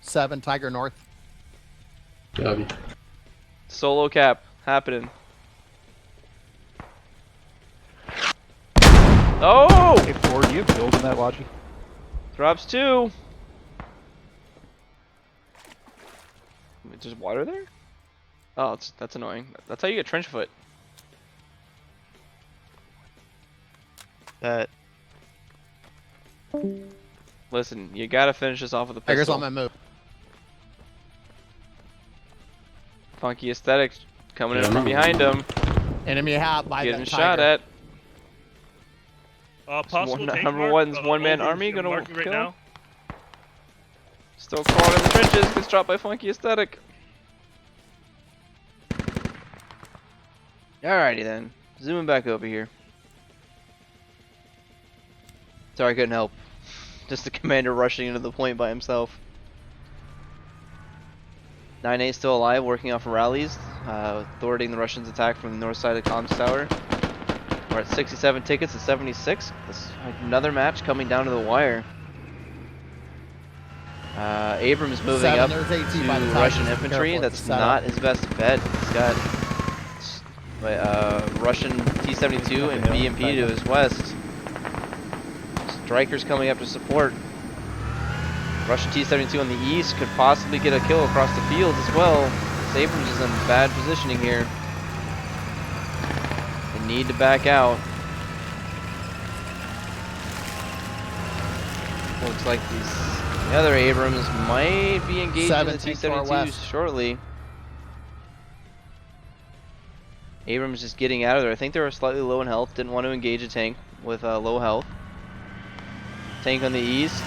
7 Tiger north. Copy. Solo cap happening. Oh! Hey, Ford, you have build in that logic? Drops 2. Wait, there's water there? Oh, that's annoying. That's how you get trench foot. That. Listen, you gotta finish this off with a Tiger's pistol. on my move. Funky aesthetics coming in Yeah, from I'm behind him. Enemy hat by Getting that shot Tiger. at. Possible tank number mark, one's one-man over army I'm gonna marking right kill? now. Still caught in the trenches, gets dropped by Funky Aesthetic. Alrighty then, zooming back over here. Sorry I couldn't help. Just the commander rushing into the point by himself. 9-8 still alive, working off rallies, thwarting the Russians' attack from the north side of Comms Tower. We're at 67 tickets to 76. This is another match coming down to the wire. Abrams moving up to Russian infantry. That's not his best bet. He's got Russian T-72 and BMP to his west. Strikers coming up to support. Russian T-72 on the east could possibly get a kill across the fields as well. Abrams is in bad positioning here. They need to back out. Looks like the other Abrams might be engaged in the T-72 shortly. Abrams just getting out of there. I think they were slightly low in health. Didn't want to engage a tank with low health. Tank on the east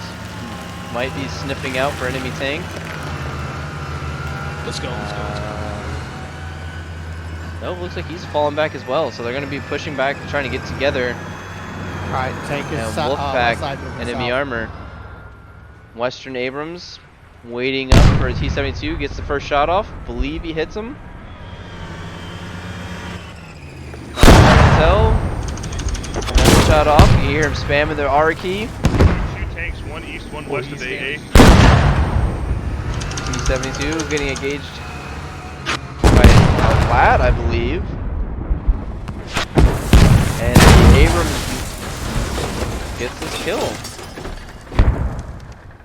might be sniffing out for enemy tank. Let's go. No, looks like he's falling back as well. So they're going to be pushing back and trying to get together. Alright, tank is Wolfpack, enemy armor. Western Abrams waiting up for a T-72. Gets the first shot off. Believe he hits him. Another shot off. You hear him spamming the R key. 2 tanks, one east, one west of AA. T-72 getting engaged by a flat, I believe. And the Abrams gets this kill.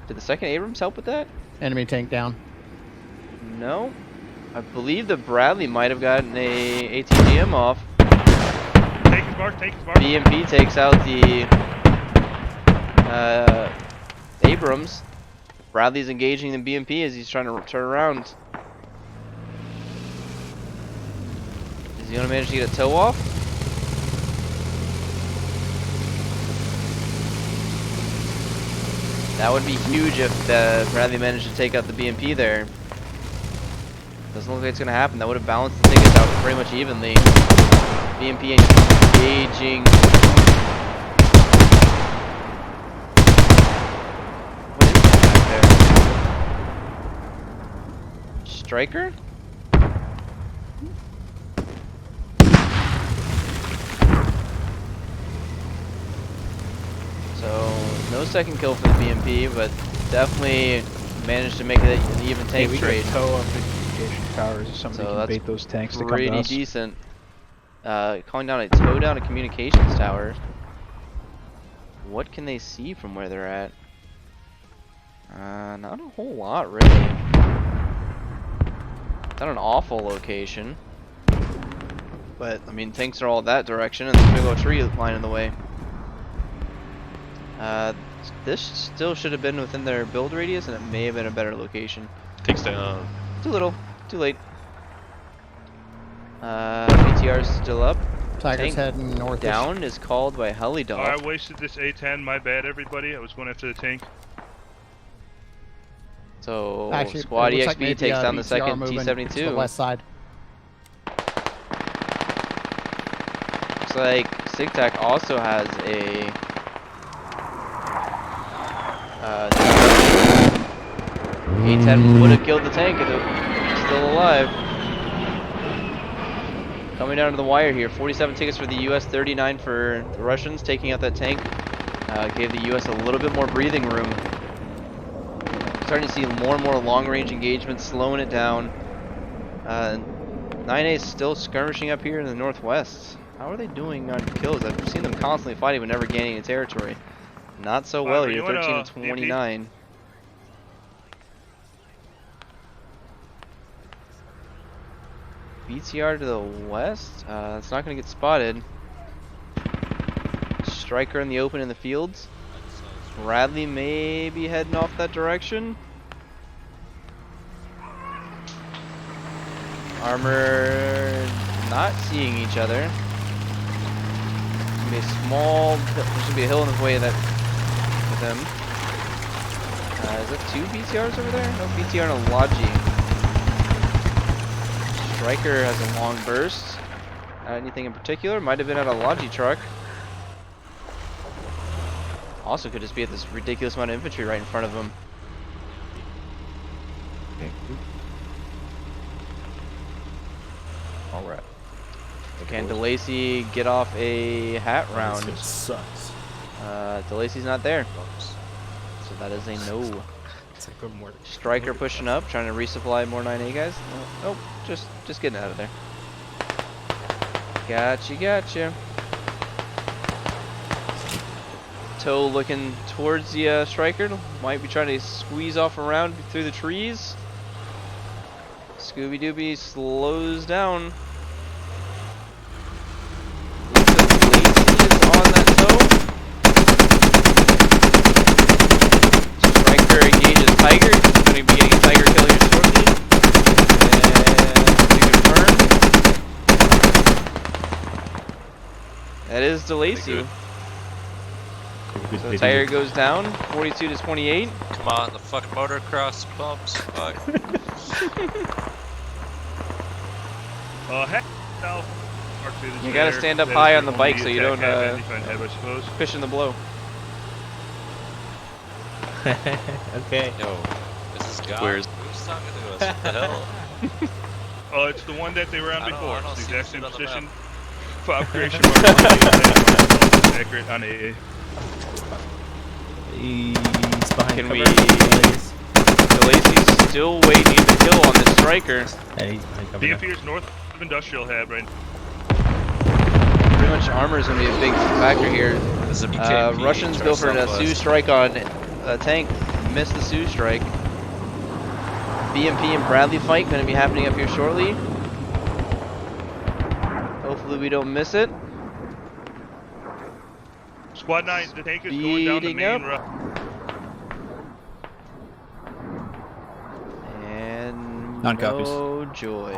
Did the second Abrams help with that? Enemy tank down. No. I believe the Bradley might have gotten a ATGM off. Tank is marked, tank is marked. BMP takes out the Abrams. Bradley's engaging the BMP as he's trying to turn around. Is he going to manage to get a tow off? That would be huge if Bradley managed to take out the BMP there. Doesn't look like it's going to happen. That would have balanced the tickets out pretty much evenly. BMP engaging. What is that back there? Striker? So, no second kill for the BMP, but definitely managed to make it an even tank trade. Tow up the communication towers if somebody can bait those tanks to come to us. Pretty decent. Calling down a tow down a communications tower. What can they see from where they're at? Not a whole lot, really. Not an awful location. But, I mean, tanks are all that direction, and there's a big old tree line in the way. This still should have been within their build radius, and it may have been a better location. Takes down. Too little. Too late. BTR is still up. Tiger's heading north. Down is called by Helidog. I wasted this A10, my bad everybody. I was going after the tank. So, Actually, Squad it looks EXP like takes down the BTR second moving T-72. to the west side. Looks like SigTac also has a A10 would have killed the tank if it was still alive. Coming down to the wire here. 47 tickets for the US, 39 for the Russians. Taking out that tank gave the US a little bit more breathing room. Starting to see more and more long-range engagements, slowing it down. 9A is still skirmishing up here in the northwest. How are they doing on kills? I've seen them constantly fighting but never gaining any territory. Not so well here, 13 to 29. BTR to the west. It's not going to get spotted. Striker in the open in the fields. Bradley may be heading off that direction. Armor not seeing each other. There's gonna be a small. There's gonna be a hill in the way of that with them. Is that 2 BTRs over there? No BTR and a Logi. Striker has a long burst. Anything in particular? Might have been at a Logi truck. Also could just be at this ridiculous amount of infantry right in front of him. Alright. Can DeLacy get off a hat round? It sucks. DeLacy's not there. So that is a no. It's like more. Striker pushing up, trying to resupply more 9A guys. Nope, just getting out of there. Gotcha. Toe looking towards the striker. Might be trying to squeeze off around through the trees. Scooby Dooby slows down. Looks like Lacy is on that toe. Striker engages Tiger. He's going to be getting a Tiger kill here shortly. And to confirm, that is DeLacy. So Tiger goes down, 42 to 28. Come on, the fucking motocross bumps. Fuck. You gotta stand up high on the bike so you don't cushion the blow. Okay. Yo, this is God. Where's Who's talking to us? What the hell? Oh, it's the one that they were on I don't- before. I don't It's see the exact shit same on the position. map. File creation accurate on AA. He's behind Can cover. we? DeLacy's still waiting to kill on this striker. Hey, he's behind cover now. BFP is north of Industrial Hab right now. Pretty much armor is going to be a big factor here. There's a BKP Russians to go our for a southwest. Sioux strike on a tank, miss the Sioux strike. BMP and Bradley fight going to be happening up here shortly. Hopefully we don't miss it. Squad 9, the tank is going down the Speeding main up. road. And Non-copies. no joy.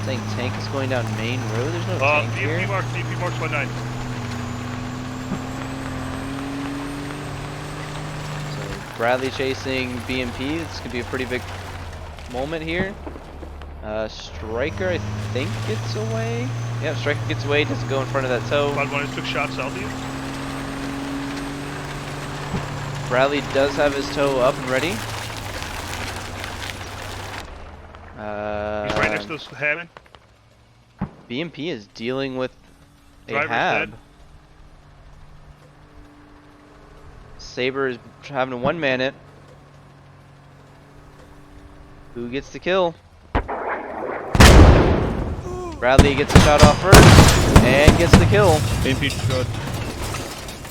Saying tank is going down main road. There's no tank here. BFP mark, Squad 9. So Bradley chasing BMP. This could be a pretty big moment here. Striker, I think, gets away. Yeah, Striker gets away. Doesn't go in front of that toe. Squad 1 took shots south of you. Bradley does have his toe up and ready. He's right next to the Hammond. BMP is dealing with a Driver's hab. dead. Saber is having to one-man it. Who gets the kill? Bradley gets a shot off first and gets the kill.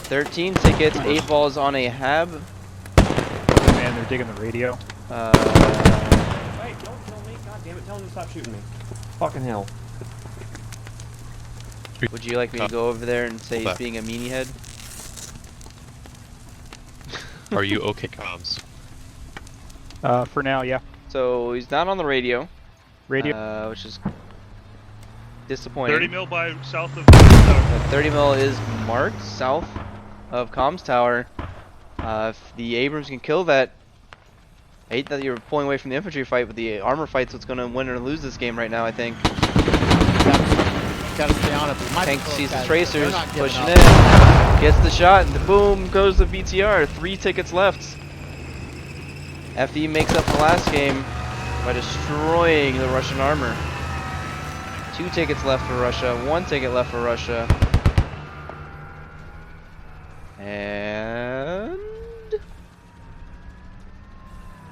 13 tickets, 8 balls on a hab. Man, they're digging the radio. Wait, don't kill me. God damn it, tell him to stop shooting me. Fucking hell. Would you like me to go over there and say he's being a meanie head? Are you okay, comms? For now, yeah. So he's not on the radio. Radio. Which is disappointing. 30 mil by south of 30 mil is marked south of comms tower. If the Abrams can kill that, I hate that you're pulling away from the infantry fight, but the armor fight's what's going to win or lose this game right now, I think. Gotta stay on it. Tank sees the guys, tracers, they're not giving pushing up. in, gets the shot, and boom goes the BTR. 3 tickets left. FE makes up the last game by destroying the Russian armor. 2 tickets left for Russia, 1 ticket left for Russia. And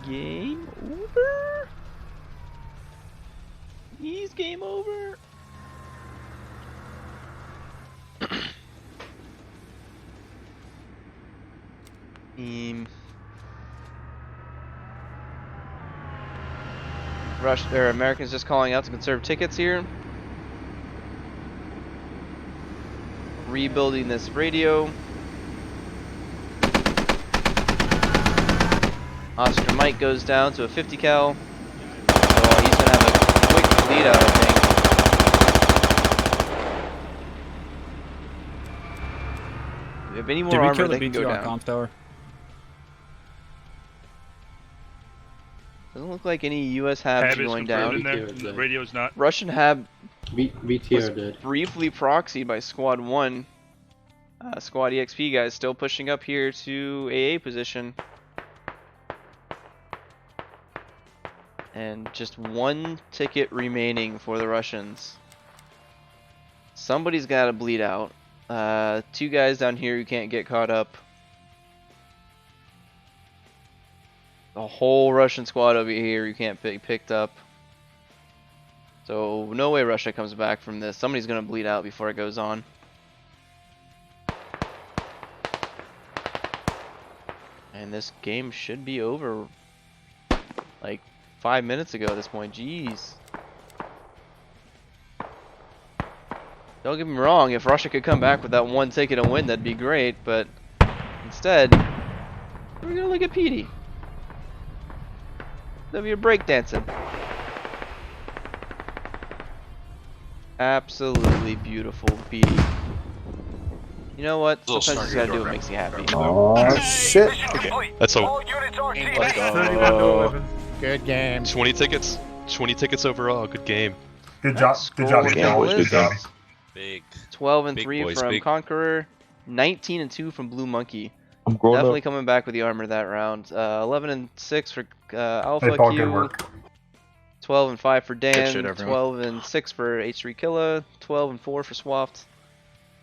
game over? Is game over? Americans just calling out to conserve tickets here. Rebuilding this radio. Oscar Mike goes down to a 50 cal. So he's gonna have a quick lead out, I think. have any more Did we armor, kill the they can go BTR down. comms tower? Doesn't look like any U.S. habs Hab are is going confirmed down. in there. The radio's not. Russian hab BTR was dead. briefly proxied by Squad 1. SquadEXP guys still pushing up here to AA position. And just one ticket remaining for the Russians. Somebody's got to bleed out. 2 guys down here who can't get caught up. The whole Russian squad over here who can't be picked up. So no way Russia comes back from this. Somebody's going to bleed out before it goes on. And this game should be over like 5 minutes ago at this point. Jeez. Don't get me wrong, if Russia could come back with that one ticket and win, that'd be great, but instead, we're gonna look at Petey. W breakdancing. Absolutely beautiful, Petey. You know what? Sometimes you gotta do what makes you happy. Oh shit! That's a Let's go. 31-11. Good game. 20 tickets. 20 tickets overall. Good game. Good job. Good job, Scroll Cal. down Good job. list. Big. 12 and Big 3 boys, from big. Conqueror. 19 and 2 from Blue Monkey. I'm growing Definitely up. coming back with the armor that round. 11 and 6 for Alpha Hey, Paul, good Q. work. 12 and 5 for shit, Dan. everyone. 12 and 6 for H3 Killa. 12 and 4 for Swapped.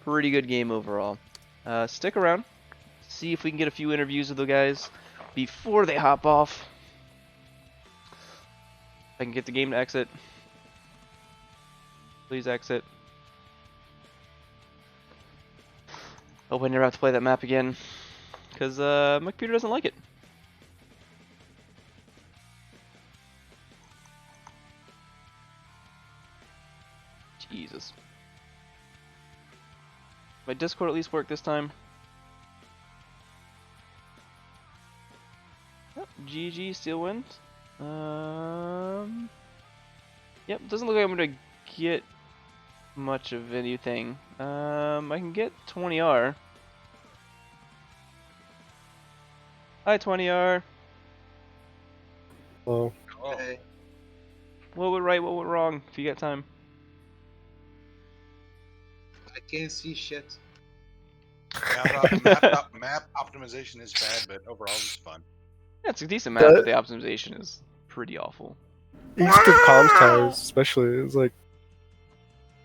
Pretty good game overall. Stick around. See if we can get a few interviews with the guys before they hop off. If I can get the game to exit. Please exit. Hope I never have to play that map again. Because my computer doesn't like it. Jesus. My Discord at least worked this time. Oh, GG still wins. Yep, doesn't look like I'm gonna get much of anything. I can get 20R. Hi 20R. Oh. Hey. What went right, what went wrong, if you got time? I can't see shit. Map optimization is bad, but overall it's fun. Yeah, it's a decent map, but the optimization is pretty awful. Each of the comms towers, especially, is like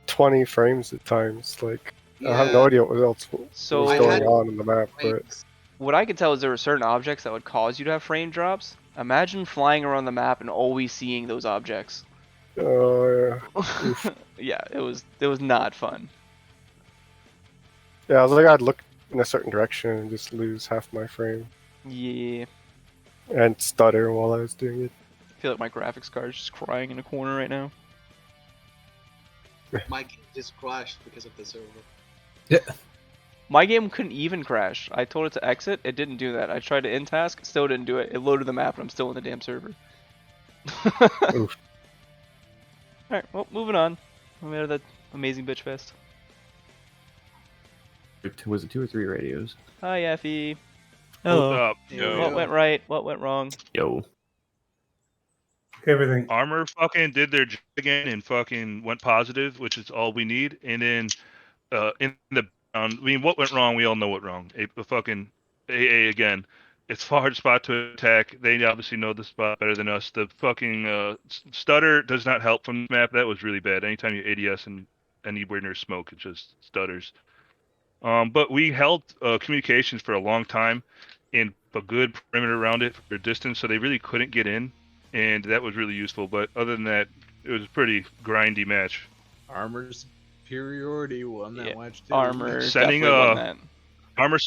20 frames at times. Like, I have no idea what else So- was going on in the map, but What I could tell is there were certain objects that would cause you to have frame drops. Imagine flying around the map and always seeing those objects. yeah. Yeah, it was not fun. Yeah, I was like, I'd look in a certain direction and just lose half my frame Yeah. and stutter while I was doing it. I feel like my graphics card is just crying in a corner right now. My game just crashed because of the server. My game couldn't even crash. I told it to exit, it didn't do that. I tried to end task, still didn't do it. It loaded the map and I'm still in the damn server. Alright, well, moving on. We had that amazing bitch fest. Was it 2 or 3 radios? Hi, Effie. Hold up. Yo. What went right? What went wrong? Yo. Everything. Armor fucking did their job again and fucking went positive, which is all we need. And then in the I mean, what went wrong? We all know what wrong. Fucking AA again. It's a hard spot to attack. They obviously know the spot better than us. The fucking stutter does not help from the map. That was really bad. Anytime you ADS and anywhere near smoke, it just stutters. But we held communications for a long time and a good perimeter around it for distance, so they really couldn't get in, and that was really useful. But other than that, it was a pretty grindy match. Armor superiority won that match too. Armor Sending definitely won that. armor.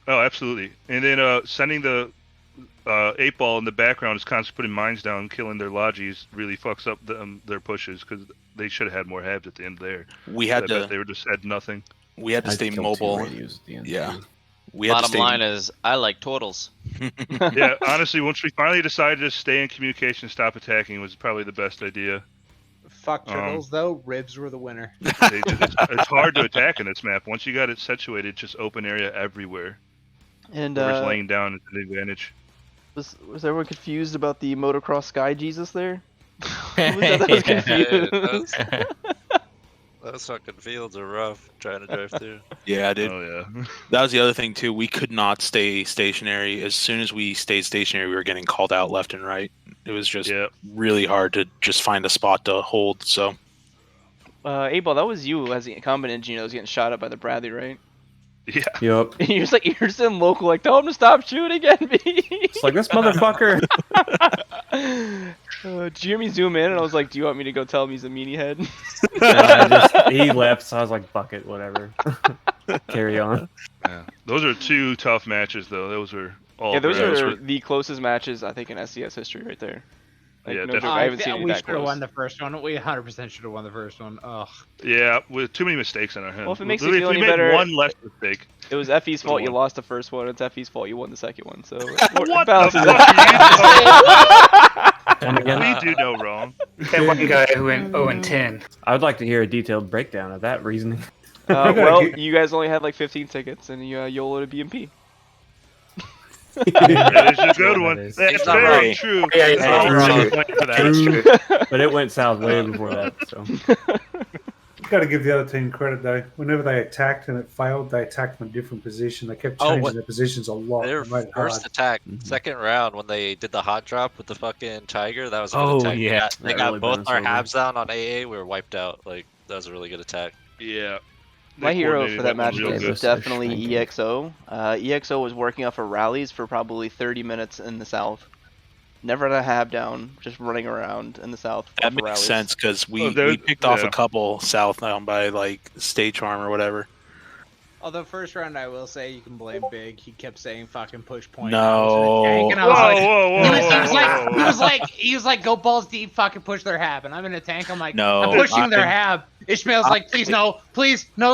Oh, absolutely. And then sending the 8-ball in the background is constantly putting mines down, killing their lodges. Really fucks up their pushes because they should have had more halves at the end there. We had to. They were just had nothing. We had to stay mobile. Yeah. We had to Bottom stay. line is, I like totals. Yeah, honestly, once we finally decided to stay in communication, stop attacking, was probably the best idea. Fuck turtles though. Ribs were the winner. It's hard to attack in this map. Once you got it situated, just open area everywhere. And whoever's laying down is an advantage. Was everyone confused about the motocross sky Jesus there? Who was that was confused? Those fucking fields are rough trying to drive through. Yeah, dude. Oh yeah. That was the other thing too. We could not stay stationary. As soon as we stayed stationary, we were getting called out left and right. It was just really hard to just find a spot to hold. So, 8Ball, that was you as the combat engineer that was getting shot at by the Bradley, right? Yeah. Yup. And you're just like, you're just in local, like, tell him to stop shooting at me. It's like, this motherfucker. Did you hear me zoom in? And I was like, do you want me to go tell him he's a meanie head? He left, so I was like, fuck it, whatever. Carry on. Yeah. Those are two tough matches, though. Those are all. Yeah, those are the closest matches I think in SCS history right there. Like, Yeah, no definitely. joke, I haven't seen any We that should have close. won the first one. We 100% should have won the first one. Ugh. Yeah, with too many mistakes on our hands. Well, if it makes If you feel we any made better, one less mistake. It was FE's fault you won. lost the first one. It's FE's fault you won the second one. So What balances the it fuck out. We do no wrong. That one guy who went 0-10. I would like to hear a detailed breakdown of that reasoning. Well, you guys only had like 15 tickets, and you YOLO'd a BMP. That is a good one. That is. That's It's not very right. true. Yeah, it's I'll not wrong right. point for that. True. But it went south way before that. So. Got to give the other team credit though. Whenever they attacked and it failed, they attacked from a different position. They kept changing their positions a lot. Their It made it first hard. attack, second round, when they did the hot drop with the fucking tiger, that was a good Oh, attack. yeah. They That got really both burned us our over. halves down on AA. We were wiped out. Like that was a really good attack. Yeah. My They hero coordinated for that match one real was good. definitely EXO. EXO was working off of rallies for probably 30 minutes in the south. Never had a hab down, just running around in the south. that off of makes rallies. sense because we Oh, picked off yeah. a couple south down by like State Farm or whatever. Although first round, I will say you can blame Big. He kept saying fucking push point. No. And I was Whoa, like, whoa, he whoa, was whoa, like, go balls deep, fucking push their hab. And I'm in a tank. I'm like, No, I'm pushing their I'm- hab. Ishmael's like, please no,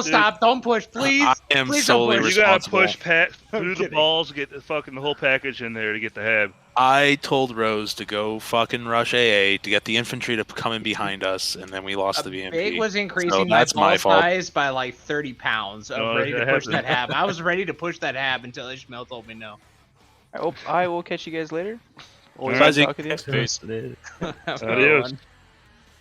stop, don't push, please. I am please solely don't push. You gotta responsible. push Pat I'm through the kidding. balls, get the fucking whole package in there to get the hab. I told Rose to go fucking rush AA to get the infantry to come in behind us, and then we lost the BMP. Big was increasing So my that's my ball fault. size by like 30 pounds. I'm No, ready to that push happened. that hab. I was ready to push that hab until Ishmael told me no. I hope I will catch you guys later. Always Alright, nice talking to you. Peace. Adios.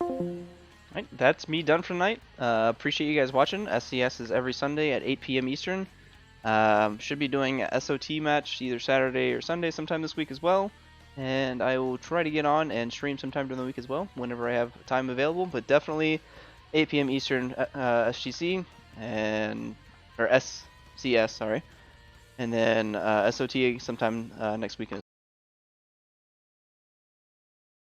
Alright, that's me done for tonight. Appreciate you guys watching. SCS is every Sunday at 8 p.m. Eastern. Should be doing a SOT match either Saturday or Sunday sometime this week as well. And I will try to get on and stream sometime during the week as well, whenever I have time available. But definitely 8 p.m. Eastern SGC or SCS, sorry. And then SOT sometime next weekend.